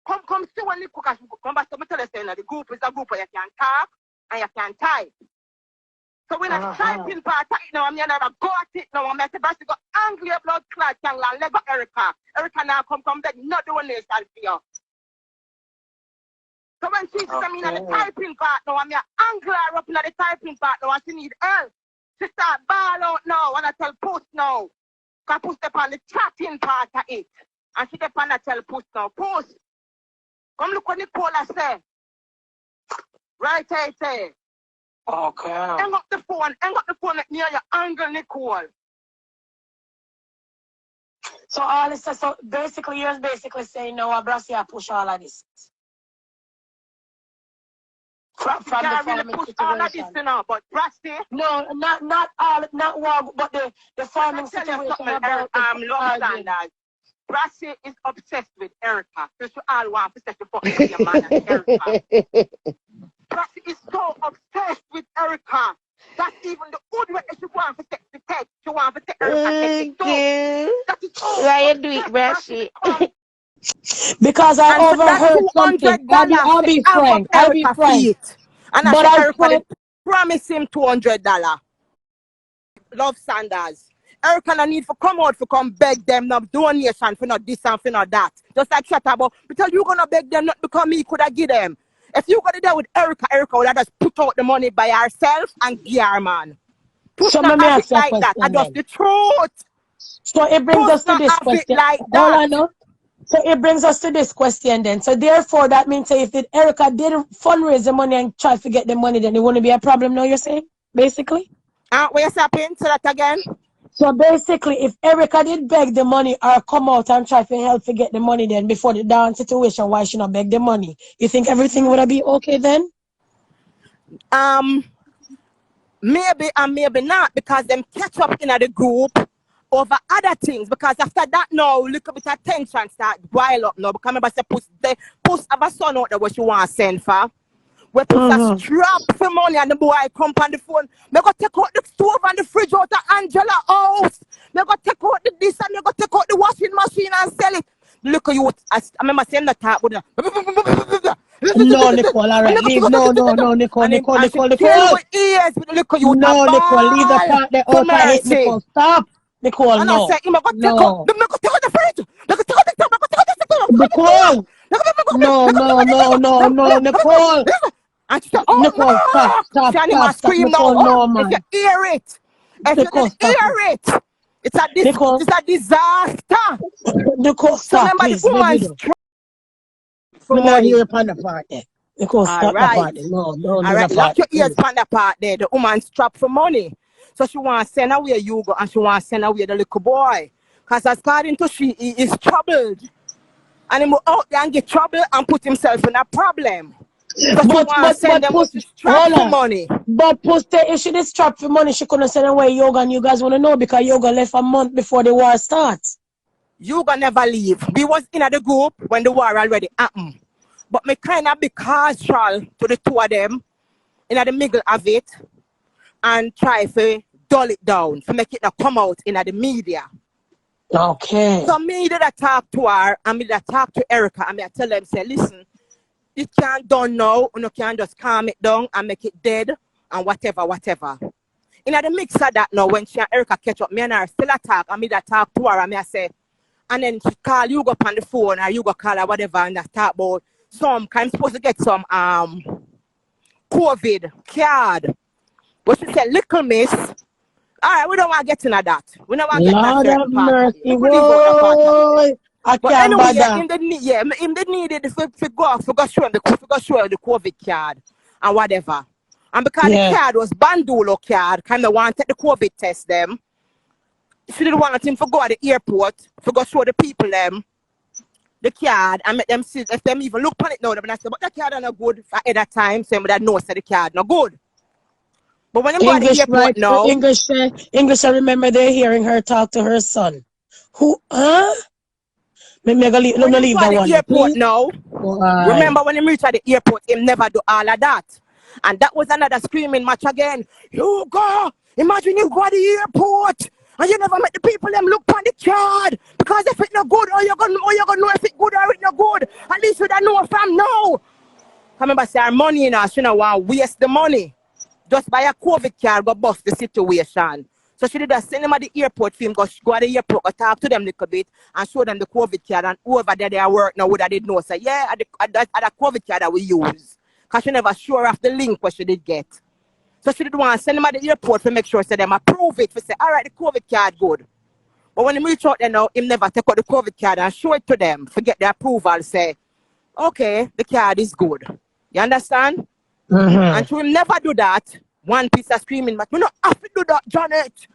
Come see when the cook come back to me tell us the group is a group where you can talk and you can type. So when I typing part now, I'm gonna go at it now. I'm gonna Brassy go angry blood clot and let go Erica. Erica now come back, not doing this for you. So when she's coming in the typing part now, I'm angry her up in the typing part now and she need help. She start ball out now and I tell Puss now. Cause Puss step on the chatting part of it. And she step on the tell Puss now, Puss, come look what Nicole say. Right say. Okay. Hang up the phone near your angle, Nicole. So all this, so basically you're basically saying now Brassy push all of this. From the farming really push situation. all of this, you know, but Brassy. No, not all, not war, but the farming situation about love Saunders. Brassy is obsessed with Erica. So she all want to set the fuck with your man and Erica. Brassy is so obsessed with Erica. That's even the old way she wants to take. She wants to take Erica. That is so why you do it, Brassy? because I overheard something. I'll be frank. And I said Erica promise him $200. Love Saunders. Erica no need for come out for come beg them no donation for not this and for not that. Just like shut up. Because you gonna beg them not because me could have give them. If you got it there with Erica would have just put out the money by herself and give her man. So let me ask you a question. That's just the truth. So it brings us to this question. Hold on now. So it brings us to this question then. So therefore that means if Erica did fundraise the money and try to get the money, then it wouldn't be a problem now, you're saying? Basically? What's happening? Say that again. So basically, if Erica did beg the money or come out and try to help to get the money then before the down situation, why she not beg the money? You think everything would be okay then? Maybe and maybe not, because them catch up in the group over other things. Because after that now, look at the attention start boil up now. Because remember say Puss have a son out there what she want to send for. We put a strap for money and the boy come on the phone. Me go take out the stove and the fridge out of Angela house. Me go take out the this and me go take out the washing machine and sell it. Look at you. I remember saying that type with no, Nicole, all right. Leave. No, Nicole. Nicole. Ears with look at you. No, Nicole, leave the part there out of it, Nicole. Stop. Nicole, and no. I said, me go take out the fridge. Me go take out the stove. Me go take out the stove. Nicole. No, Nicole. And she said, oh, Nicole, no! Stop, scream Nicole, now. No, man. If you hear it, it's a disaster. Nicole, stop, please. The woman's for money. Hear upon the part there. Nicole, stop the part there. No, lock your ears upon the part there. The woman's strapped for money. So she wants to send away Hugo and she wants to send away the little boy. Because according to she, he is troubled. And he will out there and get trouble and put himself in a problem. But Puss, for money. But Puss, if she did strap for money, she couldn't send away Yoga, and you guys want to know because Yoga left a month before the war starts. Yoga never leave. We was in the group when the war already happened. But me kind of be partial to the two of them in the middle of it and try to dull it down, to make it not come out in the media. Okay. So me did I talk to her, and me did I talk to Erica, and me I tell them, say, listen, it can't done now, you can't just calm it down and make it dead and whatever. In the mix of that now, when she and Erica catch up, me and her still attack, and me that talk to her, and me I say, and then she call you go up on the phone, or you go call her whatever, and I talk about some kind supposed to get some COVID card. But she said, little miss, all right, we don't want to get into that. We don't want to get into that part. But anyway, in the needed to go show the COVID card and whatever. And because the card was Bandulo card, kind of wanted the COVID test them. She didn't want him to go at the airport to go show the people them the card and make them see if them even look on it now. But I said, but the card are not good for at that time, so that knows that the card not good. But when they go at the airport now, English, I remember they're hearing her talk to her son. Who? Let me leave that one. Airport now. Remember when he reached at the airport, him never do all of that. And that was another screaming match again. You go! Imagine you go to the airport And you never make the people them look on the card. Because if it not good, or you gonna know if it good or it not good. At least you don't know from now. I remember say our money in us, she don't want to waste the money. Just buy a COVID card, go bust the situation. So she did that, send them at the airport for him, go at the airport, go talk to them a little bit and show them the COVID card, and whoever there they are work now would have did know. Say, yeah, at the COVID card that we use. Because she never sure of the link what she did get. So she did want to send them at the airport to make sure say them approve it. For say, all right, the COVID card good. But when he reach out there now, him never take out the COVID card and show it to them, forget the approval, say, okay, the card is good. You understand? And to him never do that. One piece of screaming, but me not have to do that, Janet.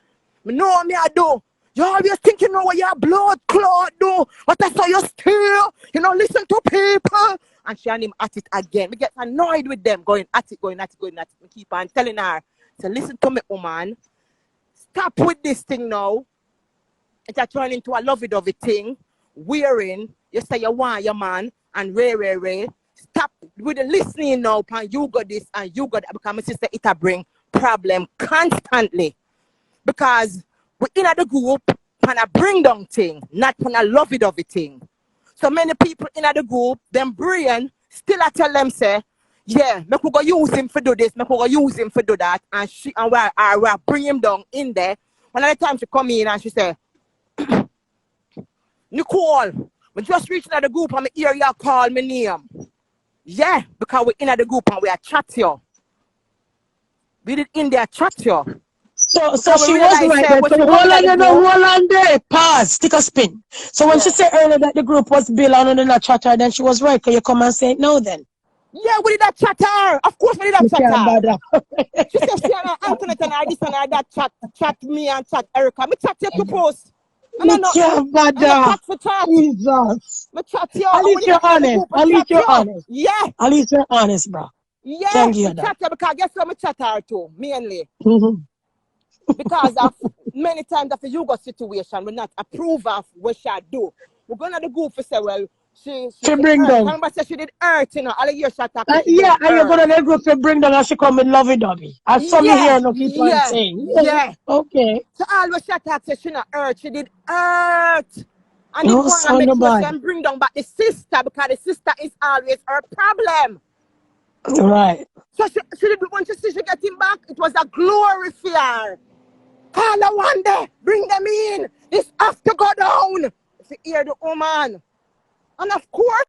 Me know me I do. You always think you know what your blood clot do. But I saw you still. You know, listen to people. And she and him at it again. We get annoyed with them, going at it. We keep on telling her, so listen to me, woman. Stop with this thing now. It's turning into a lovey-dovey thing. Wearing, you say you want your man, and ray. Stop with the listening now, and you got this and you got that, because my sister, it'll bring problem constantly. Because we're in the group, and a bring down thing, not on a lovey-dovey thing. So many people in the group, them brain, still I tell them, say, yeah, me could go use him for do this, me could go use him for do that, and we bring him down in there. One of the time she come in and she say, Nicole, we just reached the group and me hear you call my name. Yeah, because we're in the group and we are chat you. We did in there chat you. So she was right there. So hold on there. Pause. Take a spin. So when she said earlier that the group was built on the chatter, then she was right. Can you come and say it now then? Yeah, we did that chatter. Of course we did that chatter. She said she and Antoinette and I this and I that chat me and chat Erica. Me chat you to post. I'm not chat for chat. Jesus. Me chat you. At least you're honest. At least you're honest. Yeah. At least you're honest, bro. Yeah, me chat you because guess what me chat her too, mainly. Because of many times after you got situation, we not approve of what she do. We're going to the group for say, well, she bring down. Remember, say she did hurt, you know, all the years she attacked. Yeah, and you're going to the group to bring down and she come with lovey-dovey. I saw me here no keep on saying. Yeah. Okay. So always she attacked, say she not hurt, she did hurt. And no, it want to make sure she bring down back the sister, because the sister is always her problem. Right. So she did, when she see she get him back, it was a glory for her. Call her one day, bring them in. This have to go down. If you hear the woman. And of course,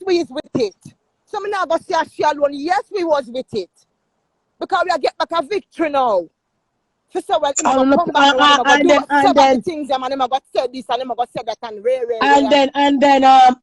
we is with it. So I'm not going to say she alone. Yes, we was with it. Because we are get back a victory now. She said, well, I'm come back and then things them and I'm going to say this and I'm going to say that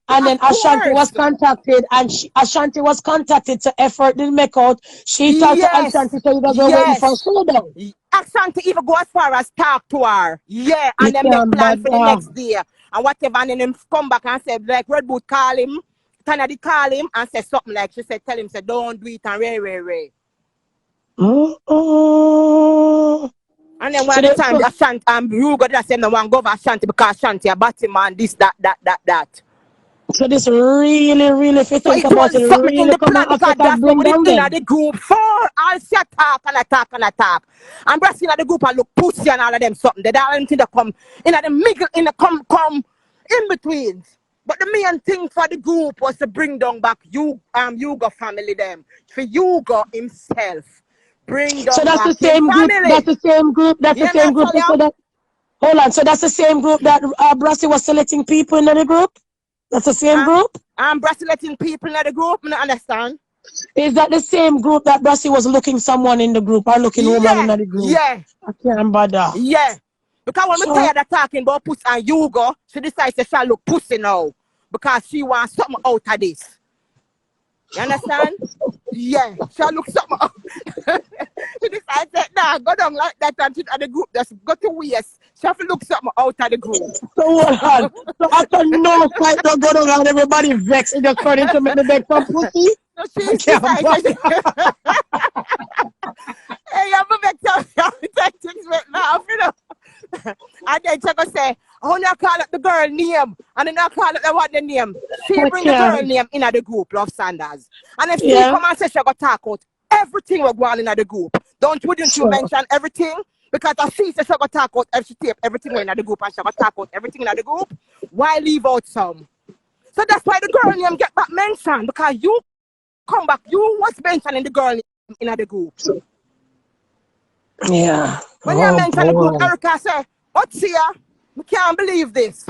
and then Ashanti was contacted and Ashanti was contacted to effort didn't make out. She talked to Ashanti so you guys were waiting for slowdown. Ashanti even go as far as talk to her. Yeah, and then make plan for the next day. And whatever, and then him come back and say, like Red Boot call him, Tanya did call him and say something like, she said, tell him, say, don't do it and ray. And then one time Ashanti, you got that same the one go over Ashanti because Ashanti a batty man, this, that. So this really if you think about it, really in the plan because that's what we did in the group for. I'll say attack. And Brassy in the group and look Pussy and all of them something. They don't think they come in the middle, in the come in between. But the main thing for the group was to bring down back Yugo family them. For Yugo himself. Bring down so that's back the same group. family. That's the same group. That's the same group. Hold on. So that's the same group that Brassy was selecting people in the group? That's the same group? I'm Brassy letting people in the group, I don't understand. Is that the same group that Brassy was looking someone in the group or looking woman in the group? Yeah. I can't bother. Yeah. Because when we tired of talking about Puss and Yugo, she decides to look Pussy now. Because she wants something out of this. You understand? Yeah. She look something out. She decides that nah, go down like that and sit at the group. Just go to waste. She have to look something out of the group. So hold on. So after no fight don't go down and everybody vex and just turn into make the beg from Pussy? No, she decided. Hey, you have to make things right now, you know. And then she go say, oh, now call up the girl name. And then I call up the what the name. She bring the girl name in the group, Love Saunders. And if she come and say she go talk out everything will go on in the group. Wouldn't you mention everything? Because I see she go talk out everything in the group and she go talk out everything in the group. Why leave out some? So that's why the girl name get back mentioned, because you come back, you was mentioning the girl in the group. Yeah. When you mention the group, Erica say, what's here? We can't believe this.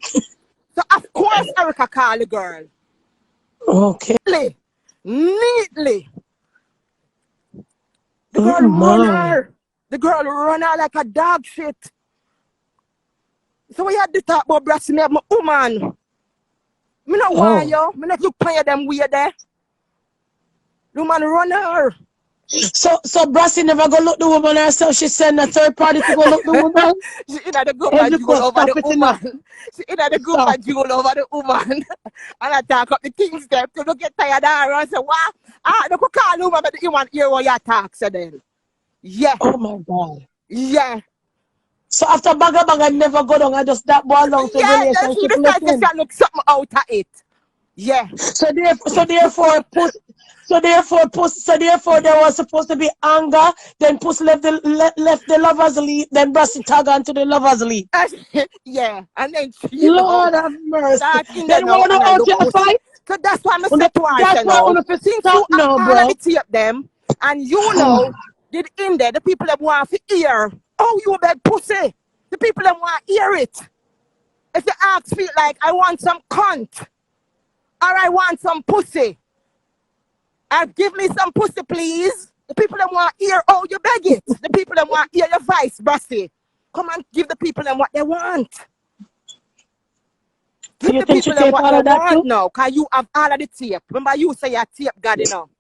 So of course Erica call the girl. Okay. Neatly. The girl run her. The girl run her like a dog shit. So we had to talk about Brassy, me have my woman. Me not want you. Me not look pay them weird there. The woman run her. So Brassy never go look the woman herself. She send a third party to go look the woman. She in the group and jewel over the woman. She in the group and jewel over the woman. And I talk up the king's step to look get tired of her and say, what? Ah, the cook call woman, but you want hear what you talk, so then. Yeah. Oh my God. Yeah. So after Banga never go down and just that boy along to relationship. Yeah, that's because she look something out of it. Yeah. So therefore there was supposed to be anger. Then Puss left the lovers leave. Then Brassy tag on to the lovers leave. Yeah, and then Lord have mercy. Then want to out your fight. So that's why I said to her, that's why I want to stop now, bro. Tape them, and you know, did in there the people that want to hear. Oh, you beg pussy. The people that want to hear it. If you ask me like, I want some cunt, or I want some pussy, give me some pussy, please. The people that want to hear, oh, you beg it. The people that want to hear your voice, Brassy. Come and give the people them what they want. Give the people them what they want now, because you have all of the tape. Remember, you say your tape got enough.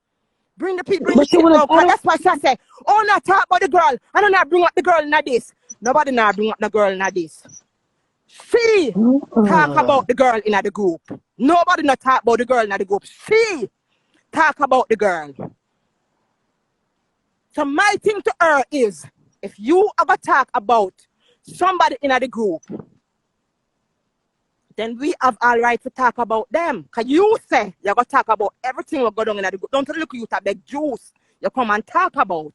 Bring the people in the tape now, because that's why she say, oh, not talk about the girl. I don't know, bring up the girl in this. Nobody now bring up the girl in this. She talk about the girl in the group. Nobody not talk about the girl in the group. She talk about the girl. So my thing to her is, if you ever talk about somebody in the group, then we have all right to talk about them. Because you say you're going to talk about everything we're going on in the group. Don't look you to beg juice. You come and talk about.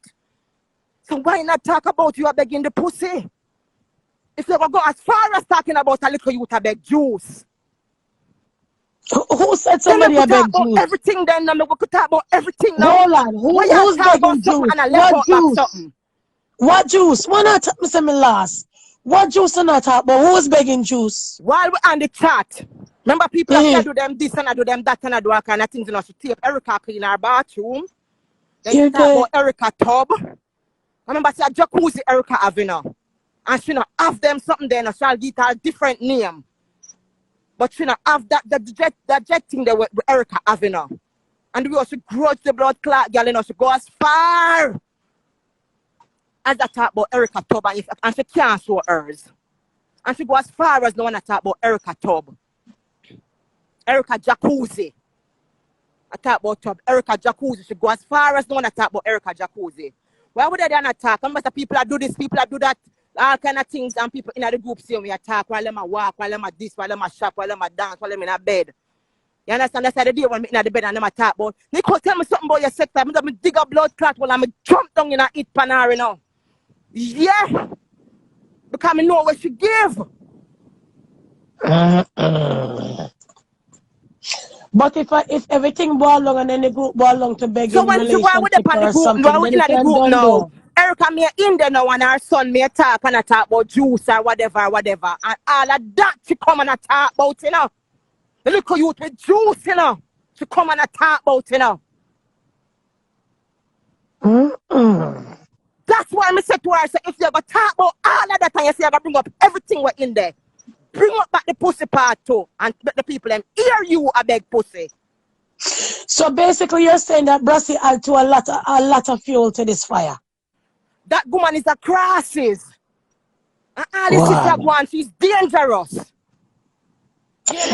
So why not talk about you are begging the pussy? If you're going to go as far as talking about a little you to beg juice. Who said somebody a beg juice? Everything then, we could talk about everything now. Hold on. Who's begging juice? What juice? What juice? Why not tell me last? What juice are not talk about? Who's begging juice? While we're on the chat, remember people that do them this and I do them that and I do all kind of things. You know, she tape Erica clean her bathroom. Then she talk about Erica tub. Remember, she a jacuzzi Erica have, you know. And she not have them something there, and she'll get her a different name. But she not have that jet thing there with Erica have, you know. And we also grudge the blood clot girl, you know, she go as far as I talk about Erica tub, and she can't show hers. And she go as far as the one I talk about Erica tub. Erica jacuzzi. I talk about tub. Erica jacuzzi. She go as far as the one I talk about Erica jacuzzi. Why would they not talk? Remember the people that do this, people that do that, all kind of things, and people in the group see me attack while them walk, while them this, while them shop, while them dance, while them in a bed. You understand? That's the day when I'm in the bed and them talk about. Nicole, tell me something about your sex life. I'm dig a blood clot while I'm jump down in a eat panari now. Yeah. Because I know what she give. But if everything go along and then the group go along to beg so when she go with the group, now we in the group now. Erica me in there now and her son me talk and I talk about juice or whatever. And all of that she come and I talk about, you know. The little youth with juice, you know. She come and I talk about, you know. That's why I said to her, so if you ever talk about all of that and you say you bring up everything we're in there, bring up back the pussy part too and let the people them hear you a beg pussy. So basically you're saying that Brassy add to a lot of fuel to this fire. That woman is a crisis. And all this sister one, she's dangerous.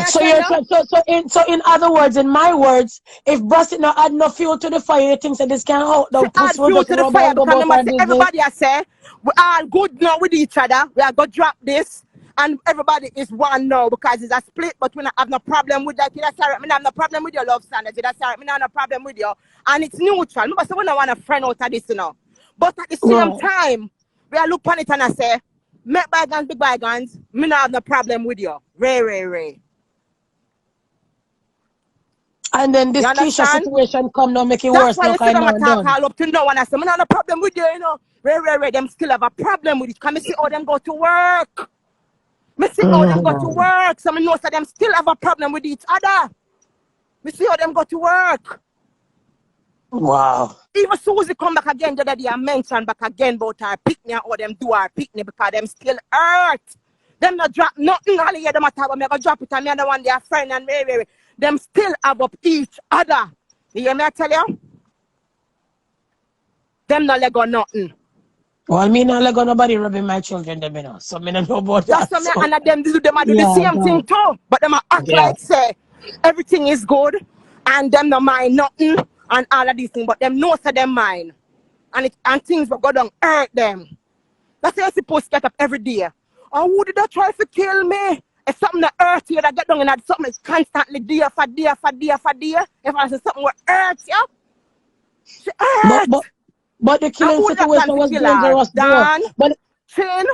So in other words, in my words, if Brassy not add no fuel to the fire, you think that this can hold the add fuel to the fire because everybody has said we all good now with each other. We are gonna drop this and everybody is one now because it's a split, but we don't have no problem with that. That's all right. Me not have no problem with your love standards. That's all right. Me not have no problem with you. And it's neutral. Remember, so we don't want a friend out of this, you know. But at the same time, we are look on it and I say, make bygones be bygones. Me not have no problem with you. Ray. And then this Keisha situation come now, make it worse now, That's why now you see them talk done. all up to now and I say, me not have no problem with you, you know. Ray. Them still have a problem with it. Can me see how them go to work? Me see how them go to work. So me know that them still have a problem with each other. Me see how them go to work. Wow. Even Susie come back again the other day and mention back again about her picnic or them do her picnic because them still hurt. Them not drop nothing. All year them a talk about me, I go drop it and me and the one their friend and Ray. Them still have up each other. You hear me I tell you? Them not let go nothing. Well, me not let go nobody rubbing my children, them, you know. So me don't know about that. That's so. And them do the same thing too. But them a act like say everything is good and them no mind nothing and all of these things. But them know say them mind. And things will go down hurt them. That's why you're supposed to get up every day. Oh, who did that try to kill me? If something that hurts you that get down and something is constantly day for day. If I say something will hurt you, she hurt. But the killing situation was dangerous there. But Chin,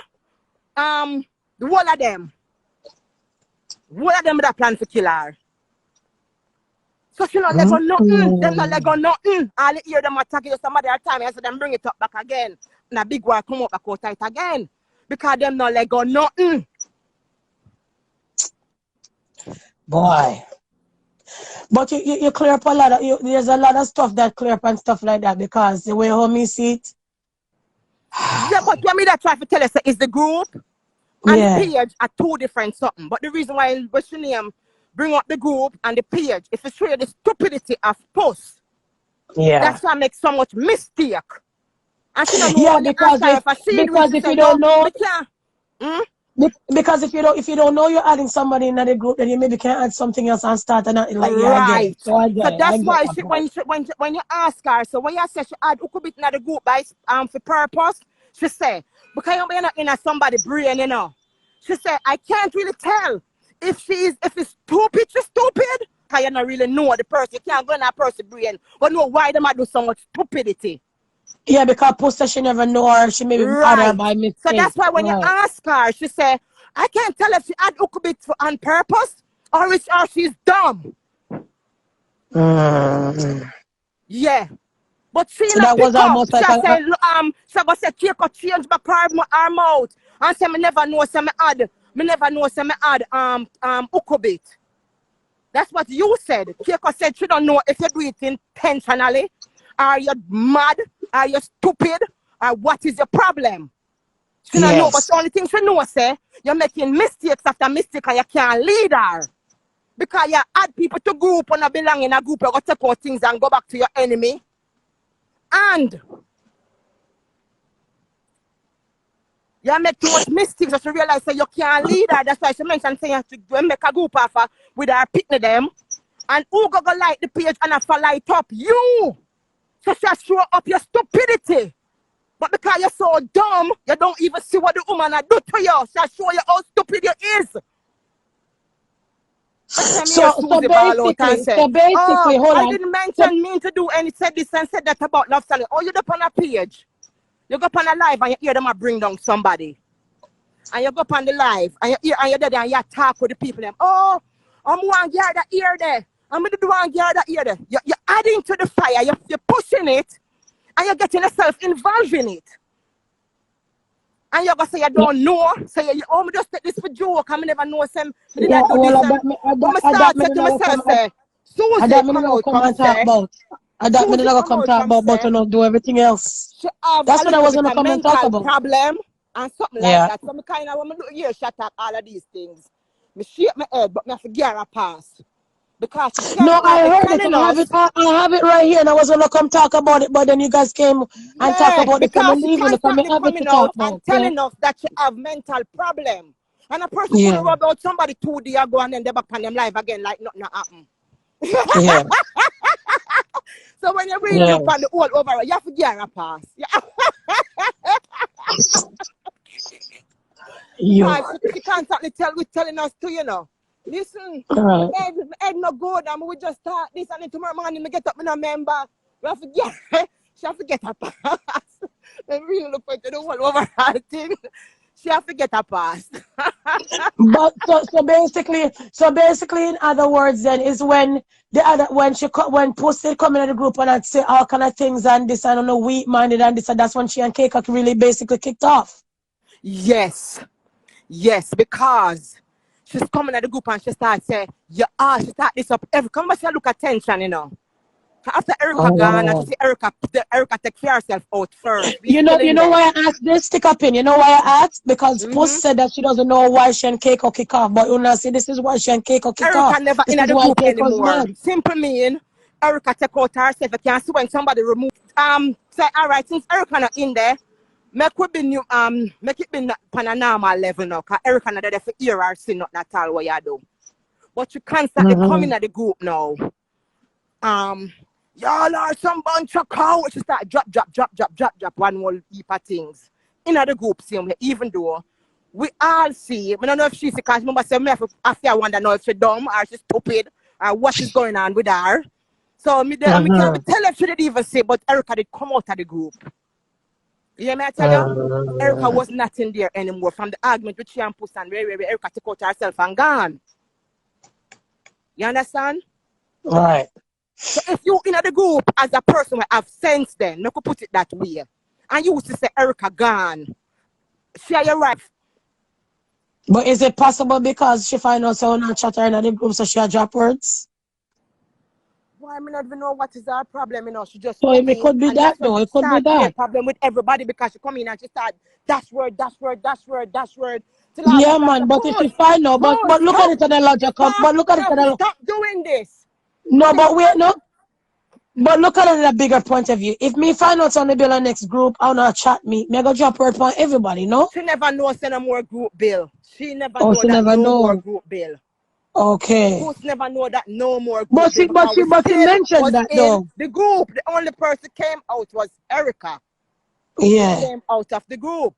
the whole of them that plan to kill her. So she not let go nothing. Them not let go nothing. All you hear them attack you some other time and so them bring it up back again. And a big war come up back out tight again. Because them not let go nothing. Boy. But you clear up a lot of, there's a lot of stuff that clear up and stuff like that because the way how me see it. Yeah, but what me that try to tell us is the group and the page are two different something. But the reason why Bashinium bring up the group and the page is to show you the stupidity of Puss. Yeah. That's why I make so much mistake. And she don't know because if you don't know, because if you don't know you're adding somebody in the group, then you maybe can add something else and start and like right. So that's why when you ask her, so when you say she add Ukubit in the group by for purpose, she say because you're not in somebody brain, you know. She say I can't really tell if it's stupid, she's stupid. Because you don't really know the person. You can't go in that person's brain, but know why they might do so much stupidity. Yeah, because Puss said she never know her, she maybe add her by mistake. So that's why when you ask her, she say, I can't tell if she add Ukubit on purpose or she's dumb. Yeah. But she so that was almost like she say Keiko change back her mouth and say me never know say me add Ukubit. That's what you said. Keiko said she don't know if you do it intentionally. Are you mad? Are you stupid? Or what is your problem? She don't know, but the only thing she knows, say, you're making mistakes after mistake and you can't lead her. Because you add people to group and not belong in a group, you go take out things and go back to your enemy. And you make too much mistakes so she realize that you can't lead her. That's why she mentioned saying you have to make a group of her with her picnic them. And who go like the page and have to light up? You! So she show up your stupidity. But because you're so dumb, you don't even see what the woman do to you. She show you how stupid you is. So basically, hold on. I didn't mention me to do any said this and said that about love selling. Oh, you up on a page. You go up on a live and you hear them bring down somebody. And you go up on the live and you're there and you talk with the people. Them. Oh, I'm one girl that ear there. I'm going to do one girl that ear there. You're adding to the fire. You're pushing it. And you're getting yourself involved in it. And you're going to say you don't know. Say, me just take this for joke. I never know some. Did I do this? I'm start saying to myself, say, Susie, come out, come say. I don't mean to come talk about, but not do everything else. That's what I was going to come and talk about. Problem and something like that. So I kind of, when I do here, shut up all of these things. I shake my head, but I forget her pass. Because no, I heard it. I have it right here, and I was gonna come talk about it, but then you guys came and talk about it. Because she constantly coming out and telling us that she have mental problem, and a person could have about somebody 2 days ago and then they back on them live again like nothing happened. Yeah. So when you read up on the whole over, you have to get a pass. She constantly telling us to, you know. Listen, Ed no good, and we just start this and then tomorrow morning we get up in a member. We have to get she have to get her pass. They really look into the whole overall thing. She have to get a pass. But so basically, in other words, then is when when Pussy come in the group and I'd say all kind of things and this and on the weak minded and this and that's when she and Keiko really basically kicked off. Yes. Yes, because she's coming at the group and she starts saying, she start this up. Come back, she look attention, you know. After Erica gone, and she see Erica take care of herself out first. You know why I asked this? Stick up in. You know why I asked? Because Puss said that she doesn't know why she and Keiko kick off. But Una say this is why she and Keiko kick off. Erica never This in is the why group Keiko's anymore. mad. Simple mean, Erica take out herself. You can see when somebody remove say, all right, since Erica not in there, make it be on a normal level now. Cause Erica not there for hear or see nothing at all what you do. But you constantly come in at the group now. Y'all are some bunch of cows. She start drop one whole heap of things. In the group, same way, even though we all see, I don't know if she's because remember say me after I wonder know if she's dumb or she's stupid or what is going on with her. So me can't tell if she didn't even say, but Erica did come out of the group. You hear me I tell you? Erica was not in there anymore from the argument with she and Puss and where Erica took out herself and gone. You understand? Right. So if you in the group as a person who have sense then, no could put it that way. And you used to say Erica gone. Share your right. But is it possible because she find out so not chat her in the group so she drop words? Why I not even know what is her problem, you know. She just So come it in could be and that that's when though. she It could be start to that. get problem with everybody because she come in and she start dash word. Yeah, man. But if you find out, but look at it in the logical. But look at it in the stop doing this. no. But wait, no. But look at it in a bigger point of view. If me find out on the bill next group, I'll not chat me. Me go drop word for everybody, no? She never knows no more group bill. She never Oh, know she that never no know. more group bill. Okay. Puss never know that no more group But bill because we she still mentioned was that in though. the group. The only person came out was Erica. Yeah. She came out of the group.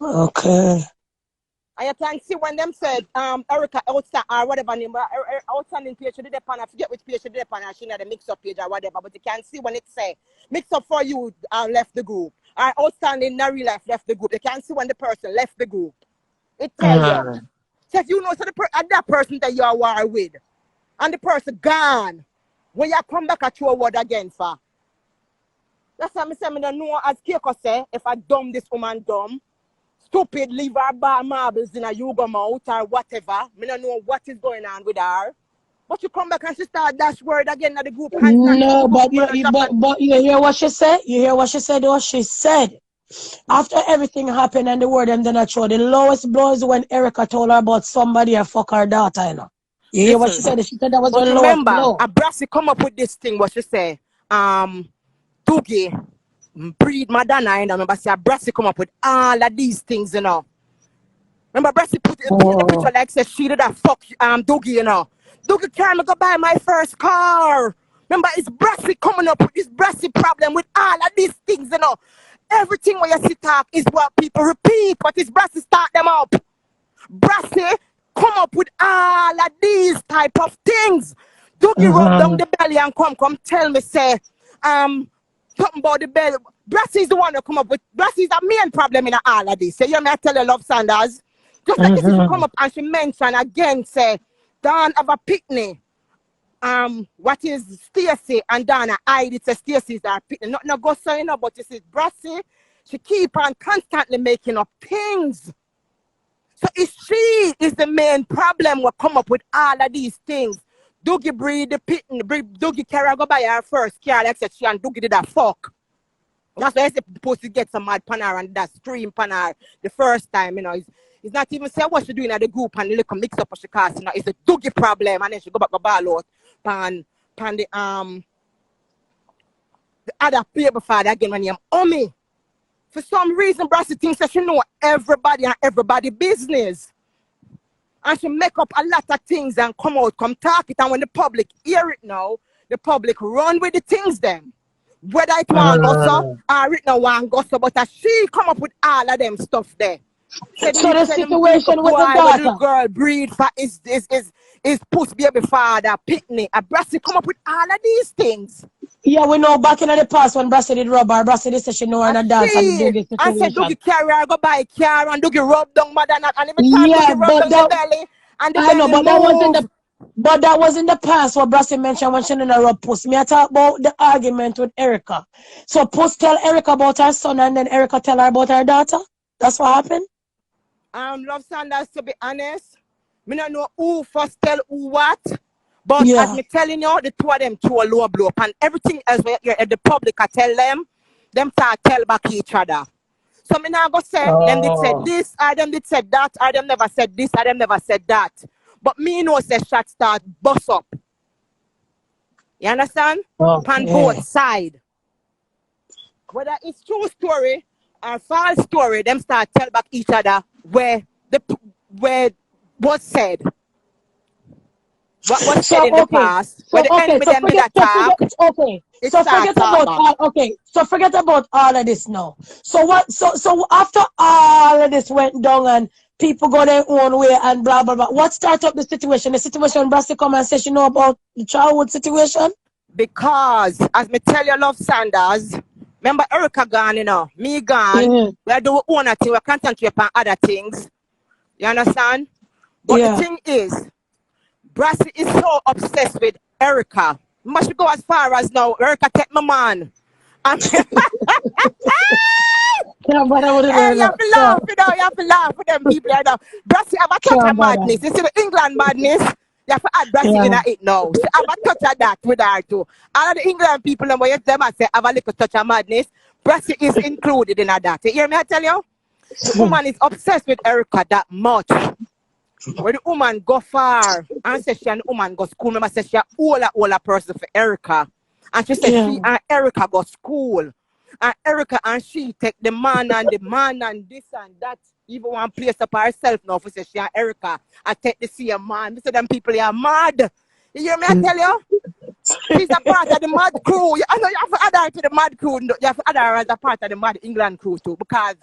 Okay. And you can see when them said Erica outside or whatever name, outstanding page she did upon, I forget which page she did upon, she had a mix-up page or whatever, but you can see when it say mix up for you left the group. Or outstanding Nari left the group. You can see when the person left the group. It tell you. So if you know so that person that you are war with, and the person gone, when you come back at your word again for. That's why I say I don't know as Keiko say, if I dumb this woman dumb, stupid, leave her bar marbles in a yoga mouth or whatever. I don't know what is going on with her. But you come back and she start dash word again at the group. No, but you hear what she said? You hear what she said though? She said after everything happened and the word and then I showed the lowest blows when Erica told her about somebody and fuck her daughter, you know. You hear what she said? She said that was the lowest blow. A Brassy come up with this thing, what she say, Doogie, breed Madonna, you know, remember, see, Brassy come up with all of these things, you know. Remember, Brassy put in the picture like, say, she did that fuck Doogie, you know. Doogie can't go buy my first car. Remember, it's Brassy coming up with this Brassy problem with all of these things, you know. Everything where you see talk is what people repeat, but it's Brassy start them up. Brassy come up with all of these type of things. Doogie rub down the belly and come tell me, say, something about the belly. Brassy is the one that come up with, Brassy is the main problem in all of this. So you know me, I tell you, love Saunders. Just like this, she come up and she mention again, say, Dawn have a picnic. What is Stacy and Donna? It's a Stacy's our picnic. Not go so, you know, but you see, Brassy, she keep on constantly making up things. So if she is the main problem, will come up with all of these things. Doogie breed the picnic, Doogie carry go buy her first car, like she and Doogie did that fuck. That's why I said supposed to get some mad pan her and that scream pan her the first time, you know. It's not even say what she doing at the group and the little mix up of she cast, you know. It's a Doogie problem and then she go back go ball out pan the other paper father again when you're me. For some reason, Brassy thinks that she know everybody and everybody business. And she make up a lot of things and come out, come talk it. And when the public hear it now, the public run with the things them. Whether it want go so or it no want go so, but she come up with all of them stuff there. So the situation with the daughter. Little girl breed for is Puss baby father, picnic. A Brassy come up with all of these things. Yeah, we know back in the past when Brassy did rub her, Brassy did say she know her in a dance and do this I said, do situation. you carry her, go buy a car and do you rub down mother and every time do Yeah, you rub but down the that belly and the I know, belly but that was in move. the past what Brassy mentioned when she didn't rub Puss. Me I talk about the argument with Erica. So Puss tell Erica about her son and then Erica tell her about her daughter. That's what happened. Love Saunders, to be honest. Me don't know who first tell who what. But as Yeah. me telling you, the two of them throw a low blow up and everything else where the public I tell them start tell back each other. So me now go say, them did say Oh. this, I them did say that, I them never said this, I them never said that. But me know say shot start bust up. You understand? On both Okay. side. Whether it's true story or false story, them start tell back each other where was said. What was said in the past, where the enemy them did attack, it So starts forget talk about back. all So forget about all of this now. So what so after all of this went down and people go their own way and blah blah blah. What started up the situation? The situation Brassy come and say she know about the childhood situation? Because as me tell you, Love Saunders, remember Erica gone, you know, me gone, Mm-hmm. we are doing one thing, we concentrate on other things. You understand? But the Yeah. thing is, Brassy is so obsessed with Erica. Must go as far as now, Erica take my man. And Yeah, but I would have hey, you have learned to laugh, you know, you have to laugh with them people, you know. Brassy have a touch yeah, of brother. madness. You see the England madness? You have to add Brassy in Yeah. it now. She have a touch of that with her too. All of the England people, when you them I say have a little touch of madness, Brassy is included in that. You hear me, I tell you? The woman is obsessed with Erica that much. When the woman go far and say she and the woman go school, remember say she a older person for Erica. And she said Yeah. she and Erica go school. And Erica and she take the man and this and that. Even one place up herself now for say she and Erica. I take the same man. This them people are mad. You hear me I tell you? She's a part of the mad crew. I know you have to add her to the mad crew. You have to add her as a part of the mad England crew too. Because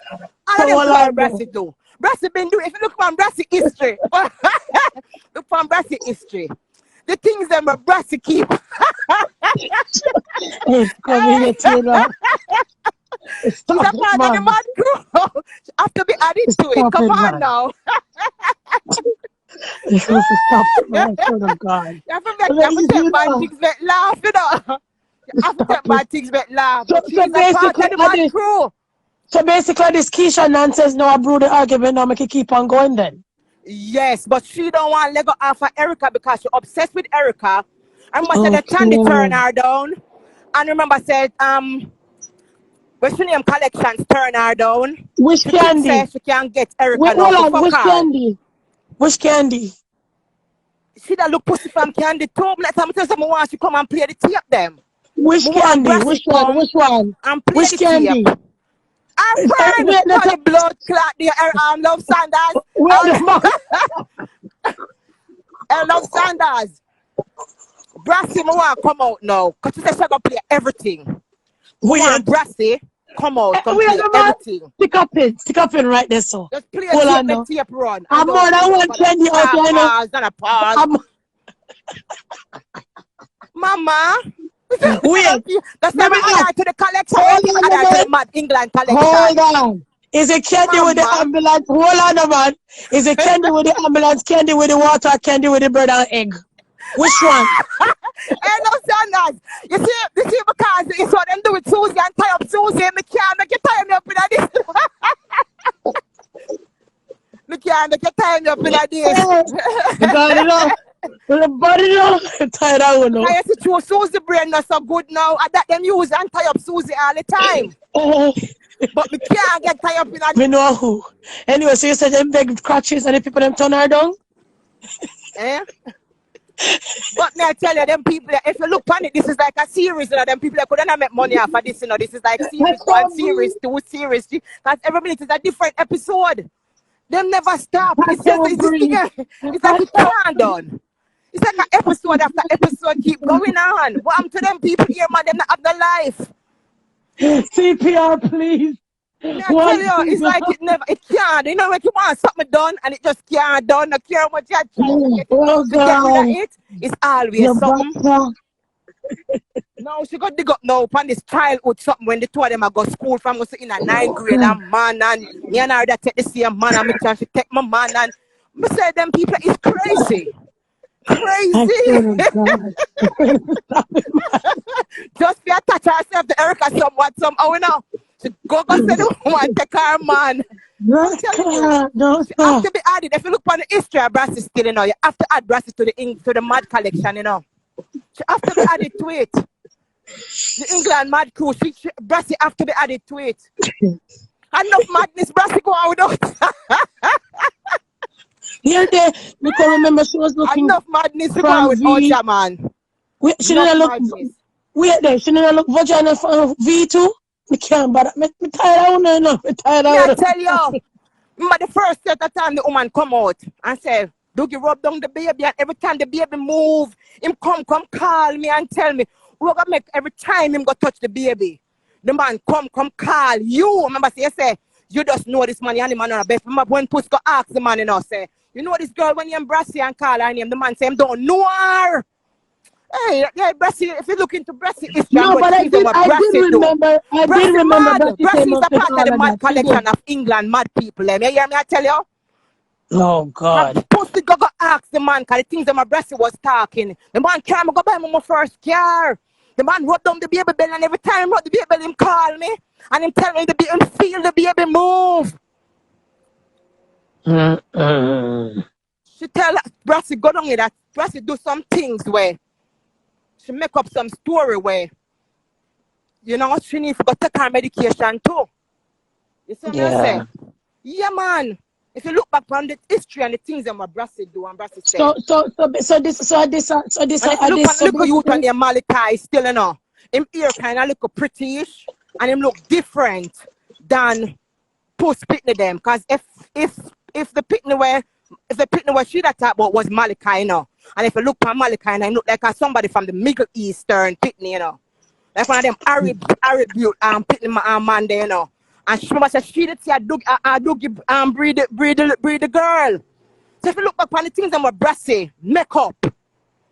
all of So them what do our I do? Brassy too. Brassy been doing, if you look from Brassy history, look from Brassy history. The things that Brassy keep. It's coming here, Taylor. She's Stop a it, part of the man. mad crew. She have to be added to it. Stop Come it, on man. now. You have to stop it, man. I swear to God. You have to take bad things that laugh, you know. You have to take Stop it. bad things that laugh. So, But she's a part of the mad crew. so basically, this Keisha nonsense now, I brew the argument now, make it keep on going then. Yes, but she don't want to let go off of Erica because she's obsessed with Erica. I must say the Tandy turn Okay. her down. And remember said, when she name collections turn her down. Which She thinks candy? she can get Erica Wait, now hold for on. fuck Which her. candy? Which candy? She that look pussy from Candy too. Let me tell someone want she come and play the tape them. Which Me want candy? Brassy Which one? come Which one? and play Which the tape. candy? Our friend, Wait, Tony Blood Clot, the Love Sanders. wait the man. Love Sanders. Brassy, me want come out now. Because she said she gonna play everything. Me want Wait. Brassy come out, come Wait play the man. everything. Stick up in right there, so. Just play Hold tape, on let now. tape run. I I'm don't more than care one for the candy out there, you know. pause and a pause. Mama. Wait. That's Let never me add ask. her to the collection. Hold Keep on add a her to the minute. Mad England Hold collection. on. Is it candy with the Mama. ambulance? Hold on a man. Is it candy with the ambulance, candy with the water, candy with the bread and egg? Which one? Hey, no Sanders. You see, because it's what them do with Susie and tie up Susie. Me can't make you tie me up in this. Me can't make you tie me up in this. Because you know, the body know, tired of you know. I see true Susie brain not so good now. I that them use and tie up Susie all the time. But me can't get tied up in We know who. Anyway, so you said them big crutches and the people them turn her down? Eh? But me I tell you, them people, if you look on it, this is like a series, you know, them people that couldn't make money off of this, you know, this is like series one, series two, series three, because every minute is a different episode. Them never stop. It's just, it's this thing, it's like it can't done. It's like an episode after episode keep going on. What happened to them people here, man? Them not have the life. CPR, please. Me I tell you, it's like it never, it can't. You know, when you want something done and it just can't done, no care what you try to get rid of it, it's always Your something. butter. No, she got dig up now upon this childhood something when the two of them are go school from us in a 9th grade and man and me and her that take the same man and me try to take my man and me say them people is crazy. I swear Crazy. to God. Just be attach herself to Erica somewhat somehow, you know. She go say the woman take her man. I'm telling you. Don't She have stop. to be added. If you look on the history of Brassy still, you know, you have to add Brassy to the mad collection, you know. She have to be added to it. The England mad crew, Brassy have to be added to it. Enough madness, Brassy go out without. The other day, Nicole, remember she was looking Enough madness to go out from without V. ya, man. She Enough didn't look. madness. Wait there, she didn't look vagina from V2. Me can't bother. Me tired of her now. Me tired Me, I of tell you. Remember the first set of time the woman come out and say, Dougie rub down the baby and every time the baby move, him come call me and tell me, we're gonna make every time him go touch the baby. The man come call you. Remember say, you just know this man, and the man on the best. Remember when Puss go ask the man, you know, say, you know this girl when you Brassy and call her name, the man say, him don't know her. Hey, yeah, Brassy, if you look into Brassy history and No, what but things and what Brassy do. I did Brassy remember mad. Brassy Brassy came is up a with part of all the of mad that. She good. collection of England mad people. You hear me? I tell you. Oh And God. Pussy go ask the man, cause the things that my Brassy was talking. The man came go buy me my first car. The man rub down the baby bell and every time rub the baby bell, him call me. And him tell me the baby, him feel the baby move. She tell Brassy go down here that Brassy do some things where she make up some story where, you know, she need to go take her medication too. You see what I say? Yeah. Yeah, man. If you look back on the history and the things that my Brassy do and Brassy say. So this And if you look on the so little youth on basically the Malachi still, you know, him ear kind of look prettyish and him look different than Puss Pitney them. Cause if the Pitney were she that talk about was Malachi, you know. And if you look on Malachi, and I look like somebody from the Middle Eastern Pitney, you know. Like one of them Arab built Pitney man there, you know. And she must say she did see a dog breed the girl. So if you look back on the things that were Brassy make up,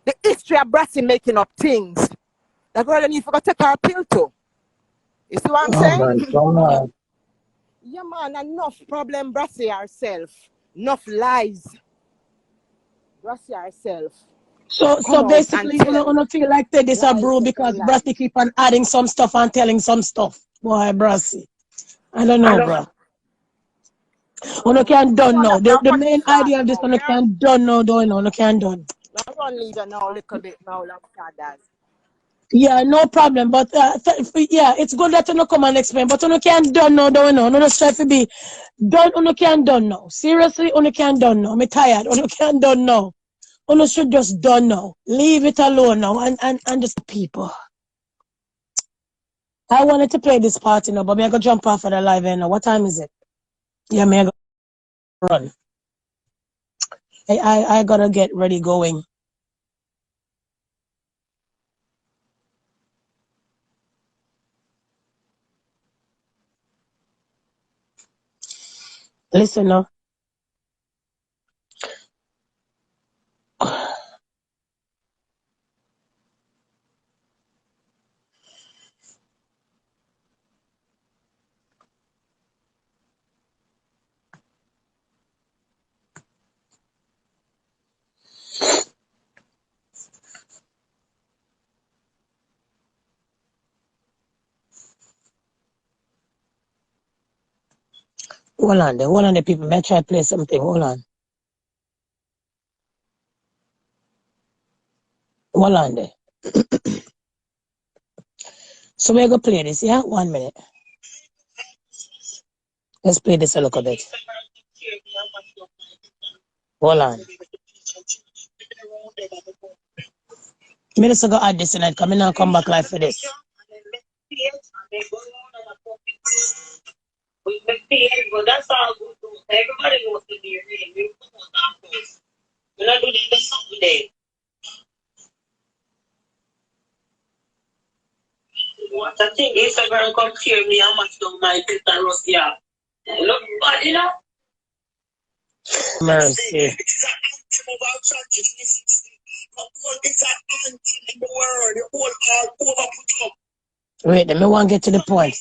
the history of Brassy making up things, the girl you need to take her pill to. You see what I'm oh saying? my God. Yeah, man, enough problem Brassy herself. Enough lies. Brassy herself. So Come out and basically you tell don't feel like that this a lies bro upon because lies. Brassy keep on adding some stuff and telling some stuff. Boy, Brassy. I don't know, bro. Uno can done now. The Run main short idea of this now, one yeah? can done now, don't know. Uno can done. Now run leader now a little bit now, like that. Yeah, no problem. But yeah, it's good that you no come and explain. But you can done now, don't know. No try to be done. You can done now. Seriously, you can done now. I'm tired. You can done now. You should just done now. Leave it alone now and just people. I wanted to play this party now, but I'm gonna jump off of the live now. What time is it? Yeah, me I gotta run. I gotta get ready going. Listen now. Hold on there. Hold on there, people. May I try to play something. Hold on. Hold on there. So we're gonna play this, yeah? 1 minute. Let's play this a little bit. Hold on. Me just go add this in it, come in and come back live for this. That's all good. Everybody wants to be real. You not doing this today. What I think Instagram come cheer me how much don't my Twitter Rusty up. Look, but you know. Mercy. It's an anthem in the world. The whole all over put up. Wait, let me want to get to the point.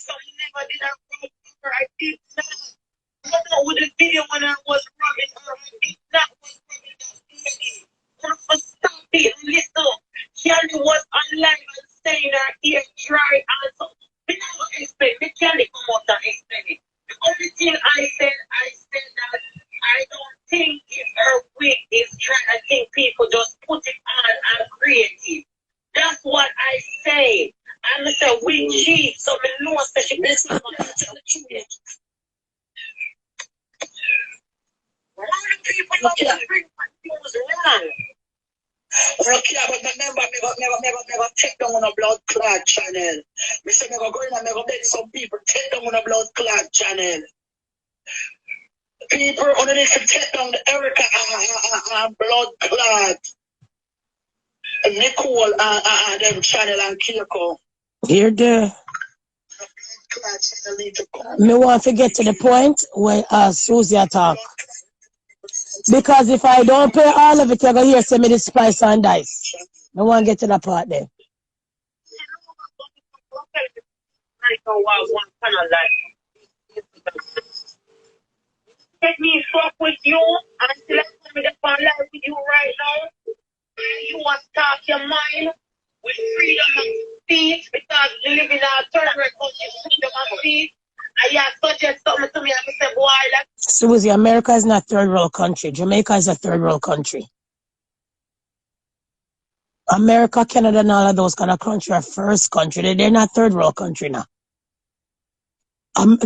I did not. With the video when I was rubbing her, I did not was rubbing that baby. Just stop it, listen. Kelly was online and saying her ear dry and so. We never expect me Kelly come out and explain it. The only thing I said that I don't think if her wig is dry, I think people just put it on and create it. That's what I say. I'm say wig cheap, so we know that she been tell the truth. All the people that bring my was wrong. Okay, but remember, never take down on a blood clot channel. Me say never go in and never make some people take down on a blood clot channel. People underneath to take down the Erica blood clot. Nicole them channel and Kyoko. Here there. Me want to get to the point where Susie talk. Because if I don't play all of it, you're going to hear some of the spice and dice. I want to get to that part there. Let me fuck with you until I come in the life with you right now. You want to talk your mind with freedom of speech because you live in a third world country, freedom of speech. And you suggest something to me and I say, boy, like. Susie, America is not third world country. Jamaica is a third world country. America, Canada, and all of those kind of countries are first country. They're not third world country now.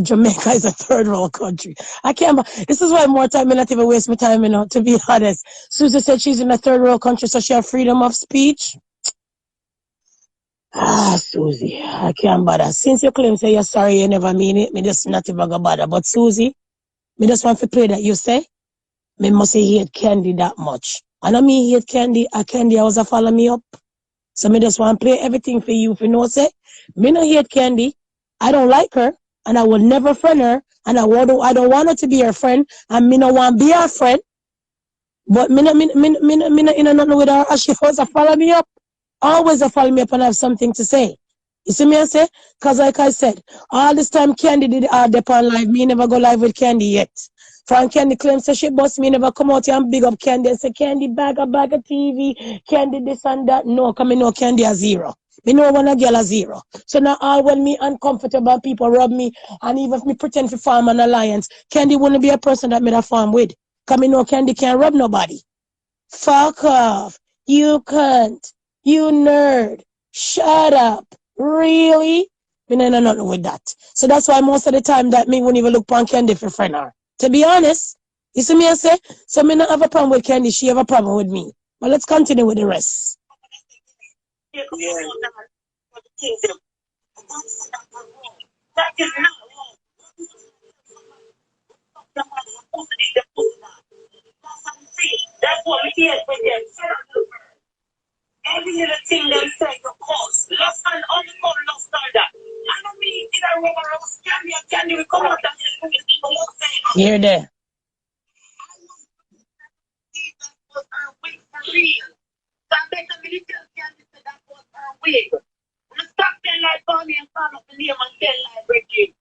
Jamaica is a third world country. I can't. This is why more time I not even waste my time, to be honest. Susie said she's in a third world country, so she have freedom of speech. Susie, I can't bother. Since you claim say you're sorry, you never mean it, me just not even gonna bother. But Susie, me just want to play that you say, me must hate Candy that much. I know me hate Candy, Candy also follow me up. So me just want to play everything for you, if you know say. Me no hate Candy, I don't like her, and I will never friend her, and I don't want her to be her friend, and me no want to be her friend. But me no nothing with her, as she also follow me up. Always follow me up and have something to say. You see me I say? Because like I said, all this time Candy did dep on live, me never go live with Candy yet. From Candy claims that she boss me never come out here and big up Candy and say Candy bag of TV, Candy this and that. No, because me know Candy a zero. Me know one a girl a zero. So now all when me uncomfortable people rub me and even if me pretend to form an alliance, Candy wouldn't be a person that me da form with. Because me know Candy can't rub nobody. Fuck off. You cunt. You nerd. Shut up. Really? Me no nothing with that. So that's why most of the time that me won't even look upon Candy for friend her. To be honest, you see me I say? So me not have a problem with Candy, she have a problem with me. But let's continue with the rest. Yeah. That is not wrong. That's what we hear with them. Every little thing them say, of course. Lost and only come lost on that. I don't mean did I rub around Candy will come out and say, here there. That was her wig for real. So I bet the military Candy said that was her wig. I'm stop telling like Bonnie and call up the name and tell like Ricky.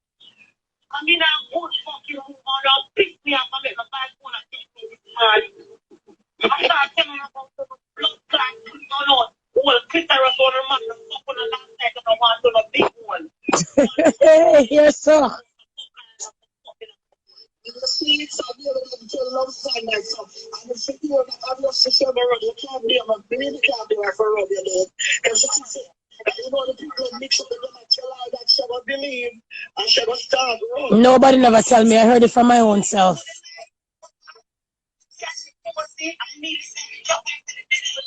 I mean I'm good fucking move on and pick me up and make my bad phone and take me with my I start telling about the blood clot going on. Well, clitoris on her man, the fuck on the last night and I want to the big one. Yes, sir. You see, it's a love sign myself. And if you do that, I'm not so sure you can't be a baby, can't be a for rub your leg. Because you know the people that mix up the them and tell her that she will believe and she will start wrong. Nobody never tell me. I heard it from my own self. I need to send me back to the middle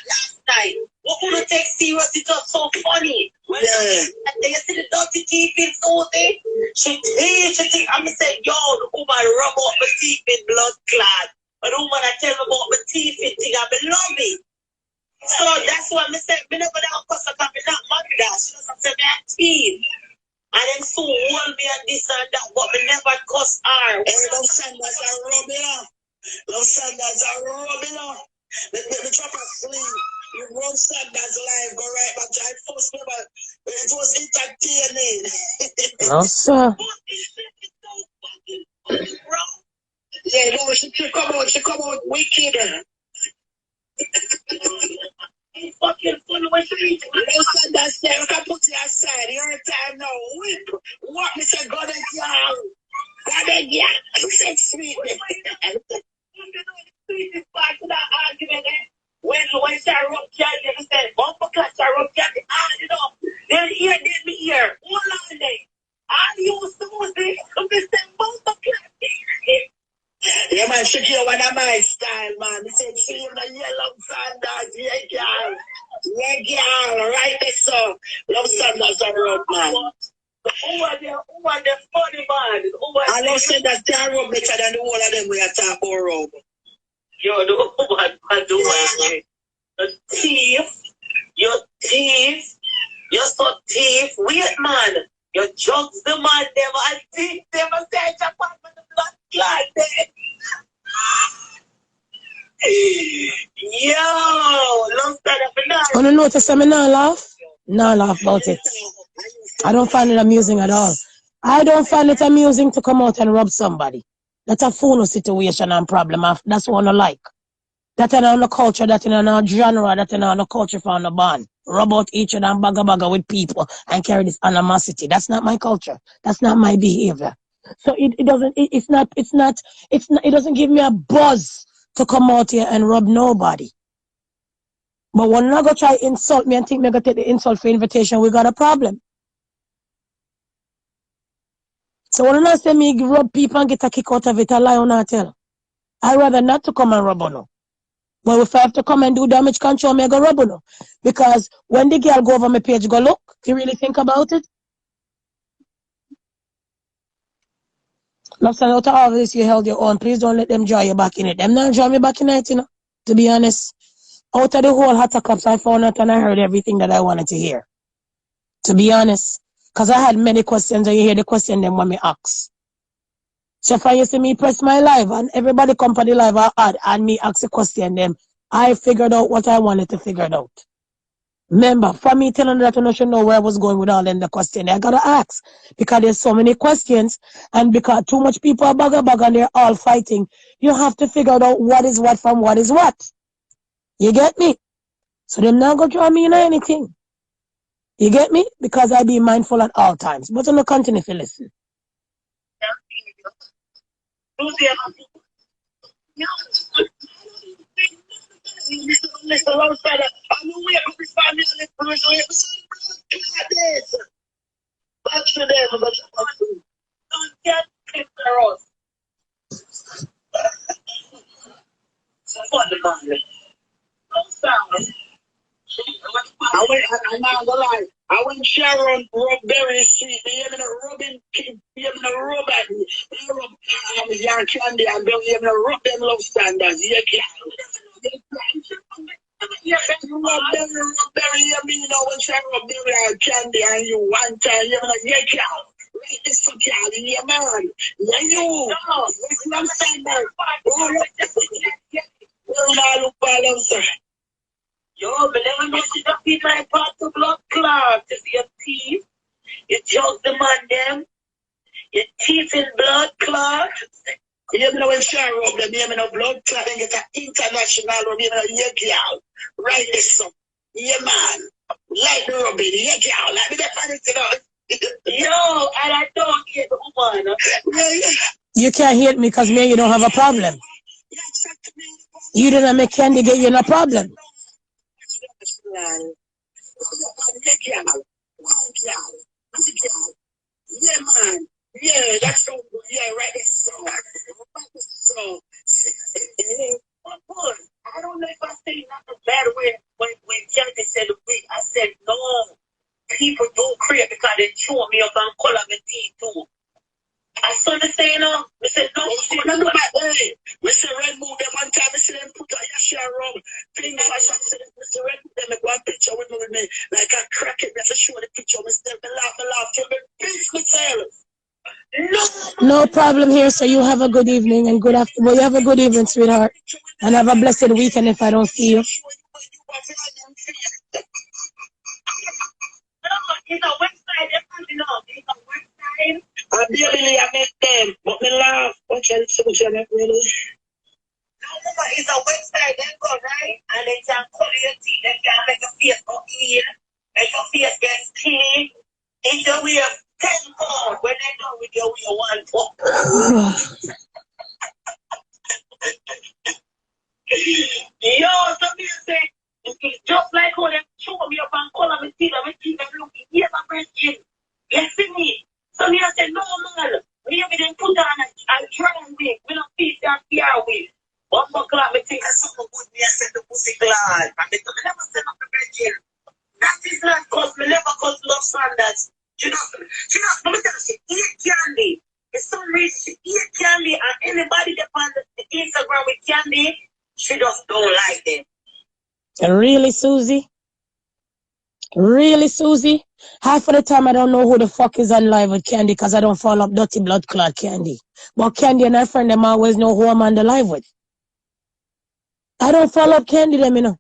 last night. What would take serious? It's just so funny. Yeah. They see the dirty teeth in something. She think I'm gonna say, yo, the woman rub up my teeth in blood clot. But the woman I tell me about my teeth in thing, I love it. So that's why I said, me never that cuss her because me not married that. She doesn't say me have teeth. And then so hold me and this and that, but me never cuss her. Hey, those Saunders are rubbing off. Those Saunders are rubbing off. The drop asleep. You run Saunders live, go right back to the first level. It was entertaining. No, sir. Yeah, no, she come out wicked. It's fucking funny when she reads. No Saunders there, I can put you aside. Your time now, whip. What me say, God and y'all. God and y'all. You said sweet. Sweetest part of that argument, when Sarah up Candy, you said, bumper class Sarah up Candy, you know, then here, did me here, hold on there. I used to music, Mr. Bumper class. Yeah, man, Shakira, one of my style, man. He said, see you the yellow Saunders, yeah, girl. Yeah, girl, right there, so. Love Saunders on road, man. Who are the funny man? I love Saunders, they are road better than the whole of them we are talking about road. Yo, the woman, I do it. The thief, you thief, you're so thief, weird man. You drugs the man, them, I think them, I say, Japan with the blood clot, them. Yo, long time for now. Want to notice me not laugh? Not laugh about it. I don't find it amusing at all. I don't find it amusing to come out and rob somebody. That's a phone situation and problem. That's what I like. That in our culture, that in our genre, that in our culture for the band. Rub out each other and bagga with people and carry this animosity. That's not my culture. That's not my behavior. So it doesn't give me a buzz to come out here and rob nobody. But when I go try insult me and think me gonna take the insult for invitation, we got a problem. So when I say me rob people and get a kick out of it, I lie on I tell. I rather not to come and rob on. But if I have to come and do damage control, me go rob on. Because when the girl go over my page, go look, you really think about it? Love, out of all this, you held your own. Please don't let them draw you back in it. Them not draw me back in it, you know, to be honest. Out of the whole Hatter Cups, I found out and I heard everything that I wanted to hear. To be honest. Because I had many questions and you hear the question them when me ask. So if you see me press my live and everybody come for the live I had and me ask a question them, I figured out what I wanted to figure out. Remember, for me telling that I should know where I was going with all in the question, I gotta ask. Because there's so many questions and because too much people are bugger and they're all fighting, you have to figure out what is what from what is what. You get me? So them not gonna draw me in anything. You get me? Because I be mindful at all times. But I'm not continue to listen. I'm not gonna lie. I went Sharon, rub Berry Street, even a rubbing, even a rub at me. Rub young candy and even a rub them love Saunders. Yeah, rub Berry, you mean, when Sharon rub Berry and candy and you one time, you know, yeah, right this for candy, yeah, man. Yeah, you. Love Saunders. We're look for them, sir. Yo, but let me see the people I part to blood clot. You see your teeth, you jug the man them, your teeth in blood clot. You know when Sharon rub them, you know blood clot and get an international rub, you know, yeah, girl. Right this up. Yeah, man. Like the rubbing, yeah, girl. Like me the panic, you know. Yo, and I don't get the woman. Yeah. You can't hate me because me, you don't have a problem. You didn't make candy get you in a problem. Yeah, man. Yeah, that's so good. Yeah, right. So, I don't know if I say nothing bad when Kelly said the week. I said no. People do create because they chew me up and color my teeth too. I saw the saying, I said, no, we said Red Moon them one time, I said them put on your share rub. Thing fashion, I said, Mr. Red Moon them one picture with me, like a crack it, I show the picture, I said, me laugh, till me pinch myself. No problem here. So you have a good evening and good afternoon. Well, you have a good evening, sweetheart. And have a blessed weekend if I don't see you. No, it's a website. It's a website. I barely I met them, but me laugh. What can social really? No, it's a website. They go right, and they can color your teeth. They can make your face go in, and your face gets clean. It's a way of 10 more when they done with your way one talk. Yo, some people say, it's just like how they show me up and color me teeth, and my teeth are looking. Here's my breast in. Listen me. Some people say, no, man. Maybe they put on a dry wig. We don't feel that PR wig. One more club, I think that's something good. Me, I said the pussy glad. And they never send up the bed. That is not because me never cause love Saunders. She not, let me tell you, she eat candy. For some reason, she eat candy, and anybody that on the Instagram with candy, she just don't like them. Really, Susie? Really, Susie? Half of the time I don't know who the fuck is on live with Candy because I don't follow up dirty blood clot Candy. But Candy and her friend them always know who I'm on the live with. I don't follow up Candy them, you know.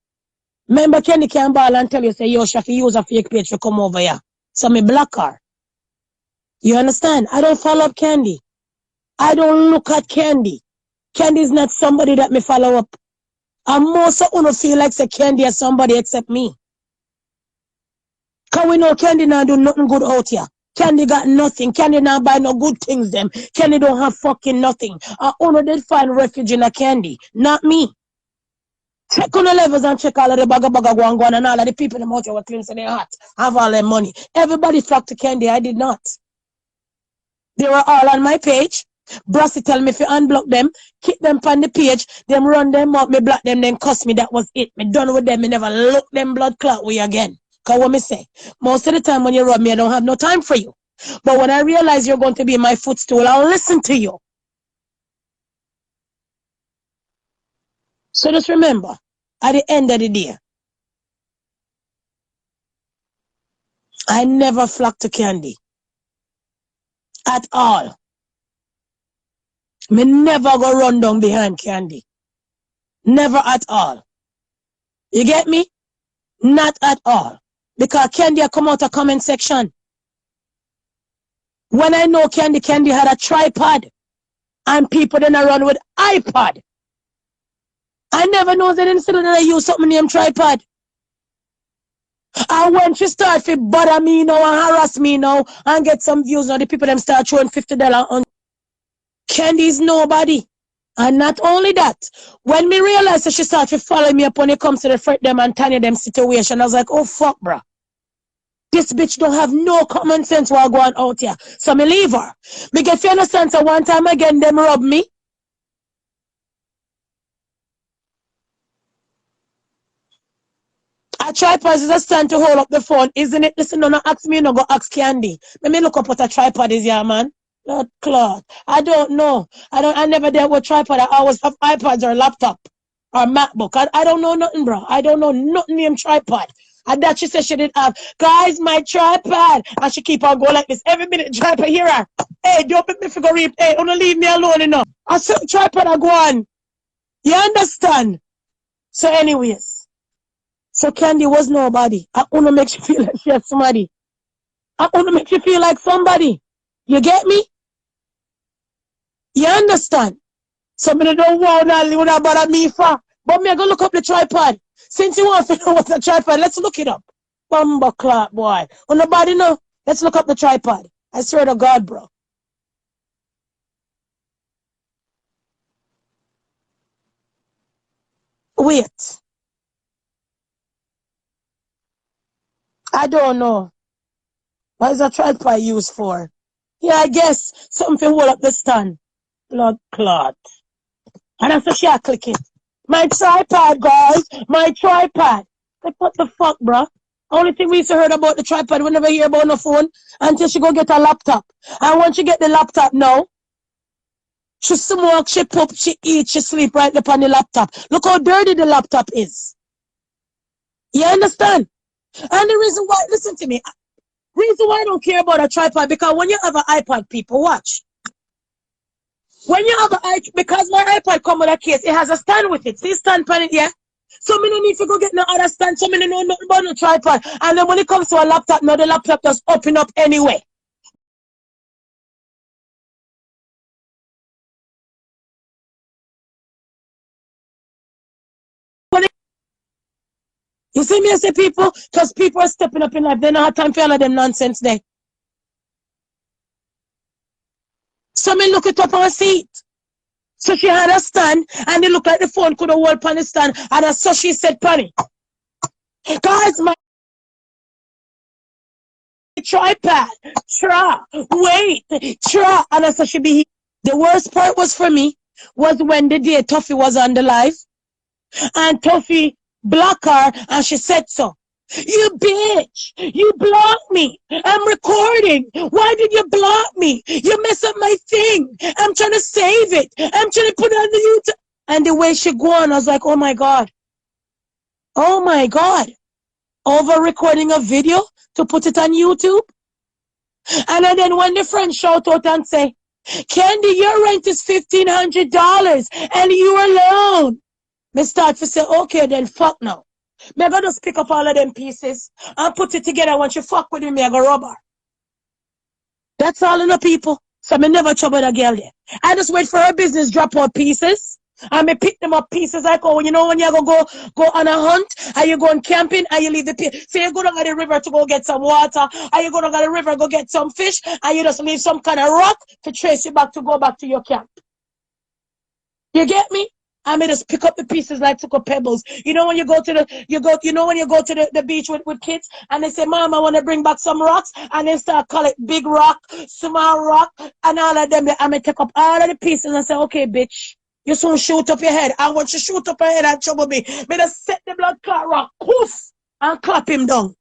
Remember Candy can ball and tell you, say, yo, Shafi, use a fake page to come over here. So me block her. You understand? I don't follow up Candy. I don't look at Candy. Candy is not somebody that me follow up. And most of you feel like say Candy is somebody except me. Cause we know Candy not do nothing good out here. Candy got nothing. Candy not buy no good things them. Candy don't have fucking nothing. Uno did find refuge in a Candy. Not me. Check on the levels and check all of the bagga guan and all of the people them out here with claims in their heart. Have all their money. Everybody flocked to Candy. I did not. They were all on my page. Brassy tell me if you unblock them, keep them on the page, them run them out, me block them, then cuss me. That was it. Me done with them. Me never look them blood clot way again. Cause what me say, most of the time when you rub me, I don't have no time for you. But when I realize you're going to be my footstool, I'll listen to you. So just remember, at the end of the day, I never flock to Candy. At all. Me never go run down behind Candy. Never at all. You get me? Not at all. Because Candy come out of comment section. When I know Candy had a tripod. And people then run with iPod. I never know that instead that I use something named tripod. And when she start to bother me now and harass me now and get some views now, the people them start throwing $50 on Candy is nobody. And not only that, when me realized that she started to follow me up when it comes to the Fred them and Tanya them situation, I was like, oh fuck, bruh. This bitch don't have no common sense while going out here. So me leave her. Me get you understand, so one time again, them rob me. A tripod is a stand to hold up the phone, isn't it? Listen, don't ask me, no go ask Candy. Let me look up what a tripod is here, man. Lord Claude. I don't know. I never dealt with tripod. I always have iPads or laptop or MacBook. I don't know nothing, bro. I don't know nothing named tripod. And that she said she didn't have. Guys, my tripod. And she keep on going like this. Every minute, tripod, hear her. Hey, don't make me figure reap. Hey, don't leave me alone enough. I said tripod, I go on. You understand? So anyways. So Candy was nobody. I want to make you feel like she has somebody. I want to make you feel like somebody. You get me? You understand? So I don't want to bother me for. But me I go look up the tripod. Since you want to know what's a tripod, let's look it up. Bumba clock, boy. On nobody know. Let's look up the tripod. I swear to God, bro. Wait. I don't know. What is a tripod used for? Yeah, I guess something to hold up the stand. Blood clot. And that's what she click it. My tripod, guys. My tripod. Like, what the fuck, bro? Only thing we used to heard about the tripod, we never hear about no phone until she go get a laptop. And once she get the laptop now, she smoke, she poop, she eat, she sleep right up on the laptop. Look how dirty the laptop is. You understand? And the reason why, listen to me, reason why I don't care about a tripod, because when you have an iPad, people, watch. When you have because my iPad come with a case, it has a stand with it. See stand on it, yeah? So me no need to go get no other stand, so me no know nothing about no tripod. And then when it comes to a laptop, now the laptop just open up anyway. You see me, I say people, because people are stepping up in life. They don't have time for all of them nonsense there. So me look it up on a seat. So she had a stand, and it looked like the phone could have hold on the stand, and so she said, Penny, guys, my tripod, wait, and I said she be here. The worst part was for me, was when the day Tuffy was on the live, and Tuffy blocked her, and she said so. You bitch, you blocked me. I'm recording. Why did you block me? You mess up my thing. I'm trying to save it. I'm trying to put it on the YouTube. And the way she go on, I was like, oh my God. Oh my God. Over recording a video to put it on YouTube? And then when the friend shout out and say, Candy, your rent is $1,500 and you alone. Me start to say, okay, then fuck now. Me I go just pick up all of them pieces and put it together. Once you fuck with me, I go rubber. That's all in the people. So me never trouble the girl there. I just wait for her business drop out pieces. And me pick them up pieces like, oh, you know when you go on a hunt, and you going camping, and you leave the piece. So you go down to the river to go get some water, and you go down to the river go get some fish, and you just leave some kind of rock to trace you back to go back to your camp. You get me? I may just pick up the pieces like took up pebbles. You know when you go to the beach with kids and they say, Mom, I want to bring back some rocks, and they start call it big rock, small rock, and all of them. I may take up all of the pieces and say, okay, bitch, you soon shoot up your head. I want you to shoot up your head and trouble me. May just set the blood clot rock, poof, and clap him down.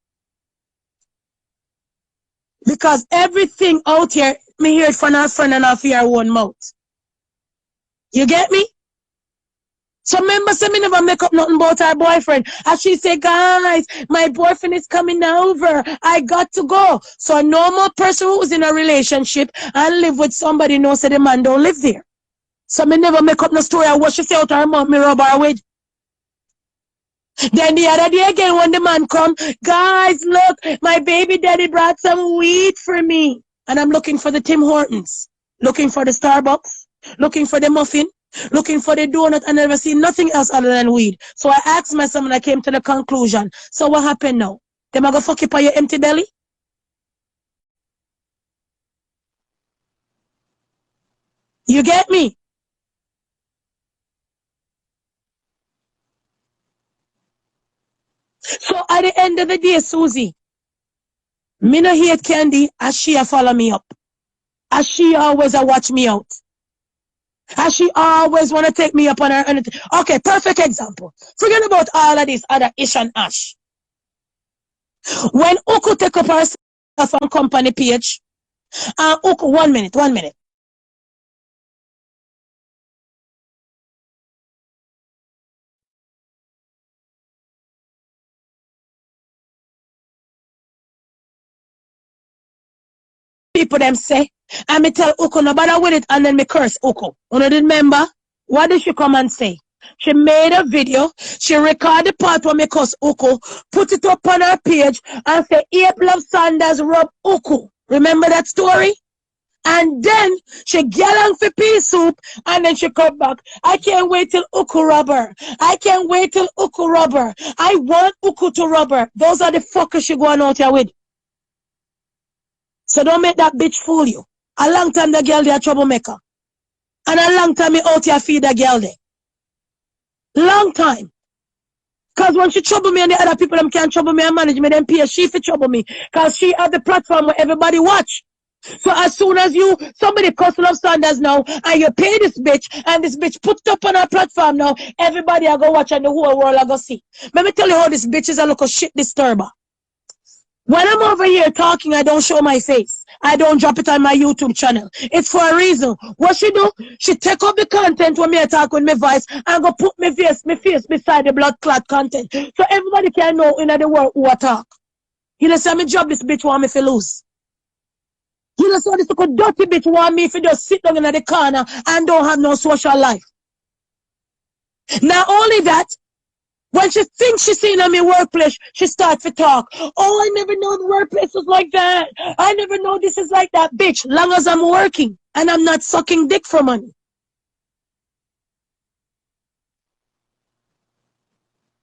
Because everything out here, me hear it from our friend and off your own mouth. You get me? So remember, say me never make up nothing about her boyfriend. And she say, guys, my boyfriend is coming over. I got to go. So a normal person who was in a relationship and live with somebody knows that the man don't live there. So me never make up no story of what she say out her mouth, me rub her with. Then the other day again when the man come, guys, look, my baby daddy brought some weed for me. And I'm looking for the Tim Hortons, looking for the Starbucks, looking for the muffin, looking for the donut, and never see nothing else other than weed. So I asked myself and I came to the conclusion. So what happened now? Them I go fuck you for your empty belly? You get me? So at the end of the day, Susie, me no hate Candy as she a follow me up. As she always a watch me out. As she always want to take me up on her. Okay, perfect example. Forget about all of this other ish and ash. When Uku take up her stuff on company page, Uku, 1 minute. People them say, and me tell Uku no bother with it, and then me curse Uku. You know, remember? What did she come and say? She made a video, she recorded the part where me cuss Uku, put it up on her page, and say, Ape love Saunders rub Uku. Remember that story? And then she get on for pea soup, and then she come back. I can't wait till Uku rub her. I can't wait till Uku rub her. I want Uku to rub her. Those are the fuckers she going out here with. So don't make that bitch fool you. A long time the girl they a troublemaker. And a long time me out here feed the girl there. Long time. Because when she trouble me and the other people them can't trouble me and manage me, then pay she for trouble me. Because she have the platform where everybody watch. So as soon as somebody cuss love Saunders now, and you pay this bitch, and this bitch put it up on her platform now, everybody are go watch and the whole world are go see. Let me tell you how this bitch is a look of shit disturber. When I'm over here talking, I don't show my face. I don't drop it on my YouTube channel. It's for a reason. What she do? She take up the content when me talk with my voice and go put my face beside the blood clot content. So everybody can know in the world who I talk. You know, say me job this bitch want me to lose. You know, so this little dirty bitch want me to just sit down in the corner and don't have no social life. Not only that, when she thinks she's seen in my workplace, she starts to talk. Oh, I never know the workplace was like that. I never know this is like that. Bitch, long as I'm working and I'm not sucking dick for money.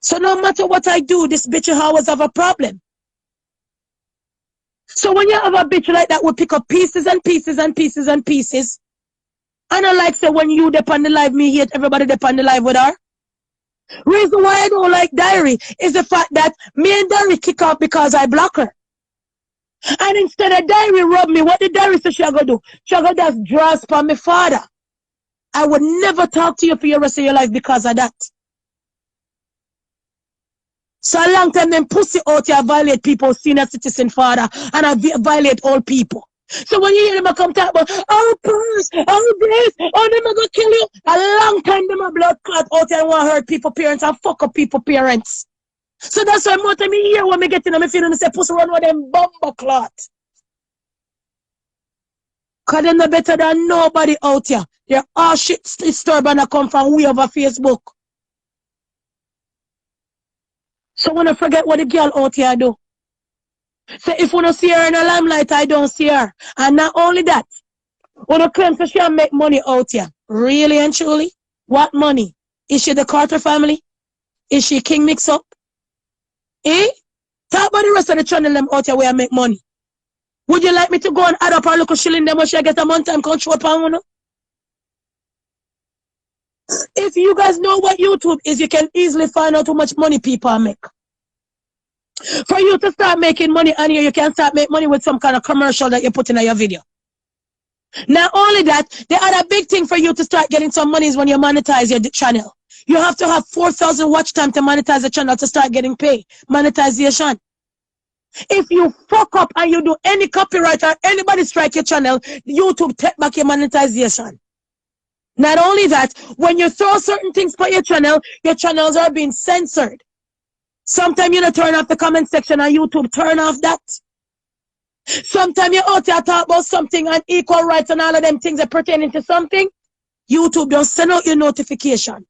So no matter what I do, this bitch always have a problem. So when you have a bitch like that, we pick up pieces and pieces and pieces and pieces. And I like say when you dep on the live, me hate everybody dep on the live with her. Reason why I don't like Diary is the fact that me and Diary kick off because I block her. And instead of Diary rub me, what did Diary say she gonna do? She gonna just draw upon my father. I would never talk to you for the rest of your life because of that. So a long time them pussy out here violate people's senior citizen father and I violate all people. So when you hear them come talk about, oh, Puss, oh, this, oh, them gonna kill you. A long time them a blood clot out here and want to hurt people parents and fuck up people parents. So that's why more time me hear when me get in them, I feel them say, Puss run with them bumper clot. Cause they're no better than nobody out here. They're all shit story and come from way over Facebook. So when I forget what the girl out here do. So if we don't see her in a limelight, I don't see her. And not only that, when I claim that she make money out here. Really and truly? What money? Is she the Carter family? Is she King Mix Up? Eh? Talk about the rest of the channel them out here where I make money. Would you like me to go and add up a little shilling them when she get a month time control pound? No? If you guys know what YouTube is, you can easily find out how much money people make. For you to start making money on here, you can start making money with some kind of commercial that you put in your video. Not only that, the other big thing for you to start getting some money is when you monetize your channel. You have to have 4,000 watch time to monetize the channel to start getting paid. Monetization. If you fuck up and you do any copyright or anybody strike your channel, YouTube take back your monetization. Not only that, when you throw certain things for your channels are being censored. Sometimes you turn off the comment section on YouTube, turn off that. Sometimes you're out there talk about something and equal rights and all of them things that pertaining to something. YouTube don't send out your notification.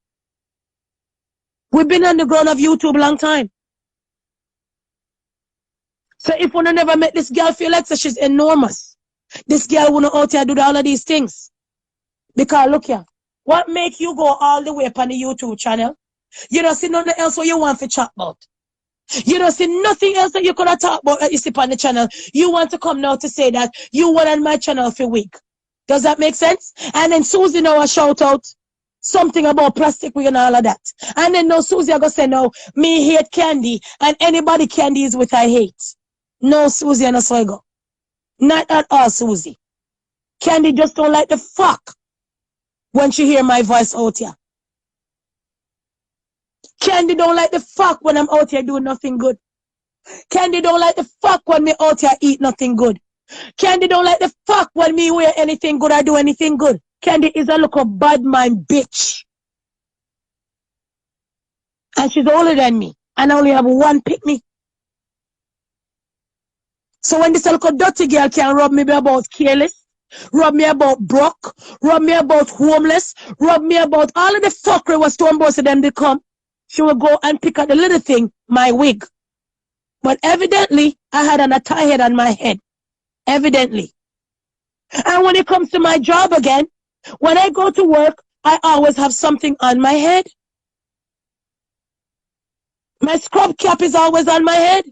We've been on the ground of YouTube a long time. So if we never met this girl feel like so she's enormous, this girl wouldn't out here do all of these things. Because look here, what make you go all the way up on the YouTube channel? You don't see nothing else what you want to chat about. You don't see nothing else that you could have talked about that you see on the channel. You want to come now to say that you were on my channel for a week. Does that make sense? And then Susie now a shout out something about plastic wig and all of that. And then now Susie I go say no, me hate candy and anybody candy is with I hate. No Susie and a so I go. Not at all Susie. Candy just don't like the fuck when she hear my voice out here. Candy don't like the fuck when I'm out here doing nothing good. Candy don't like the fuck when me out here eat nothing good. Candy don't like the fuck when me wear anything good or do anything good. Candy is a little bad mind bitch. And she's older than me. And I only have one pick me. So when this little dirty girl can rub me about careless, rub me about broke, rub me about homeless, rub me about all of the fuckery was to both of them they come, she will go and pick up the little thing, my wig. But evidently, I had an tie head on my head. Evidently. And when it comes to my job again, when I go to work, I always have something on my head. My scrub cap is always on my head.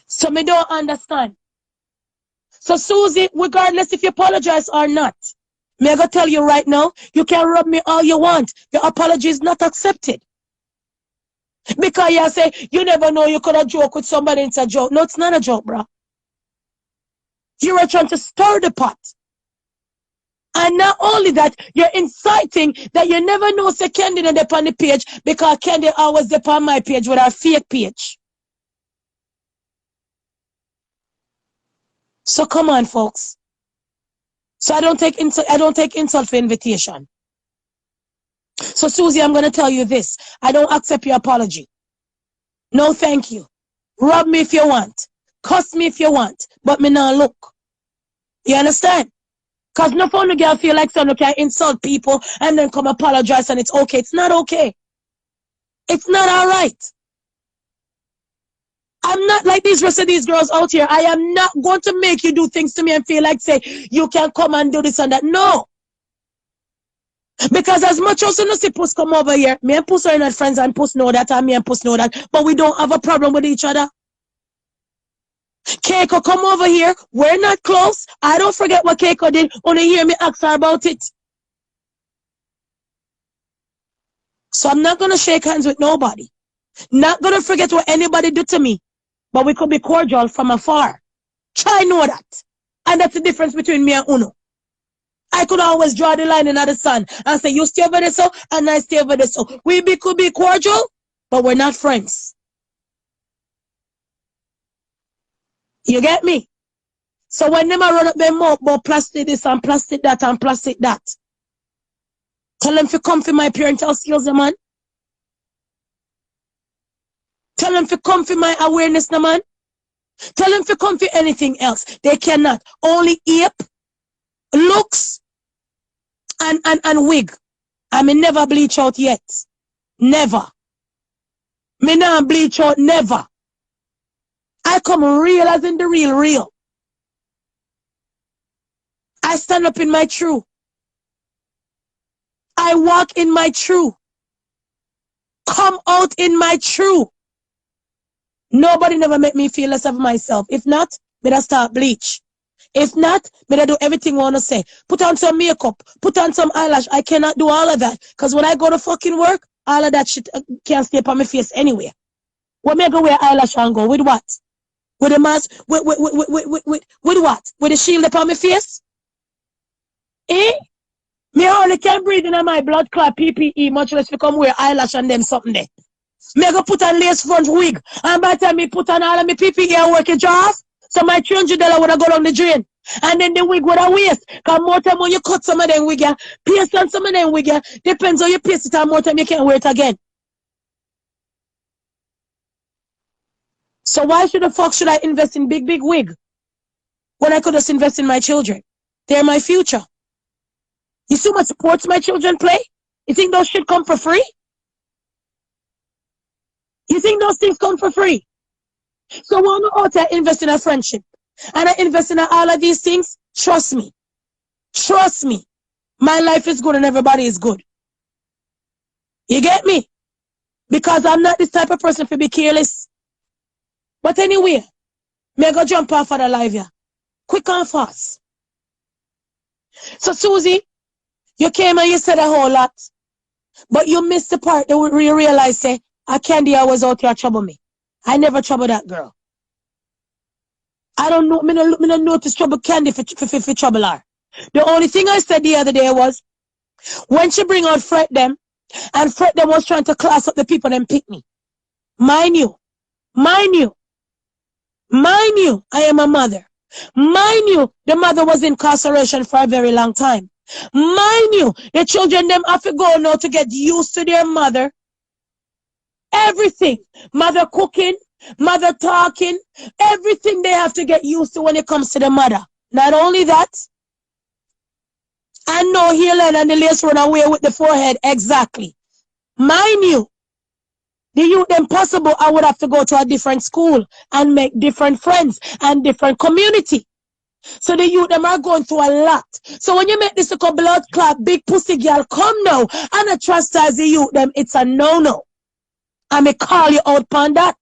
So me don't understand. So Susie, regardless if you apologize or not, me I go tell you right now, you can rub me all you want. Your apology is not accepted. Because you say, you never know you could have joke with somebody, it's a joke. No, it's not a joke, bro. You are trying to stir the pot. And not only that, you're inciting that you never know say Candy not up on the page because Candy always up on my page with her fake page. So come on, folks. So I don't take insult for invitation. So Susie, I'm gonna tell you this. I don't accept your apology. No, thank you. Rob me if you want. Cuss me if you want. But me not look. You understand? Because no fun girl feel like someone can insult people and then come apologize and it's okay. It's not okay. It's not alright. I'm not like these rest of these girls out here. I am not going to make you do things to me and feel like say you can come and do this and that. No. Because as much as you see Puss come over here, me and Puss are not friends and Puss know that and me and Puss know that. But we don't have a problem with each other. Keiko come over here. We're not close. I don't forget what Keiko did. Only hear me ask her about it. So I'm not going to shake hands with nobody. Not going to forget what anybody did to me. But we could be cordial from afar. Try know that. And that's the difference between me and Uno. I could always draw the line in the sun and say, you stay over there so, and I stay over there so. Could be cordial, but we're not friends. You get me? So when them run up their mouth about plastic this and plastic that and plastic that, tell them to come for my parental skills, man. Tell them to come for my awareness, man. Tell them to come for anything else. They cannot. Only ape, looks, and wig. I may never bleach out yet. Never. Me not bleach out, never. I come real as in the real. I stand up in my truth. I walk in my truth. Come out in my truth. Nobody never make me feel less of myself. If not, better start bleach. If not, better do everything I want to say. Put on some makeup. Put on some eyelash. I cannot do all of that. Because when I go to fucking work, all of that shit can't stay up on my face anywhere. What me I go wear eyelash and go? With what? With a mask? With what? With a shield upon my face? Eh? Me hardly can breathe in my blood clot PPE, much less to come wear eyelash and them something there. Me go put on lace front wig. And by the time me put on all of my PPE and work it off, so my $300 would have go down the drain. And then the wig would have waste. Because more time when you cut some of them wig, paste on some of them wig, depends on you paste it and more time you can't wear it again. So why should the fuck should I invest in big wig? When I could just invest in my children. They're my future. You see what sports my children play? You think those shit come for free? You think those things come for free? So when I invest in a friendship and I invest in all of these things, trust me. Trust me. My life is good and everybody is good. You get me? Because I'm not this type of person to be careless. But anyway, me go jump off of the live here. Quick and fast. So Susie, you came and you said a whole lot. But you missed the part that we realize, say, a Candy was out here trouble me. I never trouble that girl. I don't know, me no notice trouble Candy for trouble her. The only thing I said the other day was, when she bring out Fred them, and Fred them was trying to class up the people and pick me. Mind you, I am a mother. Mind you, the mother was in incarceration for a very long time. Mind you, the children them have to go now to get used to their mother. Everything. Mother cooking, mother talking, everything they have to get used to when it comes to the mother. Not only that, I know Helen and the lace run away with the forehead. Exactly. Mind you, the youth impossible, I would have to go to a different school and make different friends and different community. So the youth them are going through a lot. So when you make this little blood clot, big pussy girl, come now and I chastise the youth them, it's a no-no. I may call you out upon that.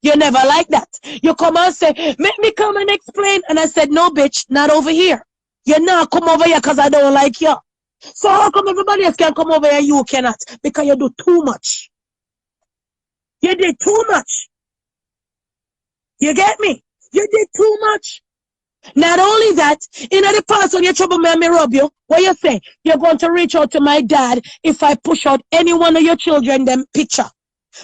You never like that. You come and say, make me come and explain. And I said, no, bitch, not over here. You not come over here because I don't like you. So how come everybody else can come over here and you cannot? Because you do too much. You did too much. You get me? You did too much. Not only that, in the past when you trouble me and me rub you, what you say? You're going to reach out to my dad if I push out any one of your children them picture.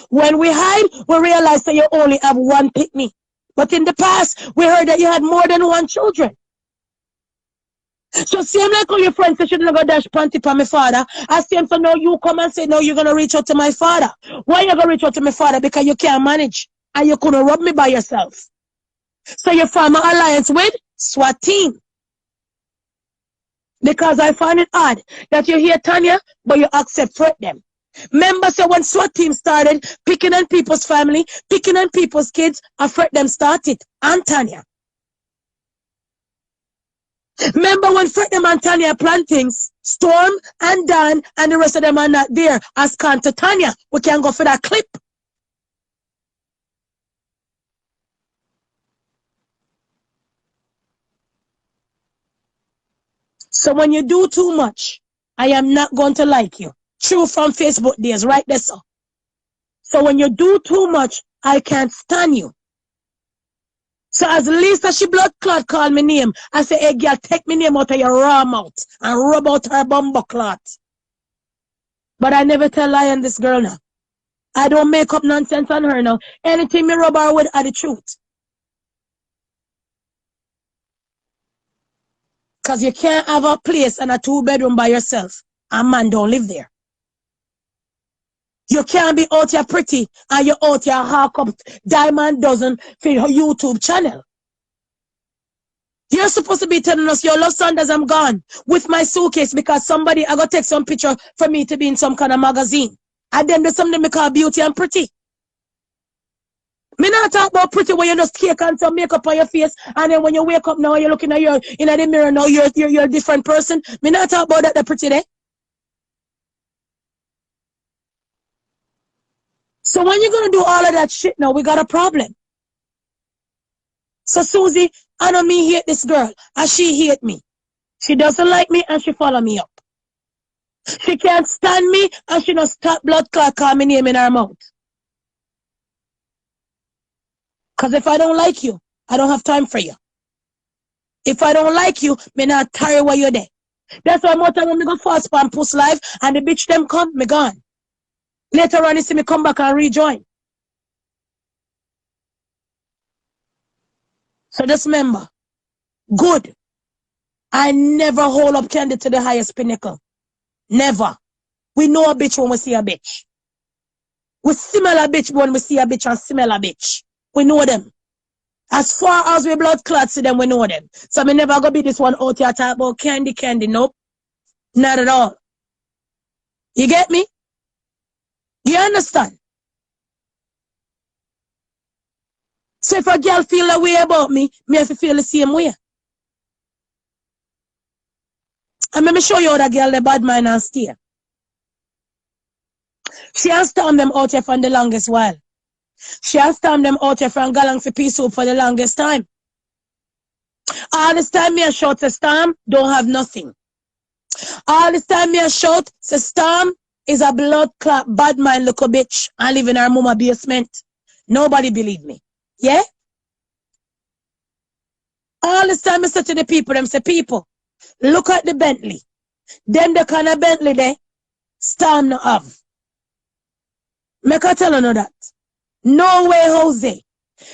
When we hide, we realize that you only have one picnic. But in the past, we heard that you had more than one children. So same like all your friends say, shouldn't go dash panty for my father. I same for now you come and say, no, you're going to reach out to my father. Why you going to reach out to my father? Because you can't manage. and you couldn't rub me by yourself. So you form an alliance with SWAT team. Because I find it odd that you hear Tanya, but you accept threat them. Remember, so when SWAT team started, picking on people's family, picking on people's kids, a threat them started. And Tanya. Remember when Fred them and Tanya plan things, Storm and Dan and the rest of them are not there. As can to Tanya, we can go for that clip. So when you do too much, I am not going to like you. True from Facebook days, right there, so. So when you do too much, I can't stand you. So as Lisa, she blood clot call me name. I say, hey girl, take me name out of your raw mouth and rub out her bumbo clot. But I never tell lie on this girl now. I don't make up nonsense on her now. Anything me rub her with are the truth. Because you can't have a place and a 2-bedroom by yourself. A man don't live there. You can't be out here pretty and you're out here hawk up diamond dozen for your YouTube channel. You're supposed to be telling us, yo, love Saunders, I'm gone with my suitcase because somebody I got to take some picture for me to be in some kind of magazine. And then there's something we call beauty and pretty. Me not talk about pretty when you just take on some makeup on your face and then when you wake up now you're looking at your in the mirror now you're a different person. Me not talk about that pretty there. So when you're gonna do all of that shit now, we got a problem. So Susie, I know me hate this girl and she hate me. She doesn't like me and she follow me up. She can't stand me and she don't stop blood clot call me name in her mouth. Because if I don't like you, I don't have time for you. If I don't like you, me not tired while you're there. That's why more time when me go fast pan Puss live and the bitch them come, me gone. Later on, you see me come back and rejoin. So just remember, good. I never hold up candy to the highest pinnacle. Never. We know a bitch when we see a bitch. We smell a bitch when we see a bitch and smell a bitch. We know them. As far as we blood clots to them, we know them. So me never gonna be this one out here talk about candy. Nope. Not at all. You get me? You understand? So if a girl feel a way about me have to feel the same way. And let me show you how that girl the bad mind and stay. She has stormed them out here for the longest while. She has stormed them out here from Galang for peace hope for the longest time. All this time me a shout to Storm don't have nothing. All this time me a shout to Storm is a blood clot, bad mind little bitch and live in her mama basement. Nobody believe me. Yeah? All this time I say to the people, them say, people, look at the Bentley. Them the kind of Bentley there, Storm no have. Make I tell you that. No way, Jose.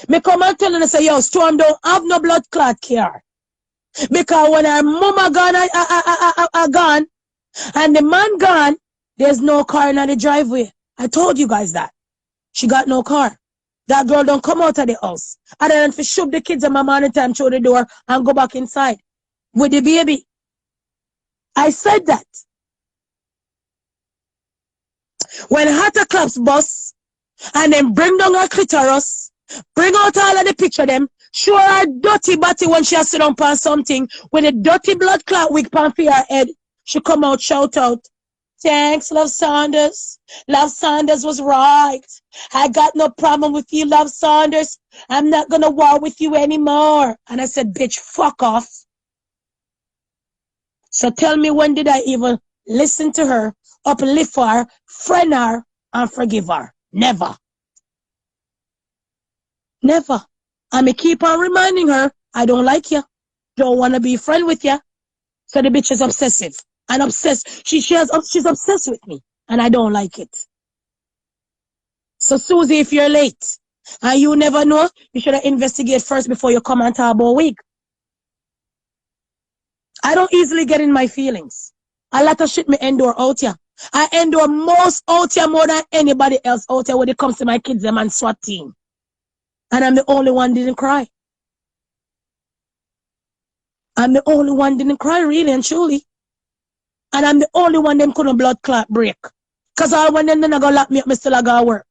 Me come and tell you, say, yo, Storm don't have no blood clot care. Because when her mama gone, and the man gone, there's no car in the driveway. I told you guys that. She got no car. That girl don't come out of the house. Other than to shove the kids and my man time through the door and go back inside with the baby. I said that. When Hatter claps bus and then bring down her clitoris, bring out all of the picture them, show her dirty body when she has sit down on something with a dirty blood clot wig pan for her head, she come out, shout out, thanks, Love Saunders. Love Saunders was right. I got no problem with you, Love Saunders. I'm not gonna war with you anymore. And I said, bitch, fuck off. So tell me, when did I even listen to her, uplift her, friend her, and forgive her? Never. Never. And me keep on reminding her, I don't like you. Don't want to be friend with you. So the bitch is obsessive. And obsessed. She's obsessed with me. And I don't like it. So Susie, if you're late and you never know, you should investigate first before you come and talk about wig. I don't easily get in my feelings. A lot of shit me endure out here. I endure most out here more than anybody else out here when it comes to my kids them and SWAT team. And I'm the only one didn't cry. I'm the only one didn't cry, really and truly. And I'm the only one them couldn't blood clot break. Cause all when them then go lock me up, me still a go work.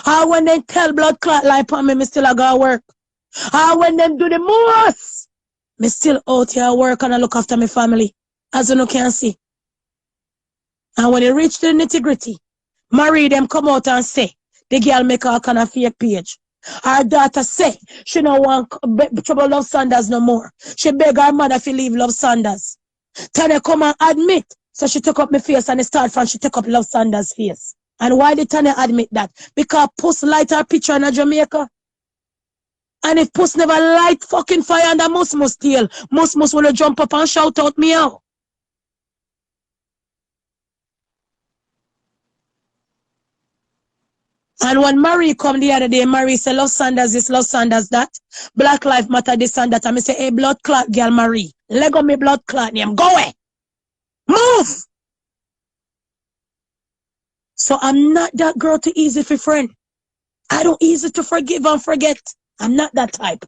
All when them tell blood clot lie upon me still a go work. All when them do the most, me still out here work and I look after my family. As you can see. And when it reach the nitty-gritty, Marie them come out and say, the girl make all kind of fake page. Her daughter say, she no want trouble Love Saunders no more. She beg her mother to leave Love Saunders. Tanya come and admit. So she took up my face and it start from she took up Love Saunders' face. And why did Tanya admit that? Because Puss light her picture in Jamaica. And if Puss never light fucking fire under Mus tail, Mus will jump up and shout out me out. And when Marie come the other day, Marie say, Love Saunders this, Love Saunders that. Black Life Matter this and that. And I say, hey, blood clot girl Marie. Lego me blood clot name. Go away. Move. So I'm not that girl too easy for friend. I don't easy to forgive and forget. I'm not that type.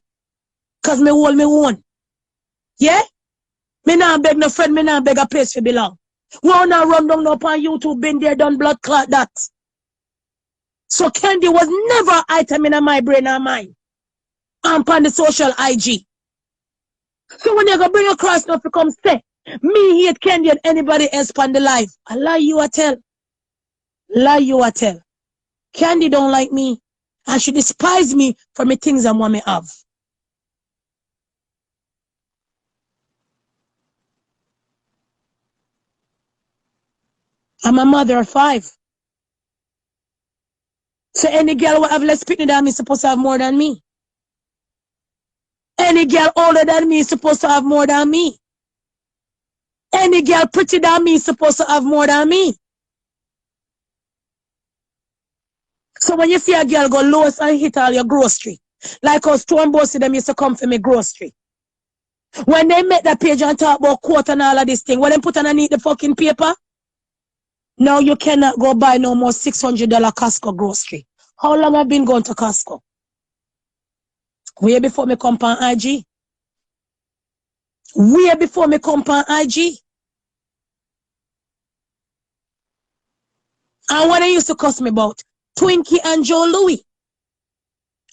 Cause me hold me own. Yeah? Me not beg no friend, me not beg a place to belong. Wanna run down up on YouTube, been there, done blood clot that. So Candy was never an item in my brain or mind. I'm on the social IG. So when you go bring across now to come say, me hate Candy and anybody else on the life. I lie you a tell. Lie you a tell. Candy don't like me. And she despise me for me things I want me have. I'm a mother of 5. So any girl who have less pitney than me is supposed to have more than me. Any girl older than me is supposed to have more than me. Any girl pretty than me is supposed to have more than me. So when you see a girl go lowest and hit all your grocery, like us two and bossy them used to come for me grocery. When they make that page and talk about quote and all of this thing, when they put underneath the fucking paper, now you cannot go buy no more $600 Costco grocery. How long have I been going to Costco? Way before me come on IG. Way before me come on IG. And what they used to cuss me about, Twinkie and Joe Louis.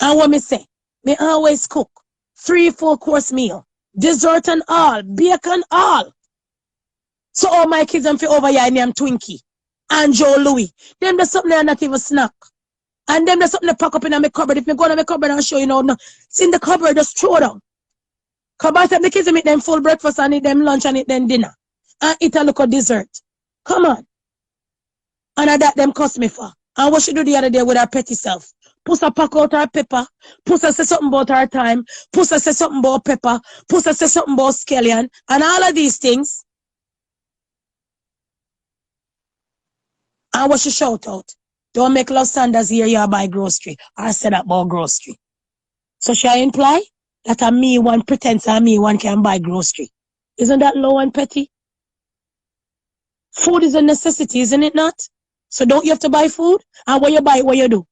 And what me say, me always cook 3-4 course meal, dessert and all, bacon all. So all my kids them feel over here name Twinkie and Joe Louis. Them there's something they not even snack. And them there's something they pack up in my cupboard. If me go to my cupboard and show you know, it's in the cupboard, just throw down. Cause by the time the kids eat them full breakfast and eat them lunch and eat them dinner. And eat a little dessert. Come on. And I that them cost me for. And what she do the other day with her petty self? Puss a pack out her pepper. Puss a say something about her time. Puss a say something about pepper. Puss a say something about scallion. And all of these things. And what she shout out? Don't make Love Saunders here you buy grocery. I said that about grocery. So she imply that a me one pretends and me one can buy grocery. Isn't that low and petty? Food is a necessity, isn't it not? So don't you have to buy food? And when you buy it, what you do?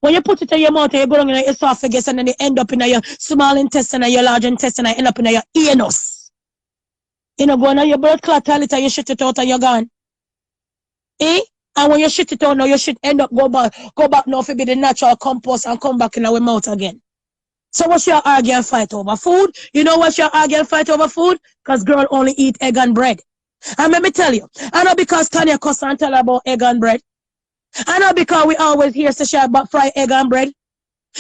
When you put it in your mouth and you go down in your esophagus and then you end up in your small intestine and your large intestine and end up in your anus. You know, go on your blood clot toilet and you shit it out and you're gone. Eh? And when you shit it out now, you should end up go back now to be the natural compost and come back in our mouth again. So what's your argue and fight over? Food? You know what's your argue and fight over food? Because girl only eat egg and bread. And let me tell you, I know because Tanya cuss and tell about egg and bread. I know because we always hear say about fried egg and bread.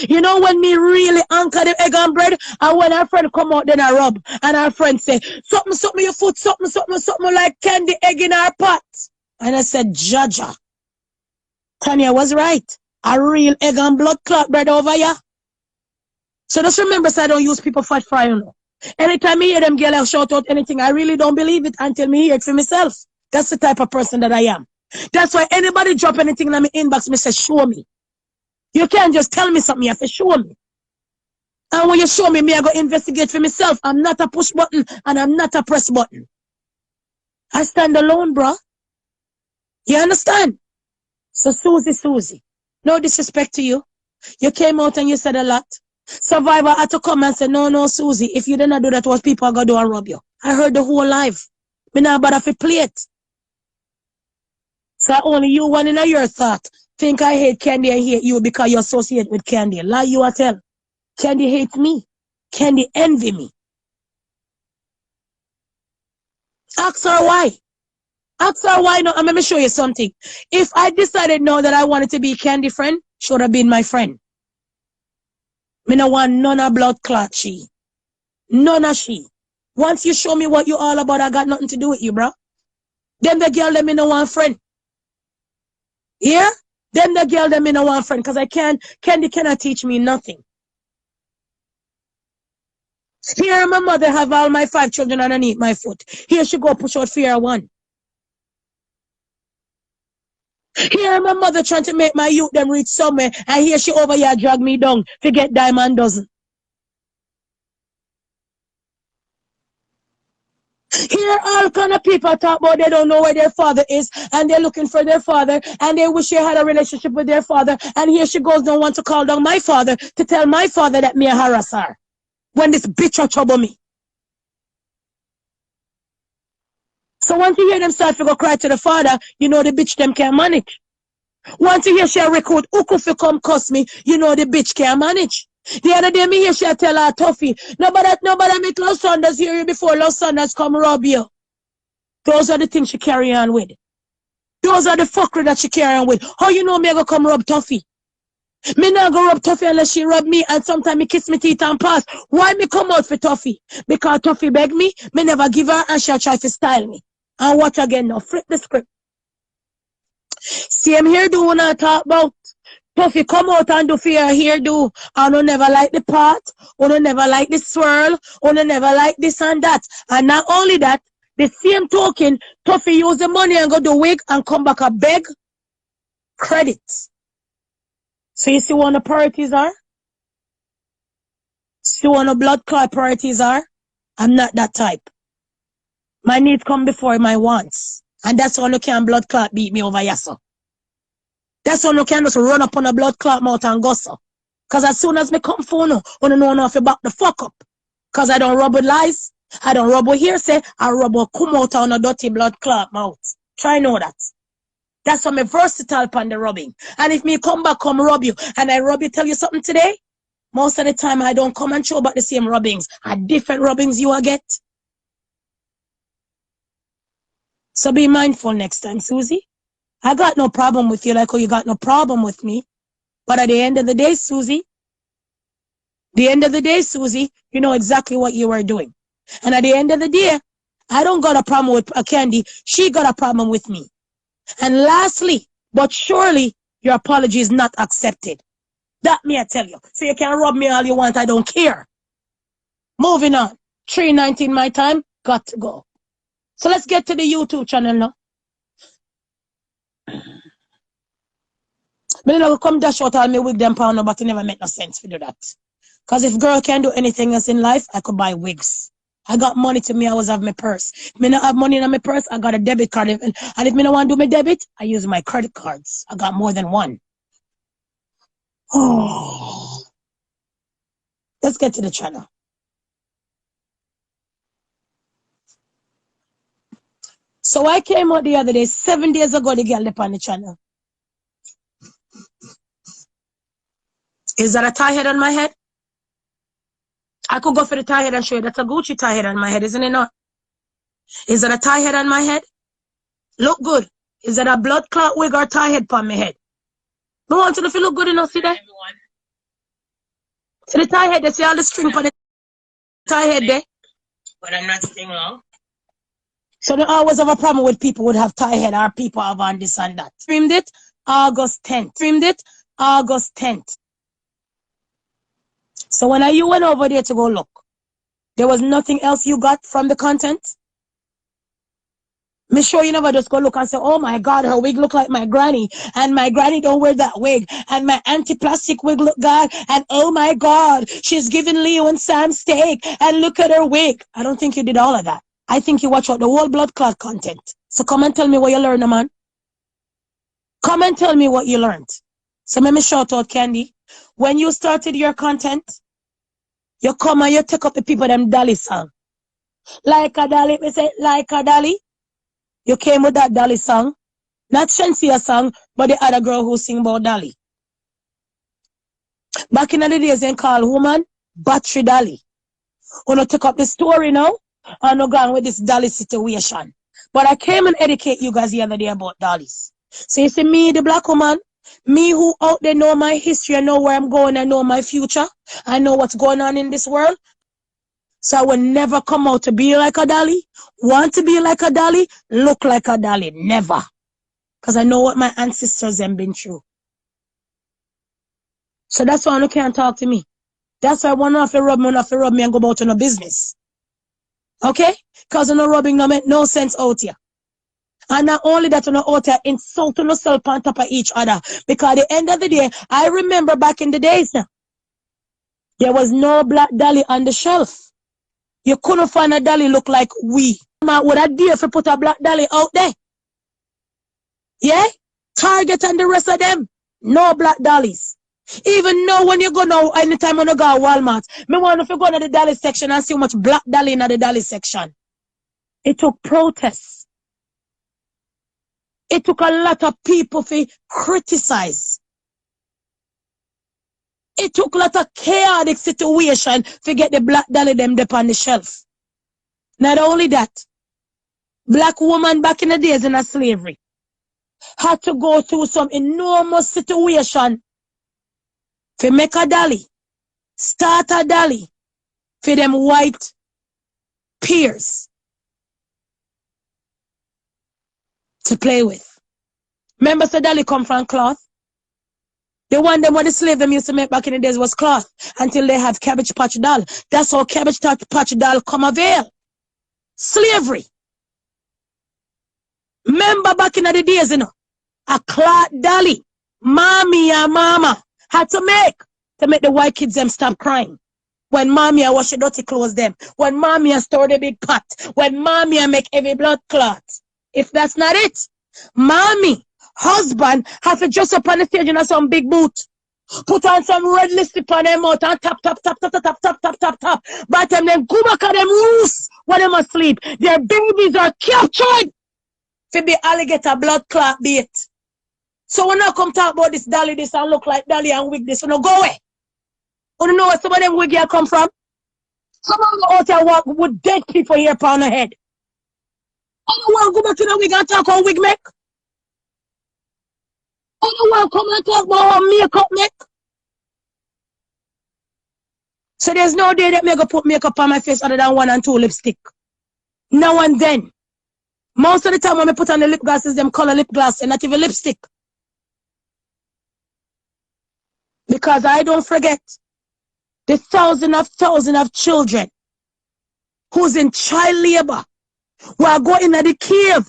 You know when me really anchor the egg and bread, and when our friend come out, then I rub, and our friend say, something your foot, something like candy egg in our pot. And I said, Jaja. Tanya was right. A real egg and blood clot bread over here. So just remember, so I don't use people fat fry, you know. Anytime I hear them girl shout out anything, I really don't believe it until me hear it for myself. That's the type of person that I am. That's why anybody drop anything in my inbox, me say, show me. You can't just tell me something, you have to show me. And when you show me, I go investigate for myself. I'm not a push button and I'm not a press button. I stand alone, bro. You understand? So Susie, no disrespect to you. You came out and you said a lot. Survivor had to come and say, no, Susie, if you didn't do that, what people are going to do and rob you. I heard the whole life. Me not bother fi play it. So only you one in your thought. Think I hate Candy, I hate you because you associate with Candy. Lie you a tell. Candy hate me. Candy envy me. Ask her why. Ask her why not. And let me show you something. If I decided now that I wanted to be Candy friend, she would have been my friend. Me no want none of blood clot she. None of she. Once you show me what you all about, I got nothing to do with you, bro. Them the girl them me no want friend. Yeah? Them the girl them me no want friend. Cause Candy cannot teach me nothing. Here my mother have all my 5 children underneath my foot. Here she go push out fear one. Here my mother trying to make my youth them reach somewhere. And here she over here drag me down to get diamond dozen. Here all kind of people talk about they don't know where their father is and they're looking for their father and they wish they had a relationship with their father. And here she goes, don't want to call down my father to tell my father that me a harass her. When this bitch a trouble me. So once you hear them start to go cry to the father, you know the bitch them can't manage. Once you hear she recruit Uku fi come cuss me, you know the bitch can't manage. The other day me hear she tell her Tuffy, nobody make Love Saunders hear you before Love Saunders come rob you. Those are the things she carry on with. Those are the fuckery that she carry on with. How you know me go come rob Tuffy? Me not go rub Tuffy unless she rub me and sometimes me kiss me teeth and pass. Why me come out for Tuffy? Because Tuffy beg me never give her and she'll try to style me. And watch again now, flip the script. Same hairdo when I talk about. Tuffy come out and do for your hairdo. I don't never like the part, or don't never like the swirl, or don't never like this and that. And not only that, the same token, Tuffy use the money and go do wig and come back a beg credits. So you see what the priorities are? See what the blood clot priorities are? I'm not that type. My needs come before my wants. And that's why no can blood clot beat me over yasso. That's why no can just run up on a blood clot mouth and go so. Cause as soon as me come for no, wanna know enough about the fuck up. Cause I don't rub with lies. I don't rub with hearsay. I rub with come out on a dirty blood clot mouth. Try know that. That's why I'm versatile upon the rubbing. And if me come back, come rub you, and I rub you, tell you something today, most of the time I don't come and show about the same rubbings. A different rubbings you will get. So be mindful next time, Susie. I got no problem with you like how you got no problem with me. But at the end of the day, Susie, you know exactly what you were doing. And at the end of the day, I don't got a problem with Candy. She got a problem with me. And lastly, but surely, your apology is not accepted. That me I tell you. So you can rub me all you want, I don't care. Moving on. 3:19 my time, got to go. So let's get to the YouTube channel now. Me never come dash out all me wig them pound, but it never make no sense to do that. Because if girl can do anything else in life, I could buy wigs. I got money to me, I always have my purse. If me not have money in my purse, I got a debit card. And if me not want to do my debit, I use my credit cards. I got more than one. Oh. Let's get to the channel. So I came out the other day, 7 days ago, the girl up on the channel. Is that a tie head on my head? I could go for the tie head and show you that's a Gucci tie head on my head, isn't it not? Is that a tie head on my head? Look good. Is that a blood clot wig or tie head on my head? No want to know if you look good enough, see that? See the tie head, they see all the string on the tie head there? But I'm not staying long. So they always have a problem with people would have tie head or people have on this and that. Streamed it August 10th. Streamed it August 10th. So when you went over there to go look, there was nothing else you got from the content? Me sure you never just go look and say, oh my God, her wig look like my granny, and my granny don't wear that wig, and my anti-plastic wig look good, and oh my God, she's giving Leo and Sam steak, and look at her wig. I don't think you did all of that. I think you watch out the whole blood clot content. So come and tell me what you learned, man. Come and tell me what you learned. So let me shout out Candy. When you started your content, you come and you take up the people them Dolly song. Like a Dolly, me say, like a Dolly. You came with that Dolly song. Not Shensia song, but the other girl who sing about Dolly. Back in the days, they call woman Battery Dolly. Wanna take up the story now? I'm not going with this Dolly situation. But I came and educate you guys the other day about Dollies. So you see me, the black woman, me who out there know my history, I know where I'm going, I know my future, I know what's going on in this world. So I will never come out to be like a Dolly, want to be like a Dolly, look like a Dolly, never. Because I know what my ancestors have been through. So that's why you can't talk to me. That's why one have to rub me and go about on a business. Okay? Because no rubbing no make no sense out here. And not only that, you know, out here insulting yourself on top of each other. Because at the end of the day, I remember back in the days now, there was no black Dolly on the shelf. You couldn't find a Dolly look like we. Man, would I dare if you put a black Dolly out there? Yeah? Target and the rest of them, no black Dollies. Even now when you go now, anytime when you go to Walmart, me want if you go to the Dolly section and see how much black Dolly in the Dolly section. It took protests. It took a lot of people to criticize. It took a lot of chaotic situation to get the black Dolly them up on the shelf. Not only that, black woman back in the days in a slavery had to go through some enormous situation to make a Dolly, start a Dolly for them white peers to play with. Remember, so Dolly come from cloth? The one them what the slave them used to make back in the days was cloth until they have Cabbage Patch doll. That's how Cabbage Patch doll come avail. Slavery. Remember back in the days, you know, a cloth Dolly, mommy and mama had to make the white kids them stop crying. When mommy wash the dirty clothes them. When mommy store the big pot. When mommy make every blood clot. If that's not it, mommy, husband have to dress up on the stage in some big boot. Put on some red lipstick on them out and tap. By the time them go back at them loose when them asleep. Their babies are captured to be alligator blood clot bait. So when I come talk about this Dolly this and look like Dolly and wig this, you know, go away. You don't know where some of them wig here come from? Some of them out there walk with dead people here upon the head. I don't want to go back to the wig and talk about wig make. I don't want to come and talk about how makeup make. So there's no day that me go put makeup on my face other than 1 and 2 lipstick. Now and then. Most of the time when I put on the lip glasses, them color lip gloss and not even lipstick. Because I don't forget the thousands of children who's in child labor, who are going to the cave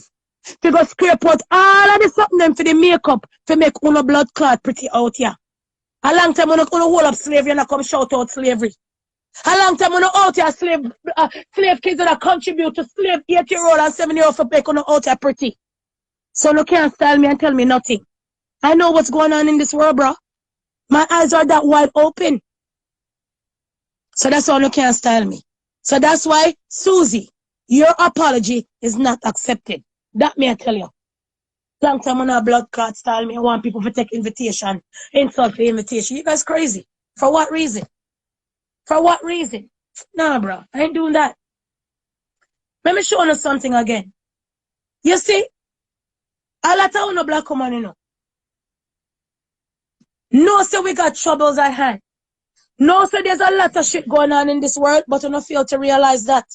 to go scrape out all of the something them for the makeup to make uno blood clot pretty out here. A long time uno hold up slavery and I come shout out slavery. A long time uno out here slave kids that contribute to slave 8-year-old and 7-year-old for make uno out here pretty. So no can't style me and tell me nothing. I know what's going on in this world, bro. My eyes are that wide open. So that's why you can't style me. So that's why, Susie, your apology is not accepted. That may I tell you. Long time on a blood clot style me, I want people to take invitation, insult the invitation. You guys crazy. For what reason? For what reason? Nah, bro, I ain't doing that. Let me show you something again. You see, a lot of no black woman, you know. No, so we got troubles at hand. No, so there's a lot of shit going on in this world, but you don't fail to realize that.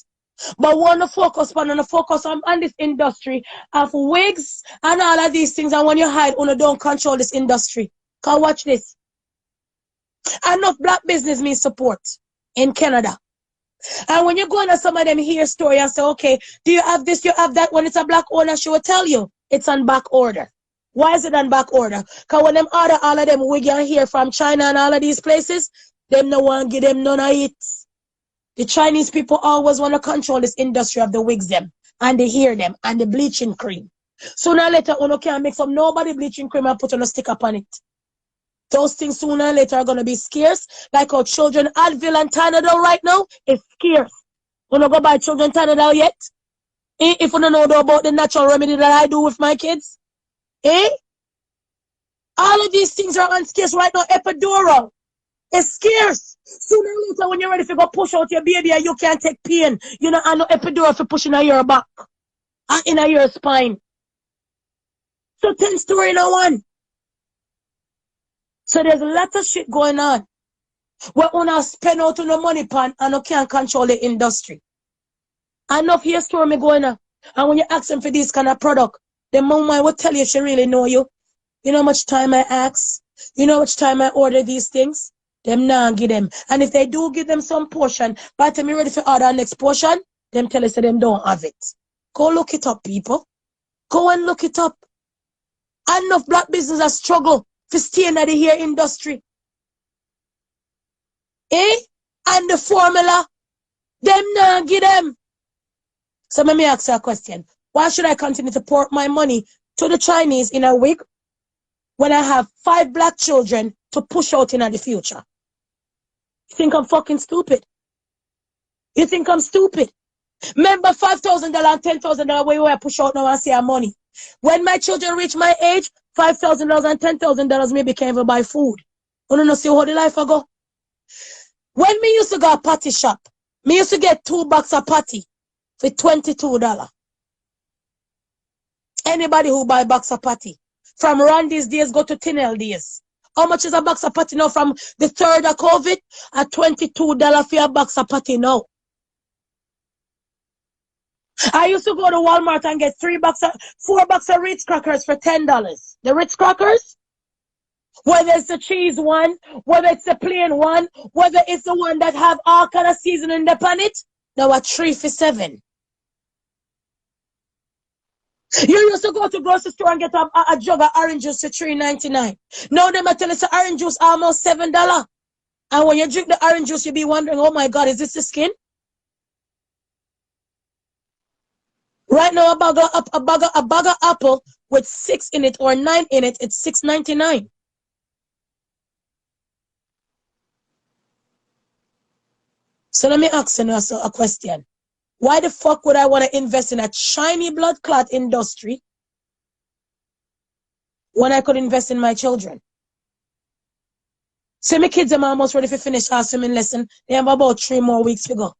But we want to focus on this industry of wigs and all of these things. And when you hide, you don't control this industry. Can watch this. Enough black business means support in Canada. And when you go into some of them here story and say, okay, do you have this, you have that? When it's a black owner, she will tell you it's on back order. Why is it on back order? Because when them order all of them wig and hair from China and all of these places, them no one give them none of it. The Chinese people always want to control this industry of the wigs them and the hair them and the bleaching cream. Sooner or later, you can't make some nobody bleaching cream and put on a stick up on it. Those things sooner or later are going to be scarce. Like our children Advil and Tylenol right now is scarce. You don't go buy children Tylenol yet? If you don't know about the natural remedy that I do with my kids? All of these things are unscarce right now. Epidural is scarce. Sooner or later, when you're ready to go push out your baby and you can't take pain, you know, and no epidural for pushing on your back and in your spine. So 10 story in a one. So there's a lot of shit going on. We're gonna spend out on the money pan and you can't control the industry. Enough here story me going on. And when you ask them for this kind of product, the mom will tell you she really know you. You know how much time I ask? You know how much time I order these things? Them nah give them. And if they do give them some portion, by the time you're ready for order next portion, them tell us that them don't have it. Go look it up, people. Go and look it up. Enough black businesses struggle to stay in the hair industry. And the formula, them nah give them. So let me ask you a question. Why should I continue to pour my money to the Chinese in a week when I have 5 black children to push out in the future? You think I'm fucking stupid? You think I'm stupid? Remember $5,000 and $10,000 where we push out now and see our money. When my children reach my age, $5,000 and $10,000 maybe can't even buy food. You don't see how the life I go? When me used to go to a patty shop, me used to get 2 boxes of patty for $22. Anybody who buy box of patty. From Randy's days go to Tinel days. How much is a box of patty now from the 3rd of COVID? At $22 for a box of patty now. I used to go to Walmart and get 4 boxes of Ritz crackers for $10. The Ritz crackers? Whether it's the cheese one, whether it's the plain one, whether it's the one that have all kind of seasoning upon it, they were 3 for $7. You used to go to grocery store and get a jug of orange juice for $3.99. Now them are telling us the orange juice almost $7. And when you drink the orange juice, you be wondering, oh my God, is this the skin? Right now, a bag of apple with 6 in it or 9 in it, it's $6.99. So let me ask you a question. Why the fuck would I want to invest in a shiny blood clot industry when I could invest in my children? So my kids are almost ready to finish our swimming lesson. They have about 3 more weeks to go.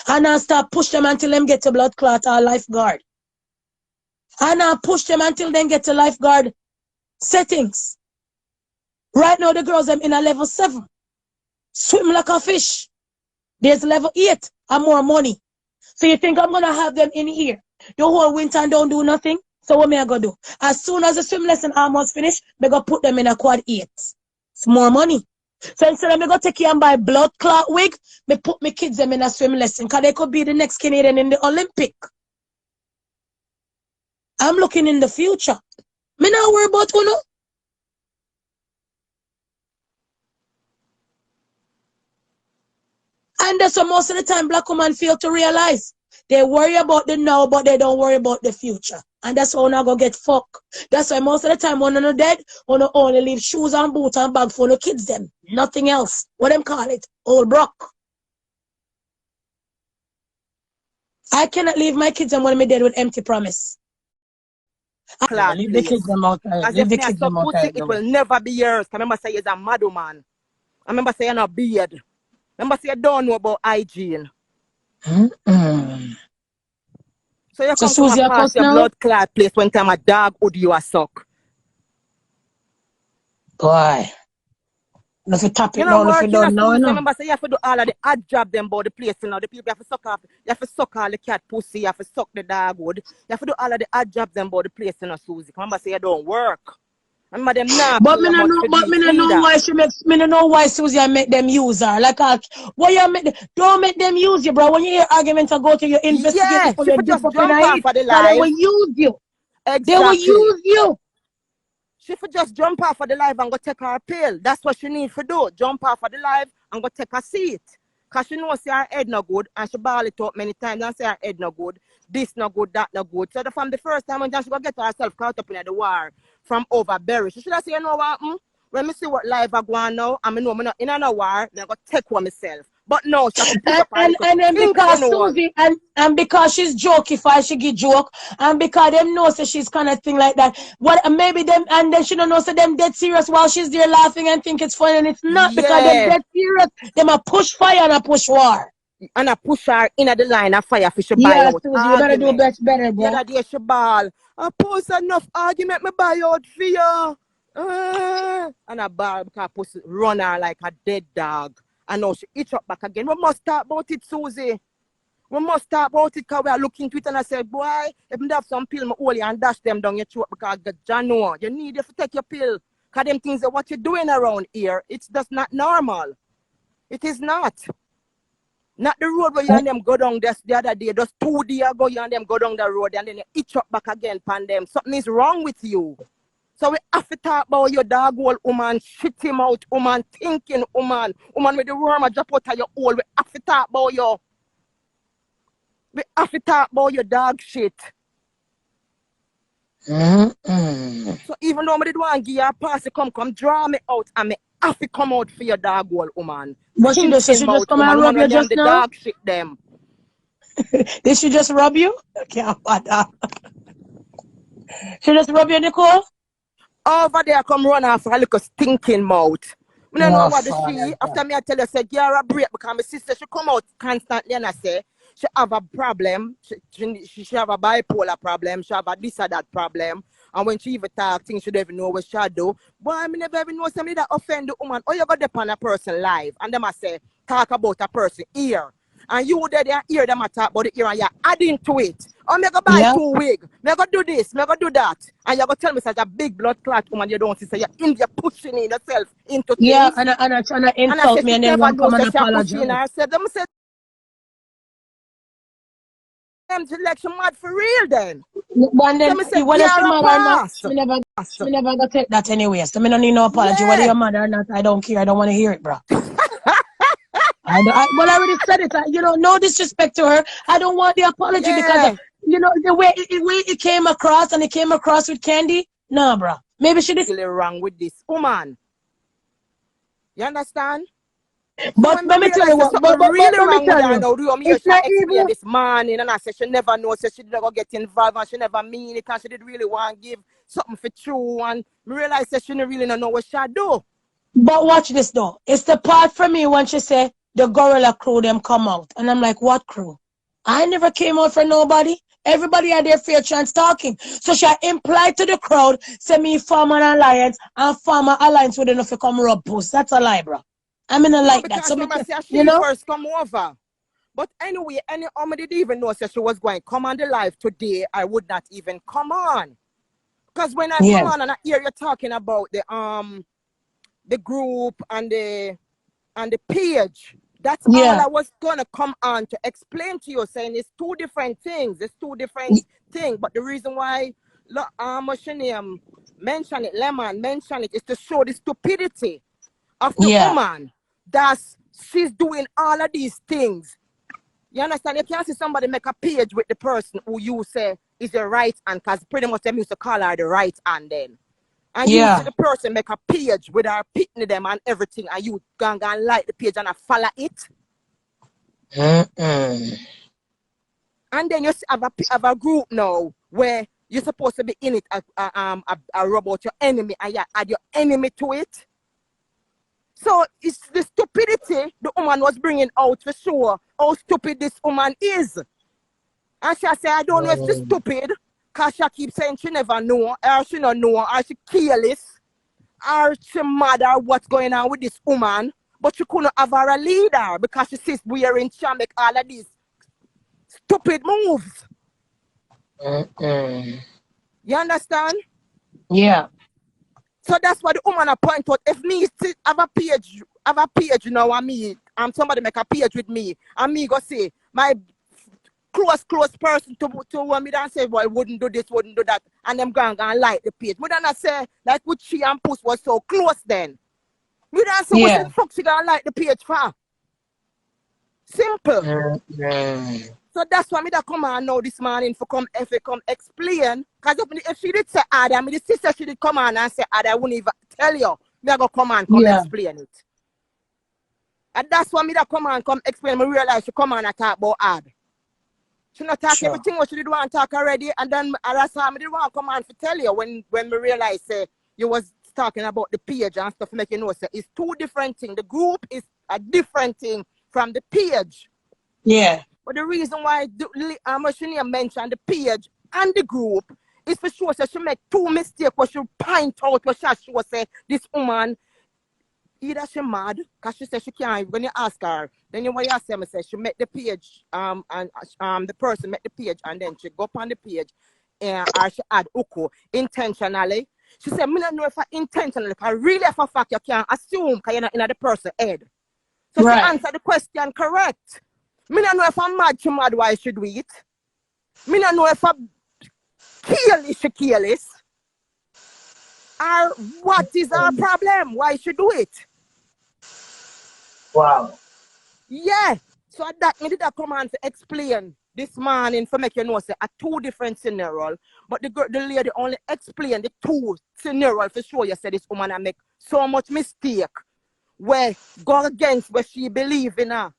And I start push them until them get to blood clot or lifeguard. And I push them until they get to lifeguard settings. Right now the girls are in a level 7. Swim like a fish. There's level 8 and more money. So you think I'm going to have them in here the whole winter and don't do nothing? So what am I going to do? As soon as the swim lesson almost finished, I'm going to put them in a quad 8. It's more money. So instead of me go take you and buy blood clot wig, me put my kids them in a swim lesson because they could be the next Canadian in the Olympic. I'm looking in the future. Me not worry about who no. And that's what most of the time black women fail to realize. They worry about the now, but they don't worry about the future. And that's how I go get fucked. That's why most of the time when I'm dead, when I only leave shoes and boots and bag for the kids them. Nothing else. What them call it? Old brock. I cannot leave my kids and when I'm dead with empty promise. Leave the kids them out. Leave the kids them out. It will never be yours. I remember say you're a mad man. I remember say you're not beard. Remember say you don't know about hygiene. So you come to pass your blood clot place when time a dog would you a suck. Boy. If you tap it now, if you don't know. Remember say you have to do all of the odd job them about the place, you know. The people you have to suck off. You have to suck all the cat pussy, you have to suck the dog wood. You have to do all of the odd jobs them about the place, you know, Susie. Remember say you don't work. Remember them now. But me no know why she makes me no know why Susie make them use her. Like why you make don't make them use you, bro. When you hear arguments and go to your investigate she would just jump off of the live. They will use you. Exactly. They will use you. She would just jump off of the live and go take her pill. That's what she need to do. Jump off of the live and go take a seat. Because she knows her head no good and she ball it up many times and say her head no good. This no good, that no good. So from the first time when she go get herself caught up in the war from over Berry, she should have said, you know what, when me see what live I go on now, I know I'm not in an hour, then I go take one myself. But no, she have to push up and then because Susie and because she's jokey for she get joke and because them know so she's kind of thing like that. What maybe them and then she don't know so them dead serious while she's there laughing and think it's funny and it's not because them dead serious. Them a push fire and a push war. And I push her in the line of fire for she buy Yeah, out Susie, you better do better, bro. The other day she ball. I post enough argument me buy out for you. And I ball because I post run her like a dead dog. And now she itch up back again. We must talk about it, Susie. We must talk about it because we are looking to it and I said, boy, if you have some pill, me hold you and dash them down your throat because John know you need to take your pill. Because them things are what you're doing around here. It's just not normal. It is not. Not the road where you and them go down just the other day. Just 2 days ago, you and them go down the road and then you itch up back again pan them. Something is wrong with you. So we have to talk about your dog hole, woman, shit him out, woman, thinking, woman with the worm a drop out of your hole. We have to talk about your, we have to talk about your dog shit. So even though I did want to give you a pass, come draw me out and me have to come out for your dog hole, woman. But she just come and rub you just now? Dog shit them. Did she just rub you? Okay, she just rub you, Nicole? Over there, come run off a little stinking mouth. I don't know what she, after me I tell her, say, give her a break because my sister, she come out constantly and I say, she have a problem, she have a bipolar problem, she have a this or that problem. And when she even talk things, she don't even know what she do. Boy, I never even know somebody that offend the woman. Oh, you got depend on a person live. And them I say, talk about a person ear. And you there hear them talk about the ear and you're adding to it. Oh, me go buy 2 wigs. Me go do this, me go do that. And you go tell me such a big blood clot woman you don't see. So you're pushing in yourself into things. Yeah, and I trying to insult me and then one come and apologize. I said, them say, them selection mad for real then. One then, whether she mad or not, me never go take that anyway. So me don't need no apology. Whether you're mad or not, I don't care. I don't want to hear it, bro. I already said it. No disrespect to her. I don't want the apology because, the way it came across and it came across with Candy. Nah, bro. Maybe she did. Really wrong with this woman. You understand? But let me tell you what. But really wrong with her now. It's not even this morning and I said she never knows. She didn't go get involved and she never mean it because she did really want to give something for true and me realize that she didn't really know what she do. But watch this though. It's the part for me when she say the gorilla crew them come out. And I'm like, what crew? I never came out for nobody. Everybody had their fair chance talking. So she implied to the crowd, say me form an alliance and form an alliance with enough to come rub Puss. That's a lie, bro. I'm in a like that. So she first come over. But anyway, any didn't even know she was going to come on the live today. I would not even come on. Because when I come on and I hear you talking about the group and the page, that's all I was gonna come on to explain to you, saying it's 2 different things. It's 2 different things. But the reason why mention it, Lemon mention it, is to show the stupidity of the woman that she's doing all of these things. You understand? You can't see somebody make a page with the person who you say is the right hand, because pretty much them used to call her the right hand then. And you see the person make a page with her picking them and everything, and you go and like the page and I follow it. And then you have a group now where you're supposed to be in it, a robot, your enemy, and you add your enemy to it. So it's the stupidity the woman was bringing out for sure how stupid this woman is. And she said, I don't know if she's stupid, because she keeps saying she never know, or she don't know, or she careless, or she mad or what's going on with this woman. But she couldn't have her a leader because she sees wearing she make all of these stupid moves. You understand? Yeah. So that's what the woman point out. If me have a page, you know, and somebody make a page with me, and me go say my close person to me and say, well, wouldn't do this, wouldn't do that, and them going and like the page. We don't say like with she and Puss was so close then. We don't say what the fuck she gonna like the page for. Simple. So that's why me that come on now this morning for come explain. Because if she did say Ada, the sister she did come on and say Ada, I wouldn't even tell you. Me I go come and come explain it. And that's why me that come and come explain. Me realize she come and talk about ad. She not talk everything what she did want to talk already. And then that's how me did want to come and to tell you when me realize you was talking about the page and stuff, make you know say it's two different things. The group is a different thing from the page. Yeah. But the reason why she mentioned the page and the group is for sure so she make two mistakes where she point out what she was say this woman either she mad because she said she can't when you ask her then you ask her say she make the page and the person make the page and then she go up on the page or she add uko intentionally. She said me don't know if I intentionally because really if a fact you can't assume because you're not in the person's head. So she answered the question correct. Me don't know if I'm mad, she mad why she do it. Me don't know if I'm careless, she careless. Or what is our problem? Why she do it? Wow. Yeah. So that me did that come on to explain this morning for make you know say a two different scenarios. But the lady only explained the two scenarios for sure you said this woman make so much mistake where go against what she believe in her.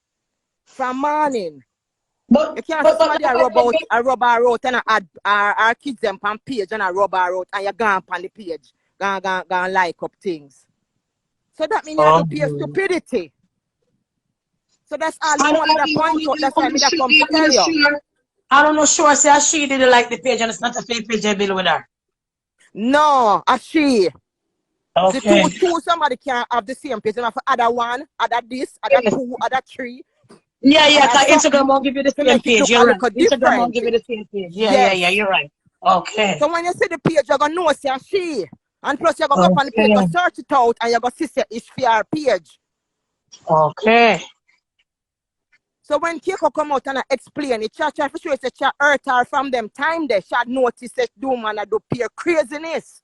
From morning. But you can't see somebody a rub out and add our kids them on page and a rub out and you gone on the page. Gone like up things. So that means you have to pay stupidity. So that's all the one that point out. That's why me that come to tell you. I don't know sure say she didn't like the page and it's not a fake page they build with her. No, a she. Okay. The two somebody can have the same page. And have other one, other this, other two, other three. Yeah, because Instagram won't give you the same page. You're right. Instagram won't give you the same page. Yeah, you're right. Okay. So when you see the page, you're going to know say she. And plus you're going to go up on the page, go search it out, and you're going to see it's for your page. Okay. So when Keiko come out and explain it, she for sure say she hurt her from them time there. She had noticed that do man do pure craziness.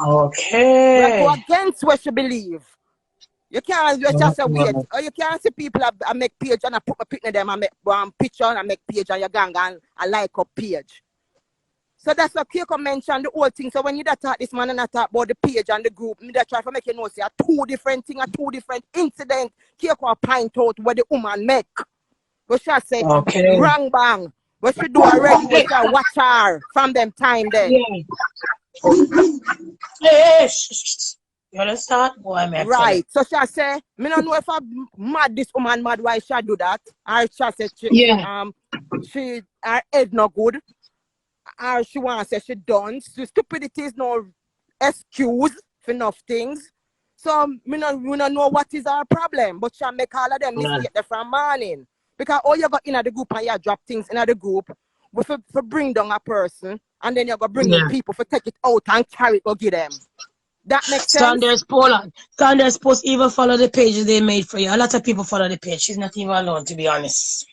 Okay. We go against what she believe. You can't just say wait. Or you can't see people I make page and I put my picture them and make picture and I make page and you gang and I like up page. So that's what Keiko mentioned the whole thing. So when you talk this man and I talk about the page and the group, me that try to make you know say two different things, two different incidents. Keiko point out what the woman make. But she say wrong bang. What she do already was watch her from them time there. Hey, you understand? Boy, right. So she say, me don't know if I'm mad this woman mad why she do that. Or she say she her head not good. Or she wants to say she done. So stupidity is no excuse for enough things. So we don't know what is our problem. But she make all of them mistake from morning. Because all you got in the group and you drop things in the group for bring down a person and then you go bring in people for take it out and carry it or give them. That makes sense. Saunders post even follow the pages they made for you. A lot of people follow the page. She's not even alone, to be honest.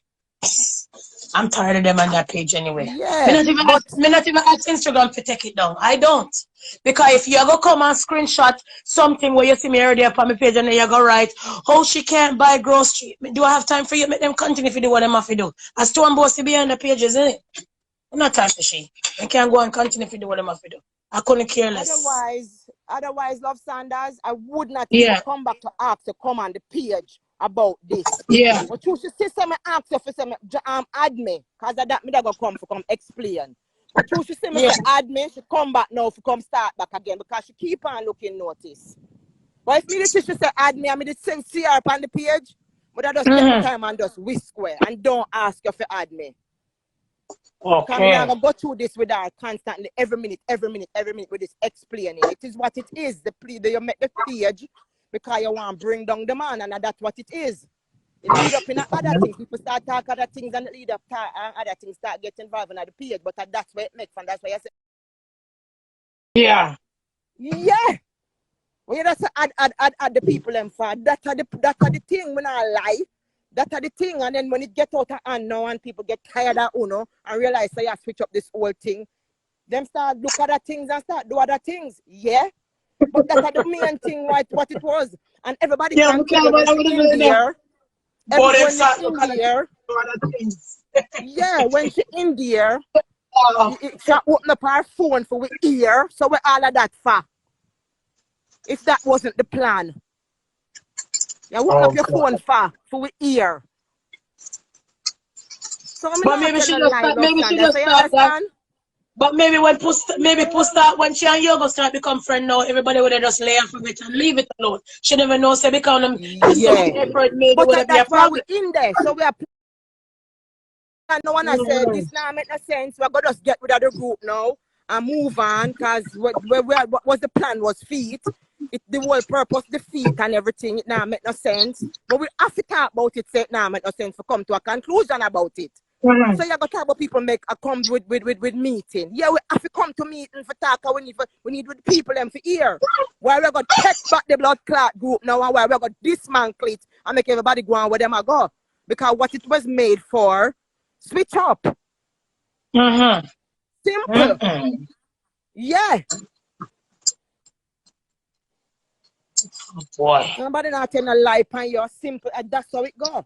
I'm tired of them on that page anyway. Yeah. Me not even ask Instagram to take it down. I don't. Because if you go come and screenshot something where you see me already up on my page and then you go write, oh, she can't buy grocery. Do I have time for you? Make them continue if you do what them have to do. I still am supposed to be on the pages, isn't it? I'm not time for she. I can't go and continue if you do what them have to do. I couldn't care less. Otherwise, Love Saunders, I would not even come back to ask to come on the page about this. Yeah. But you should see me ask you for some add me, because that me that go come explain. But you should see me say add me, she come back now for come start back again because she keep on looking notice. But if me the teacher say add me, I mean the see her up on the page, but I just take my time and just whisk square and don't ask you for add me. Okay. Because I'm gonna go through this with her constantly, every minute with this explaining. It is what it is. The plea that you make the page because you want to bring down the man, and that's what it is. It lead up in other things. People start talking other things and lead up and other things start getting involved in the page. But that's where it makes fun. That's why I say. Yeah. Yeah. When you just add the people them for that are the thing when I lie. That are the thing, and then when it get out of hand now and people get tired of Uno and realize they have to switch up this whole thing, them start look at other things and start do other things. Yeah. But that's the main thing, right? What it was. And everybody can tell you when she in there. Yeah, when she in there, she open up her phone for we ear. So we all of that for. if that wasn't the plan. You open up your phone for we hear. So I'm but not maybe she telling a just lie, start, love maybe she Sanders. just So you start that. understand? But maybe when Puss start, when she and Yogo start become friend now, everybody would just lay off of it and leave it alone. She never knows say because them put so much Yeah. effort, maybe But would be a that's why we're problem. in there. So we are no one has said this now make no sense. We're gonna just get rid of the group now and move on because what was the plan was feet. It the whole purpose, the feet and everything, it now make no sense. But we have to talk about it, say it now make no sense to come to a conclusion about it. So you got to talk about people make a come with meeting. Yeah, we have to come to meeting for talk. We need with people them for hear. Why we gonna take back the blood clot group now and why we gonna dismantle it and make everybody go on where them a go. Because what it was made for, switch up. Simple. Yeah. Boy. Nobody not telling a lie and you're simple. And that's how it go.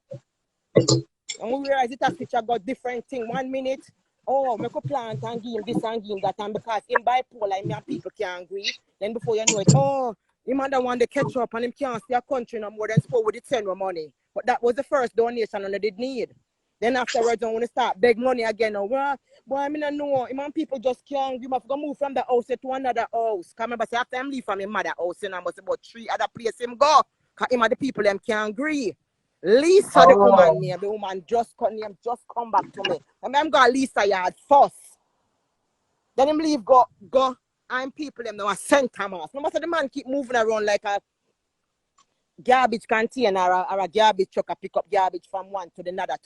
And we realize it has switch got different thing. 1 minute, oh, make a plant and give him this and give him that. And because in bipolar, me and people can't agree. Then before you know it, oh, him and the one they catch up and him can't stay a country no more than spoil with it send no money. But that was the first donation and they did need. Then afterwards, I want to start beg money again. Oh, well, boy, I mean, I know. Him and people just can't. You must go move from the house to another house. Because remember, say, after him leave from his mother house, and I must about 3 other places him go. Because him and the people them can't agree. Lisa, the woman name, the woman just come back to me. And I'm going to Lisa yard first. Then him leave, go, and people them now are St. Thomas. No matter the man keep moving around like a garbage container or a garbage truck, pick up garbage from one to the another,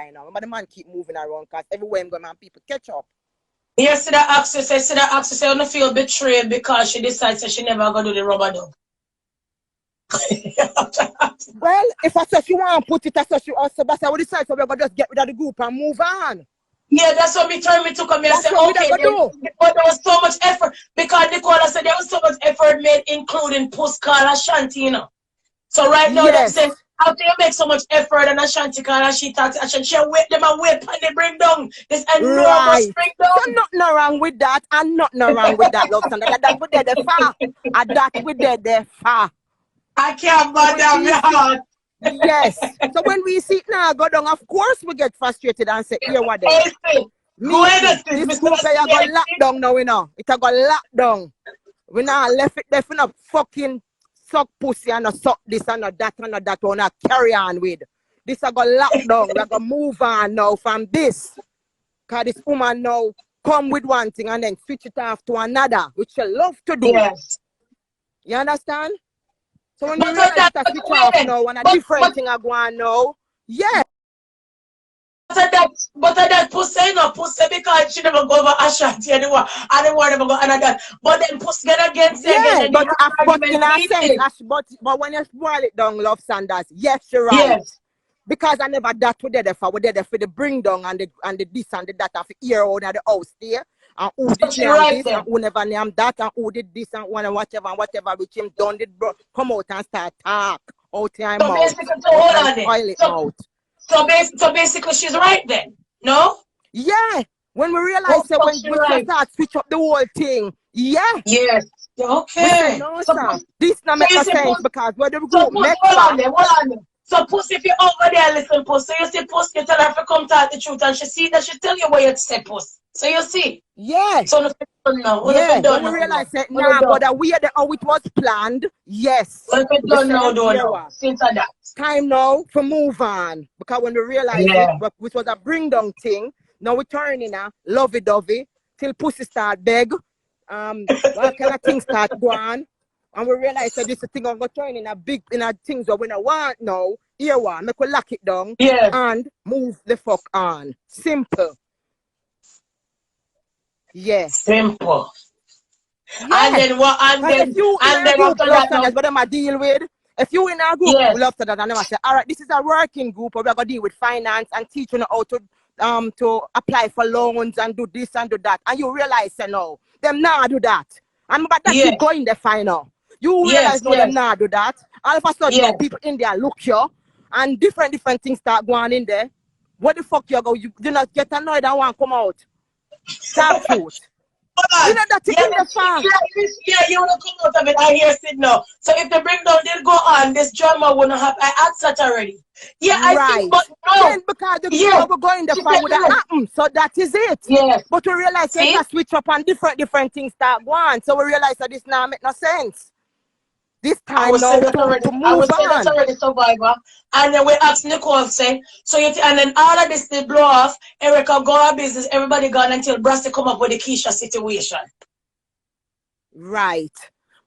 you know. But the man keep moving around because everywhere I'm going, man, people catch up. Yes, I don't feel betrayed because she decides that she never gonna do the rubber dub. Well, if I say she want to put it, I say she also, but I would decide so we're going to just get rid of the group and move on. Yeah, that's what me told me to come here and say, okay, but there was so much effort because Nicole said there was so much effort made, including Puss, call Ashanti, you know. So right now, they say, after you make so much effort and Ashanti call and she talks, she wait them and wait and they bring down this enormous bring down. So nothing wrong with that and nothing wrong with that, love Sandra. That we did the far. And that we did the far. I can't bother me heart. Yes. So when we see it now go down, of course we get frustrated and say, here what they. This group I got locked down now, you know. It got locked down. We now left it there for no fucking suck pussy and suck this and that we not carry on with. This I got locked down. We got move on now from this. Because this woman now come with one thing and then switch it off to another, which she love to do. Yes. You understand? So when you realize that switch off now and a different thing are going now, yeah. But that Pussy, no Pussy because she never go over Ashanti anymore. I don't want to go another. But then Pussy get against again. But in a sense, but when you spoil it down, love Saunders, yes, you're right. Yes. Because I never that we did for the bring down and the this and the that of ear out of the house there. And who did this and who never named that and who did this and one and whatever which him done did come out and start talk out time so basically, so basically she's right then, no? Yeah. When we realize that when we start switch up the whole thing, yeah. Yes. Okay. We say, no, sir. This not make no sense because where the group make hold on. So Puss, if you're over there, listen, Puss. So you see Puss, you tell her to come talk the truth and she see that she tell you what you say, Puss. So you see? Yeah. So no, yeah. When we realize that now, but that we are how it was planned, yes. Well, if don't know. Since that. Time now for move on. Because when we realize it, which was a bring down thing, now we turn in a lovey-dovey till Pussy start beg. What kind of things start going. And we realize that this thing I'm going to turn in a things that we don't want now. Here one, make we lock it down and move the fuck on. Simple. Yeah. Simple. Yeah. And then what? And then after that, what am I deal with? If you in a group, we love that, and I say, all right, this is a working group, but we're gonna deal with finance and teaching how to apply for loans and do this and do that. And you realize, no, them not do that. And but that you go in the final. You realize no, them not do that. All of a sudden, people in there look you, and different things start going in there. What the fuck you go? You do not get annoyed and want to come out. Stop truth. You know that in the farm. Yeah, you wanna come out of it. I hear Sid now. So if the breakdown did go on, this drama wouldn't have. I asked that already. Yeah, I think, Right. but no. Then because the Yeah, we go in the she farm said would have yes. happened. So that is it. Yes. But we realize we See? can switch up on different things start going. So we realize that this now make no sense. This I time will say now that to already. I move will say that on. already, Survivor. And then we asked Nicole, say, so you, and then all of this did blow off. Erica go our business. Everybody gone until Brassy come up with the Keisha situation. Right.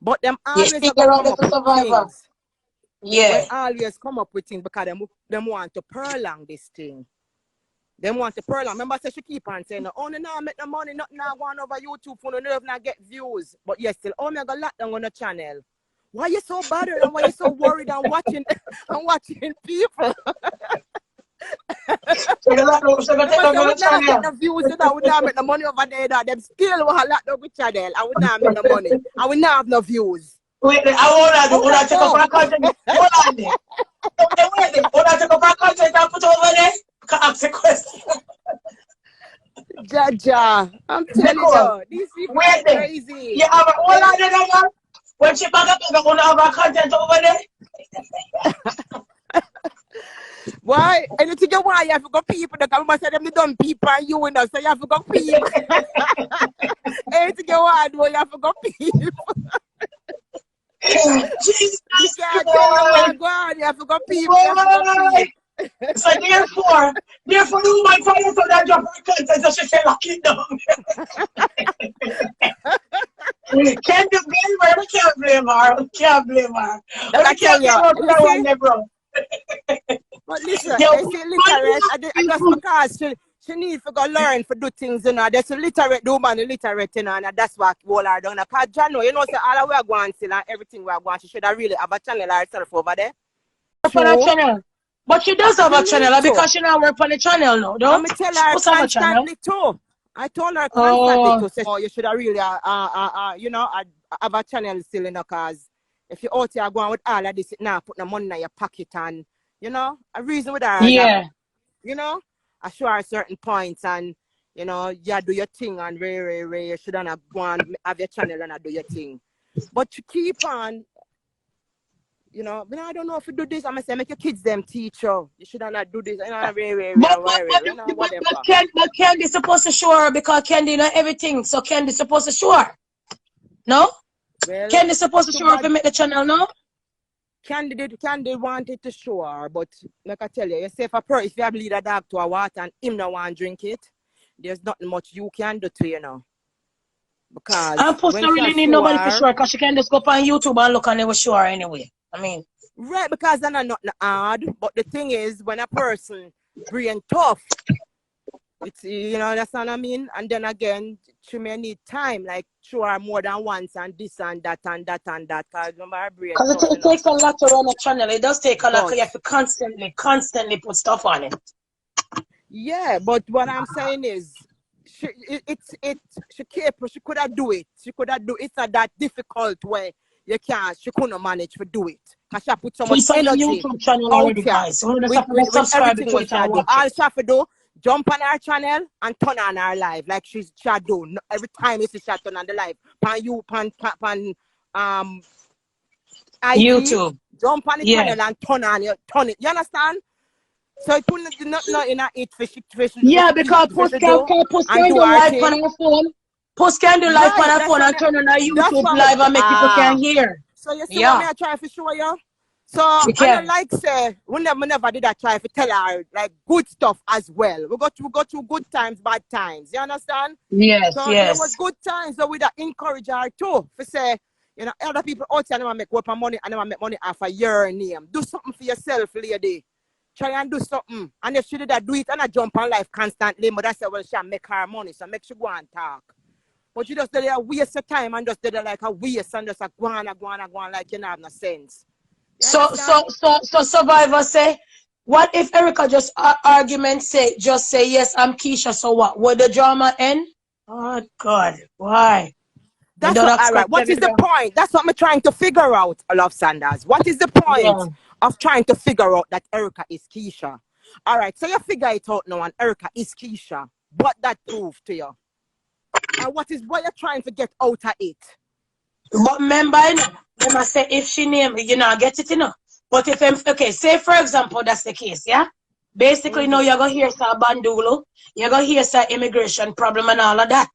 But them You always see, are you're gonna on come the up with Survivor. things. Yeah. They always come up with things because them want to prolong this thing. Them want to prolong. Remember, I said she keep on saying, only now make the money, not now going over YouTube for no nerve not get views. But yes, still, oh, me got lock down on the channel. Why you so bothered and why you so worried and watching and watching people? So you lock down, so you take Remember, down say, I the would not get channel. the views, and I would not make the money over there. That them still will lock down the channel. I would not make the money. I would not have no views. Wait, I want to do, I take up Oh, our content. Hold on there. Wait, I take up our content and put over there? Can ask a question. Jaja, I'm telling Nicole, you, these people are wait there. crazy. You have a whole Eh? lot of them. When she back up, you're going to have our content over there. Why? Anything you want, you have to go people. The government said them the dumb people and you know, so you have to go people. Anything you want, you have to go people. Jesus You can't tell me Christ. what go on, you have to go people, you have to go people. So therefore, the woman find out that drop her content, so she say lock it down. Can't you blame her? We can't blame her. We can't blame her. That I We tell can't you, blame her for you that see? one, there, bro. But listen, Yo, they say literate, just because she need to go learn to do things, you know. There's a literate, the woman illiterate, you know, and that's what all are done. Because Jano, you know, say all we are going still and everything we are going, she should have really have a channel herself over there. for that channel. But she does have She a channel need to. because she now work on the channel now, I'm don't going to tell she? her Must have a channel. constantly too. I told her constantly Oh, to say, oh, you should have really, you know, have a channel still, you know, because if you out here going with all of this, now put the money in your pocket and, you know, a reason with her, that, yeah. you know, I show her certain points and, you know, you do your thing and you shouldn't have gone have your channel and do your thing. But you keep on, you know, I don't know if you do this. I'm going to say, make your kids them teach you. You should not do this. You know, you know, whatever. But Candy supposed to show her because Candy know everything. So Candy supposed to show her. No? Well, Candy supposed to show her if you make the channel, no? Candy wanted to show her, but like I tell you, you say if you have lead a dog to a water and him no want to drink it, there's nothing much you can do to, you know. Because And Puss when don't she really need show nobody her, for sure because she can just go up on YouTube and look and they will show her anyway. I mean. right, because they're not hard. But the thing is, when a person brain tough, it's, you know, that's what I mean. And then again, she may need time, like show her more than once and this and that and that and that. Because remember her brain Because tough, it takes a lot to run a channel. It does take a lot because you have to constantly put stuff on it. Yeah, but what I'm saying is, she capable. She could have do it. She could have do it. It's not that difficult where you can't. She couldn't manage to do it because she put so much She's on the energy YouTube channel out already, here guys. So we're just with, have to with, with subscribe everything to what it she and do. watch All it. she have to do, jump on her channel and turn on her live like she do. Every time you see she turn on the live, pan IG, YouTube. jump on the Yeah. channel and turn it. You understand? So it wouldn't not in a it for she Yeah, because Puss can and do do our live thing. on her phone. Puss can do live on her phone and turn on her YouTube live and make people can hear. So you see what me I try to show you? So I don't like say we never did I try to tell her like good stuff as well. We go through good times, bad times. You understand? Yes, So there was good times, so we encourage her too. For say, you know, other people out here never make work money and never make money off of your name. Do something for yourself, lady. Try and do something. And if she did that, do it and I jump on life constantly. But that's well, she'll make her money. So make she go and talk. But you just did a waste of time and just did it like a waste and just go on like you know have no sense. So Survivor say, what if Erica just just say yes, I'm Keisha, so what? Would the drama end? Oh God, why? That's what, all right. What is the point? That's what I'm trying to figure out, Love Saunders. What is the point of trying to figure out that Erica is Keisha? All right, so you figure it out now and Erica is Keisha. What that prove to you? And what you're trying to get out of it? But remember, you know, they must say if she name, you know, get it, you know. But if okay, say for example that's the case, yeah. Basically, now you're gonna hear some bandulu, you're gonna hear some immigration problem and all of that.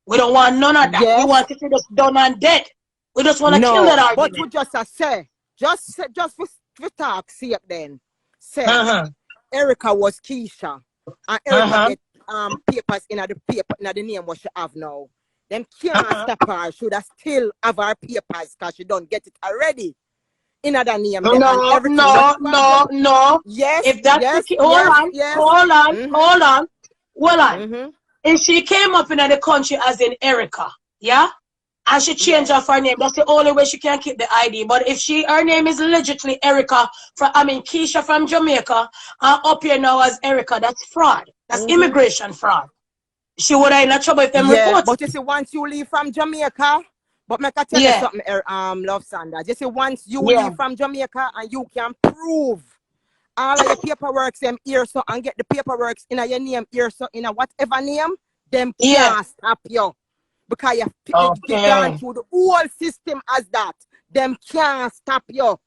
We don't want none of that. Yes. We want it to just done and dead. We just want to kill that argument. But we just say, just for talk, see it then. Say Erica was Keisha, and Erica get papers in the name what she have now. Them can't stop her. Should have still have her papers because she don't get it already. In other name. No. Yes. If that's the case, hold on. If she came up in the country as in Erica, yeah? And she changed off her name. That's the only way she can keep the ID. But if her name is legitimately Erica, Keisha from Jamaica, and up here now as Erica, that's fraud. That's immigration fraud. She would have in trouble if them reports. But you see, once you leave from Jamaica, but make I tell you something, Love Saunders. You see, once you leave from Jamaica and you can prove all of your paperwork them here so and get the paperwork in your name here so in a whatever name, them can't stop you. Because you've gone through the whole system as that. Them can't stop you.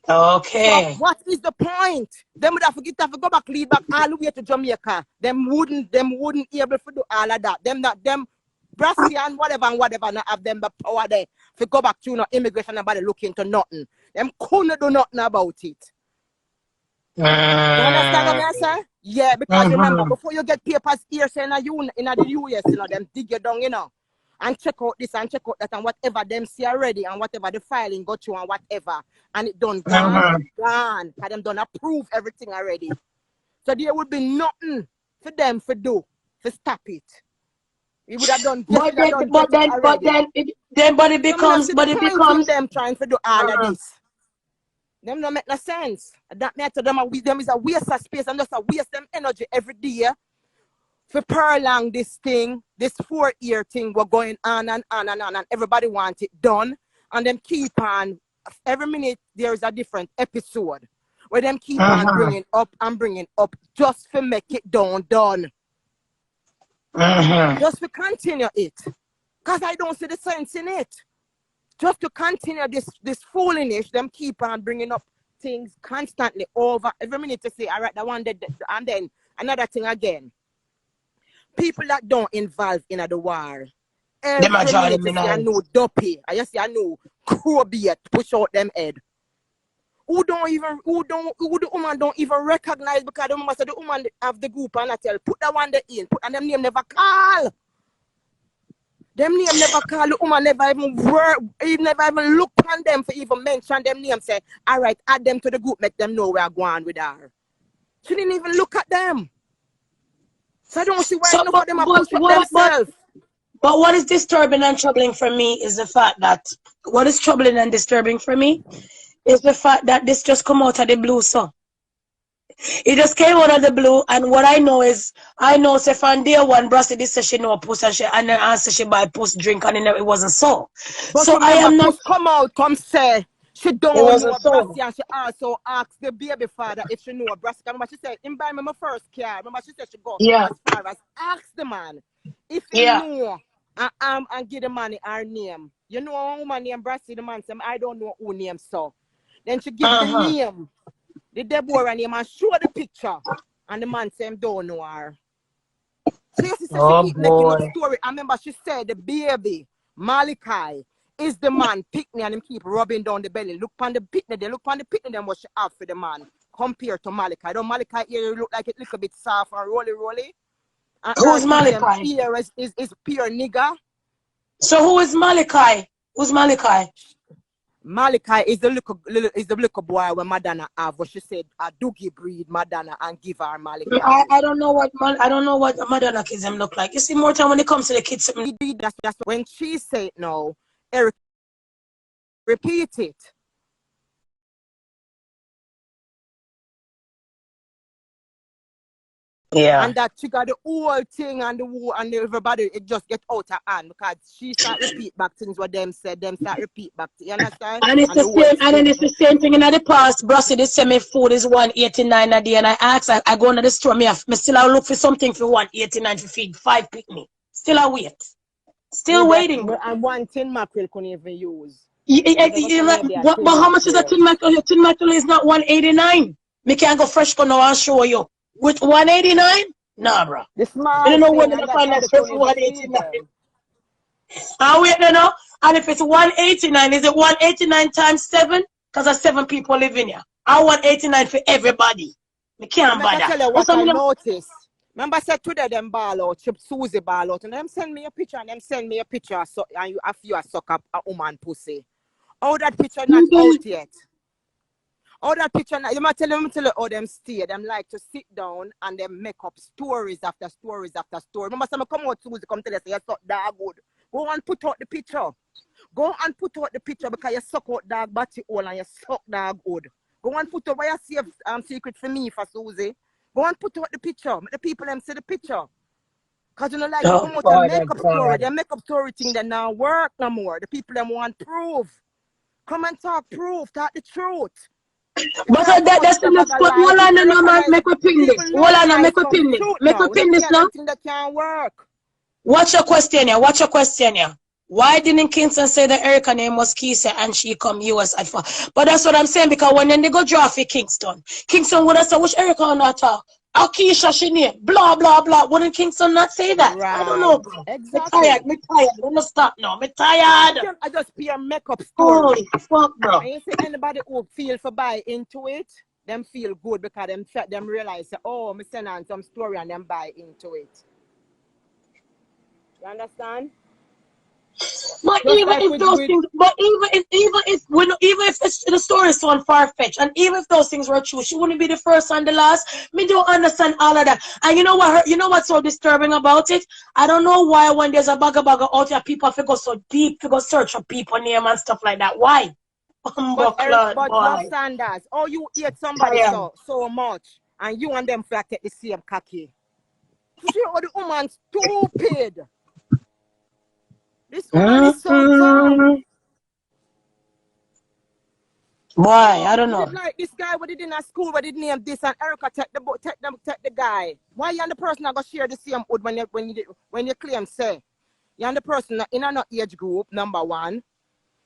Okay. So what is the point? Them would have to go back, lead back all the way to Jamaica. Them wouldn't able to do all of that. Them Brassy and whatever not have them the power there to go back to immigration nobody look into nothing. Them couldn't do nothing about it. You understand what I say? Yeah, because remember, before you get papers here say in the US, them dig you down, and check out this and check out that and whatever them see already and whatever the filing got you and whatever. And it done gone. Because them done approve everything already. So there would be nothing for them to do to stop it. You would have done but it becomes them trying to do all of this. Them don't make no sense. That matter them is a waste of space and just a waste them energy every day for prolong this thing, this 4-year thing we're going on and everybody wants it done. And them keep on every minute there is a different episode where them keep on bringing up just to make it done. Just to continue it. Because I don't see the sense in it. Just to continue this foolishness, them keep on bringing up things constantly over every minute to say, all right, that one dead, and then another thing again. People that don't involve in the war. Every minute you see a new dopey, I just see a new crowbait push out them head. Who the woman don't even recognize because the woman said the woman have the group and I tell put that one there in, and them name never call. Them name never call, the woman never even work, he never even look on them for even mention them name, say, all right, add them to the group, make them know we are going with her. She didn't even look at them. So I don't see why none of them are push up themselves. But what is disturbing and troubling for me is the fact that, what is troubling and disturbing for me is the fact that this just come out of the blue, so. It just came out of the blue, and what I know is, say from day one, Brassy did say she know Puss, and then answer she buy Puss drink, and it wasn't so. But so I am not. Come say, she don't know Brassy, and she also asked the baby father if she know Brassy. Remember she said, him buy me my first car. Remember she said she go as far as ask the man if he know and give the money her name. You know a woman named Brassy, the man said, I don't know who name so. Then she give the name, the Deborah name, and show the picture. And the man said, don't know her. So you see, she keep making up story. I remember she said the baby, Malachi, is the man, picnic, and him keep rubbing down the belly. Look on the picnic, then what she have for the man compared to Malachi. Don't Malachi here look like it little bit soft and rolly? And who's Malachi? Here is pure nigger. So who is Malachi? Who's Malachi? Malachi is the little boy when Madonna have what she said a doogie breed Madonna and give her Malachi. I don't know what Madonna kids them look like. You see more time when it comes to the kids. That's when she said no, Eric repeat it. Yeah. And that she got the whole thing and the war and everybody, it just get out of hand because she start repeat back things what them said, them start repeat back. You understand? And it's the same, and then it's the same thing in the past. Brassy, they say me food is $1.89 a day, and I ask, I go into the store, me still I look for something for $1.89 to feed 5 picnic. Still a wait. Still Me waiting, bro. and one tin mackerel couldn't even use. But how much is a tin mackerel? Your tin mackerel is not 189. Me can go fresh go now and show you. With 189? Nah, bro. The I small don't know thing, when and I that's find how that they strip couldn't for even feed 189. them. I wait now. And if it's 189, is it 189 times 7? Because there's 7 people living here. I want 189 for everybody. Me can't But I bother. tell you What's what I up, noticed. Remember I said today them ball out, Susie ball out, and them send me a picture and them send me a picture so and you after you suck up a woman pussy. Oh, that picture not out yet. Oh, that picture not, you might tell them how them stay. Them like to sit down and them make up stories after stories after story. Remember some come out Susie come tell us you suck dog good. Go and put out the picture. Go and put out the picture because you suck out dog body hole and you suck dog good. Go and put out why you save secret for me for Susie. Go and put out the picture. Make the people them see the picture. Because you know like to come out and make up story. They make up story thing that now work no more. The people them want proof. Come and talk proof. Talk the truth. But that's the next part. Hold on, no, man. Make we pin this. Hold on, make we pin this. Make we pin this now. That can't work. What's your question here? What's your question here? Why didn't Kingston say that Erica name was Keisha and she come US at 4? But that's what I'm saying because when they go draft for Kingston would have said, which Erica on that talk? Oh, Keisha, she name. Blah, blah, blah. Wouldn't Kingston not say that? Right. I don't know, bro. Exactly. Me tired. I'm going to stop now. Me tired. I just be a makeup story. Holy fuck, bro. And you see anybody who feel for buy into it, them feel good because them realize, oh, me send on some story and them buy into it. You understand? But Just even like if those things, but even if the story is so far-fetched, and even if those things were true, she wouldn't be the first and the last. Me don't understand all of that. And you know what? You know what's so disturbing about it? I don't know why when there's a bagger out here, people have to go so deep to go search for people name and stuff like that. Why? But love Saunders, oh, you hate somebody so much, and you and them feel take the same cocky. You see how the woman stupid. This woman is so dumb. Boy, I don't know. Like this guy, what did in a school, what did name this, and Erica take the guy. Why you and the person are gonna share the same wood when you claim say you and the person in another age group, number one.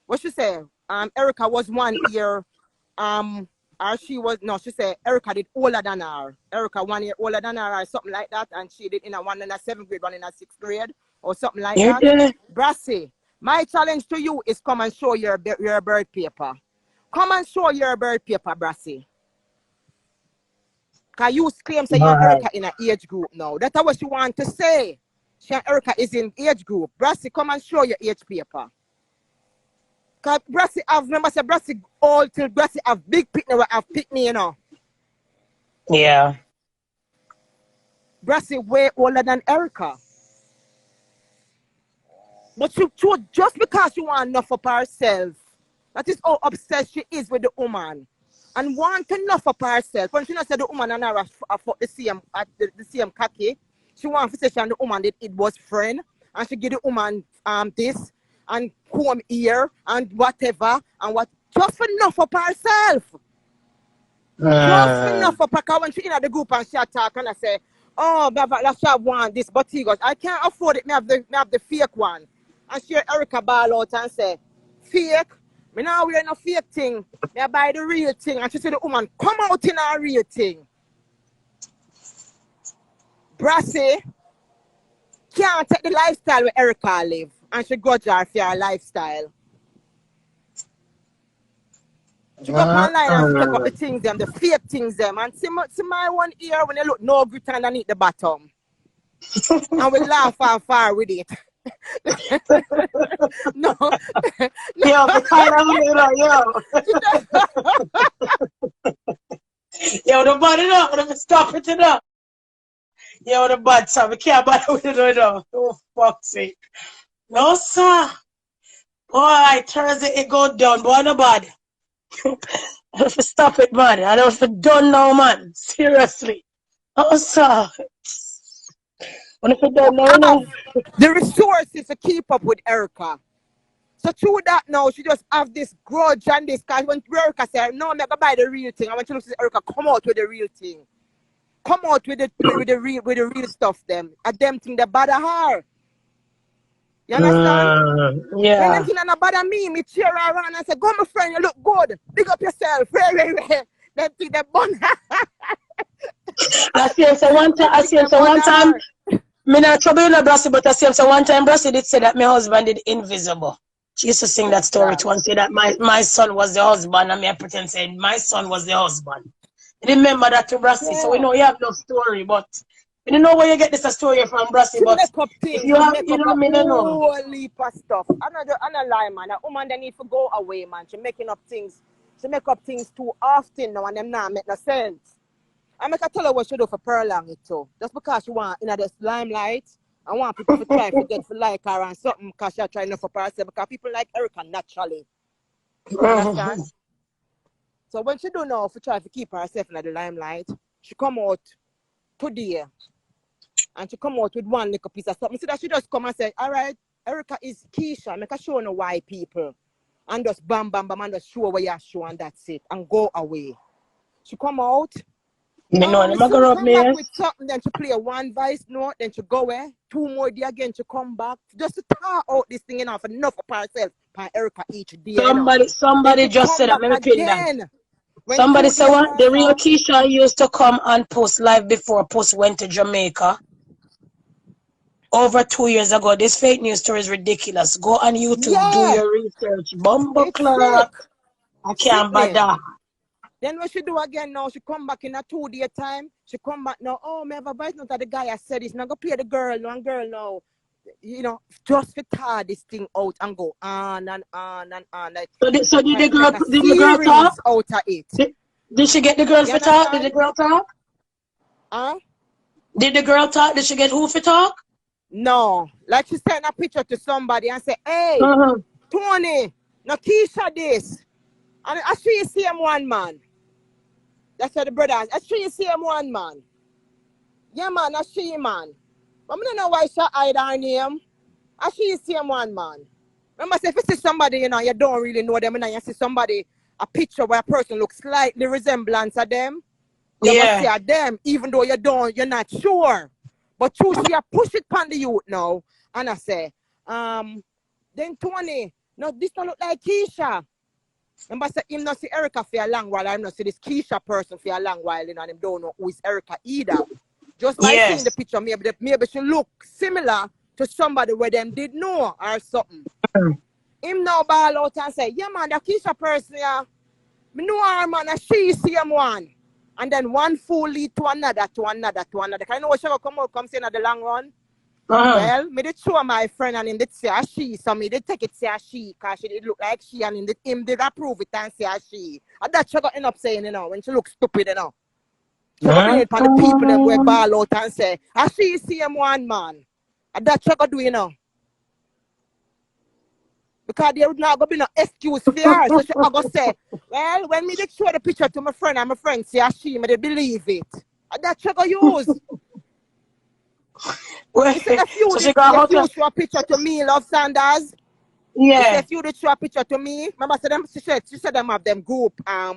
What she say? Erica was 1 year, or she was no, she said Erica did older than her. Erica 1 year older than her or something like that, and she did in a one in a 7th grade, one in a 6th grade, or something like that. Brassy, my challenge to you is come and show your birth paper. Come and show your birth paper, Brassy. Because you claim say you're Erica in an age group now. That's what you want to say. She and Erica is in age group. Brassy, come and show your age paper. Because Brassy remember say Brassy old till Brassy have big picnic where have picnic, you know. Yeah. Brassy way older than Erica. But she just because she want enough of herself, that is how obsessed she is with the woman. And want enough of herself. When she not say the woman and her are the same cocky, she want to say she and the woman it was friend. And she give the woman this and comb here and whatever and what just enough of herself. Just enough of her. Because when she in the group and she talk and I say, oh, let's have one this, but he goes, I can't afford it. Me have the fake one. And she Erica ball out and say, fake? Me now wear no fake thing. Me buy the real thing. And she said the woman come out in a real thing. Brassy can't take the lifestyle where Erica live. And she go jar for her lifestyle. She go up online and she take up the things them, the fake things them. And see my one ear when they look no grit underneath the bottom. And we laugh and far with it. No. Yo, the kind yo, the body up, let me stop it enough. Yo, the bad son, we can't bother with it right now. Oh, fuck's sake. No, sir. Boy, Thursday it go down, boy, no bad. I have to stop it, man. I don't have to done now, man. Seriously. Oh, sir. What if it done now? The resources to keep up with Erica. So through that now, she just have this grudge and this. Because when Erica said, no, I'm going to buy the real thing. And when she looks at Erica, come out with the real thing. Come out with the real stuff them. And them thing that bother her. You understand? When them Yeah. thing not bother me cheer her around and say, go my friend, you look good. Big up yourself. Them thing they bun. I see him so one time. I see him so one time. Me not trouble in a Brassy, but I see him so one time. Brassy did say that my husband did invisible. She used to sing that story to one, say that my son was the husband, and me I pretend saying my son was the husband. You remember that to Brassy, so we know you have no story, but we don't know where you get this story from, Brassy. She But make up if things. you She have, make you up know, a me don't know. whole heap of stuff. I'm not lie, man. A woman they need to go away, man. She making up things. She make up things too often now, and them not make no sense. I make her tell her what she do for prolong it too. Just because she want in this limelight, I want people to try to get for like her and something because she trying enough for herself. Because people like Erica naturally. You understand? So when she do now for try to keep herself in the limelight, she come out today and she come out with one little piece of something. So that she just come and say, all right, Erica is Keisha. Make her show no white people. And just bam, bam, bam, and just show where you show and that's it. And go away. She come out. Me know, And them go rub come me, back yes. with something, then she play one voice note, then she go away. 2 more day again, she come back. Just to talk out this thing enough, enough for herself, by Erica each day, you know. Then Somebody she just come said that. back Let me pin that. again. When Somebody 2 said days what? The pass real out, Keisha used to come and post live before Post went to Jamaica over 2 years ago. This fake news story is ridiculous. Go on YouTube, do yeah, your research. Bumble it's sick. clock. I can't Sickening. bother. Then what she do again now, she come back in a 2 day time. She come back now, oh, me have a voice note that the guy I said this. Now go play the girl, no, and girl now. You know, just to tar this thing out and go on and on and on. Like, So trying to make a did the girl talk? series out of it. Did she get the girl You for talk? Did the understand? girl talk? Huh? Did the girl talk? Did she get who for talk? No. Like she sent a picture to somebody and say, hey, Uh-huh. Tony, now Keisha this. And I see you see him one man. That's what the brothers. I see you see him one man. Yeah, man, I see him, man. But I don't know why she hide her name. I see you see him one man. Remember, say, if you see somebody, you know, you don't really know them, and you see somebody, a picture where a person looks slightly resemblance of them, you go see a them, even though you're not sure. But true, she a push it on the youth now. And I say, then Tony, no, this don't look like Keisha. Remember, say, him not see Erica for a long while, I'm not see this Keisha person for a long while, you know, and him don't know who is Erica either. Just by seeing the picture, maybe she look similar to somebody where them did know or something. Him now ball out and say, yeah, man, the Keisha person, yeah. Me know her, man, and she see him one. And then one fool lead to another, to another, to another. Can you know what she will come out, come say in the long run? Well, me did show my friend and him did say a she, so me did take it say a she, because she did look like she, and him did approve it and say a she. And that she got end up saying, you know, when she look stupid, you know. She got bring it upon the people them where ball out and say, a she see him one, man. And that she got do, you know. Because there would not go be no excuse for her. So she go say, well, when me did show the picture to my friend and my friend say she, me they believe it. And that she go use. So she got If you show a picture to me, love Saunders. You say if you did show a picture to me, remember say them she said them have them group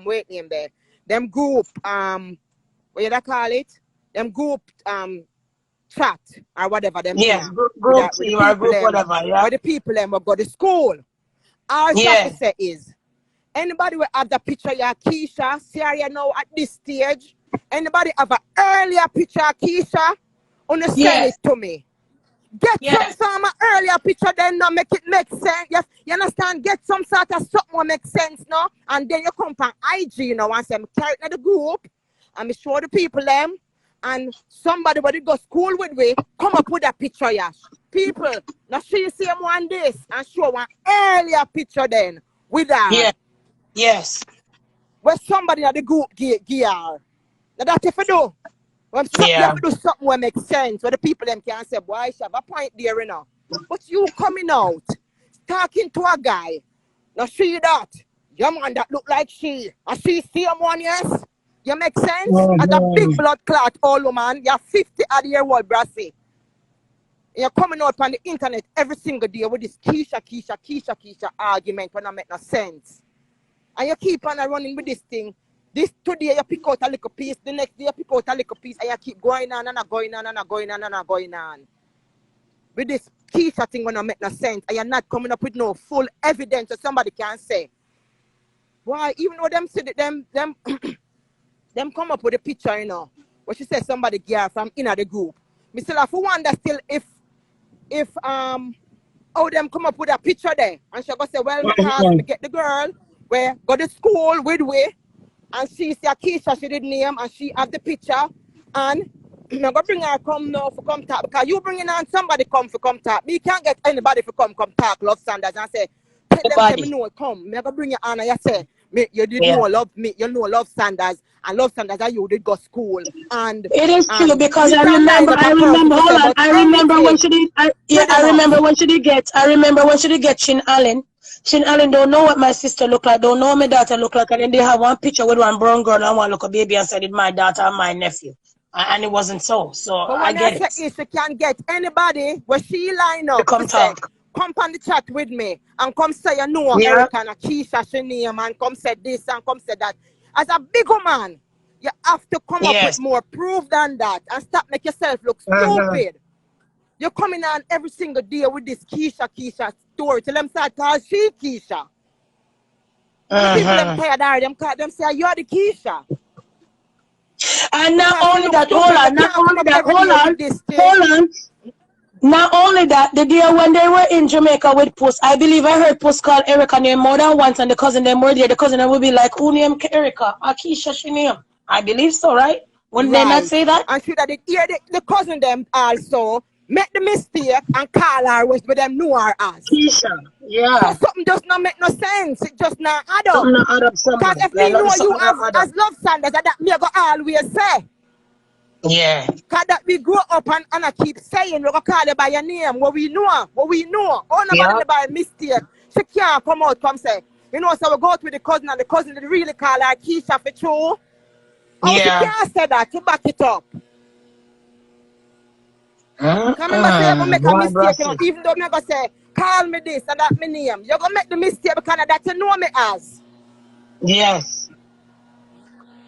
wait name there. Them group what you call it? Them group chat or whatever them Yes, name. group With the team or people group them whatever, yeah. where the people them will go to school. All she have to say is anybody will have the picture of Keisha, see her you know at this stage. Anybody have an earlier picture of Keisha? Wanna send it to me. Get some sort of earlier picture, then no make it make sense. Yes, you understand? Get some sort of something will make sense, no? And then you come from IG, you know, and say, I'm carrying the group, and me show the people them, and somebody when they go school with me, come up with a picture, yeah. People, now she see him one this, and show one earlier picture then, with her. Yeah, yes. Where somebody at the group give her. Now that's if you do. When you have to do something that makes sense, where the people them can say, boy, she have a point there, you know. But you coming out, talking to a guy, now see that, your man that look like she, and she see him one, yes? You make sense? As a big blood clot, old woman, you're 50 odd year old, Brassy. You're coming out on the internet every single day with this Keisha argument when I make no sense. And you keep on running with this thing. This today you pick out a little piece, the next day you pick out a little piece, and you keep going on and going on and going on and going on. With this Keisha thing gonna make no sense, and you're not coming up with no full evidence that somebody can say. Why? Even though them said them them come up with a picture, you know, where she said somebody get her from inner the group. Me still have to wonder still if how them come up with a picture there, and she go say, well, because me get the girl where go to school with we, and she see a Keisha, she did name, and she have the picture, and I'm gonna bring her come now for come talk, because you bringing on somebody come for come talk. Me can't get anybody for come talk love Saunders and say, tell them say me know come. Me gonna bring you on and you say, me you did know love me, you know love Saunders, and love Saunders and you did go school. And it is true because I hold on, I remember when she did I remember when she did get Shin Allen. Shin Allen don't know what my sister look like, don't know what my daughter look like, and then they have one picture with one brown girl and one little baby and said it's my daughter and my nephew. And it wasn't so. So but I when get I say if she can get anybody where she line up come to say, talk. come on the chat with me and come say you know Erica and Keisha she name and come say this and come say that. As a big woman, you have to come up with more proof than that and stop make yourself look stupid. You're coming on every single day with this Keisha story. Till them start call she Keisha. And the people them tired of them call them say you're the Keisha. And not Because only that, hold on. Not only that, the day when they were in Jamaica with Puss, I believe I heard Puss call Erica name more than once, and the cousin them were there. The cousin them would be like, who named Erica? Keisha she name. I believe so, right? Wouldn't they not say that? And should have the cousin them also make the mistake and call her with them know her as Keisha. Yeah. So something does not make no sense. It just not add up. Something not add up because if me know you as love Saunders, that me go always say. Yeah. Because that we grow up and I keep saying we go call you by your name. What we know. Oh, nobody by mistake. She can't come out come say. You know, so we go out with the cousin and the cousin did really call her Keisha for true. Oh, she can't say that. She back it up. Can remember say you're gonna make a mistake, you know, even though I'm gonna say, call me this and that my name. You're gonna make the mistake because of that you know me as. Yes.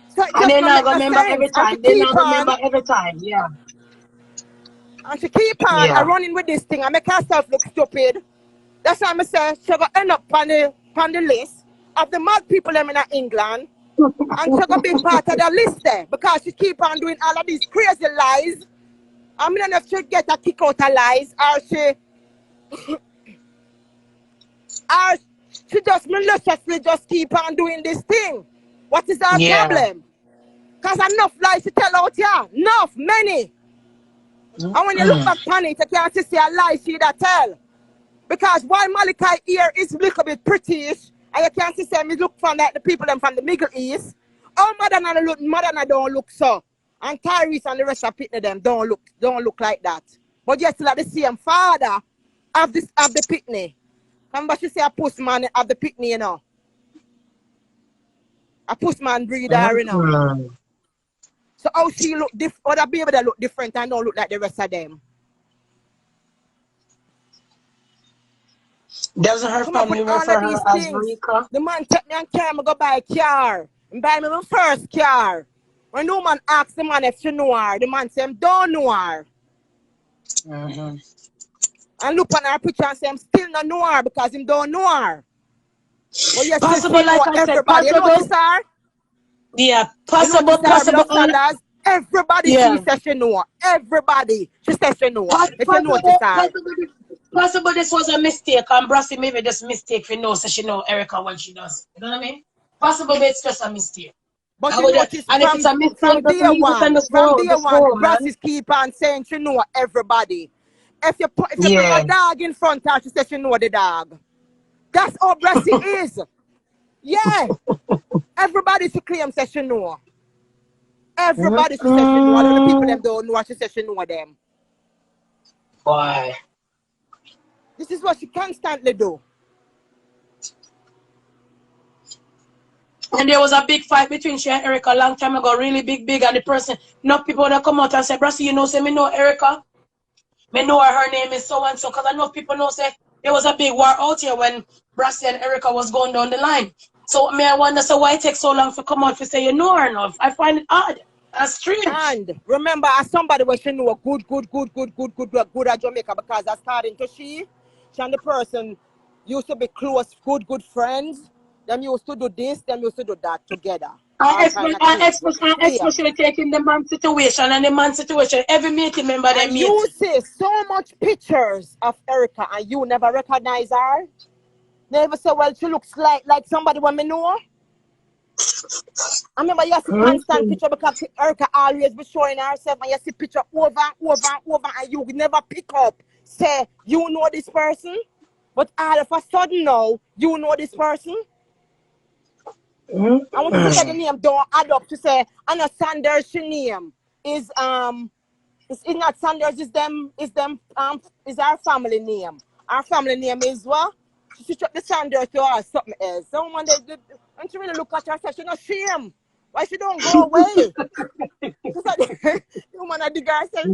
So and they're not gonna remember every time. They're not gonna remember every time, yeah. And she keep on running with this thing and make herself look stupid. That's why I say she's gonna end up on the list of the mad people them in England. And she's gonna be part of the list there because she keep on doing all of these crazy lies. I mean, if she get a kick out of lies or she just maliciously just keep on doing this thing. What is our problem? Because enough lies to tell out here. Enough, many. And when you look back on it, you can't see a lie she that tell. Because while Malachi here is a little bit pretty-ish, and you can't see me look from like the people them from the Middle East, oh, Madonna don't look so. And Tyrese and the rest of Pitney them don't look like that. But yet still at the same father of the Pitney. Remember she say a Puss man of the Pitney, you know. A Puss man breeder, you know. So how she look different, other baby that look different and don't look like the rest of them. Doesn't her family refer her as Rika? The man take me and carry me go buy a car. And buy me my first car. When no man asks the man if she know her, the man say, don't know her. And look on her picture and say, I'm still not know her because him don't know her. But yes, possible, like I said, possible. You notice her? Yeah, possible. Everybody she says she know. Everybody she says she know. If you notice her. Possible this was a mistake and Brassy maybe just mistake for know so she know Erica when she does. You know what I mean? Possible it's just a mistake. But you notice and if it's a mistake, from day one, Brassy keep on saying she know everybody. If you put a dog in front of her, she says she know the dog. That's all Brassy is. Yeah. Everybody she claims says she know. Everybody she says she know. All the people them don't know, she says she know them. Why? This is what she constantly do. And there was a big fight between she and Erica a long time ago, really big, and the person, enough people that come out and say, Brassy, you know, say, me know Erica. Me know her name is so and so, because enough people know, say, there was a big war out here when Brassy and Erica was going down the line. So, me, I wonder, so why it takes so long to come out to say, you know her enough? I find it odd. That's strange. And remember, as somebody was she know good at Jamaica because I starting to she and the person used to be close, good friends. Them used to do this, them used to do that together. Especially taking the man situation and the man situation. Every meeting member they And meet. you see so much pictures of Erica and you never recognize her. Never say, well, she looks like somebody when me know. I remember you see constant picture because Erica always be showing herself and you see picture over and you never pick up. Say, you know this person? But all of a sudden now, you know this person? I want you to say the name don't add up to say, I know Saunders she name is it's not Saunders, is our family name. Our family name is what? She took the Saunders to her something else. Someone and she really look at her and say, she no shame. Why she don't go away? She's like, the woman at the guy said,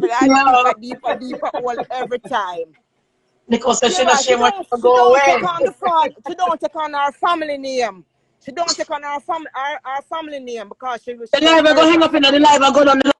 deeper all every time. Because Yeah, she right. shame what She go don't away. take on the fraud. She don't take on our family name. She don't take on our family name because she was. The live I go hang up in the live I go down the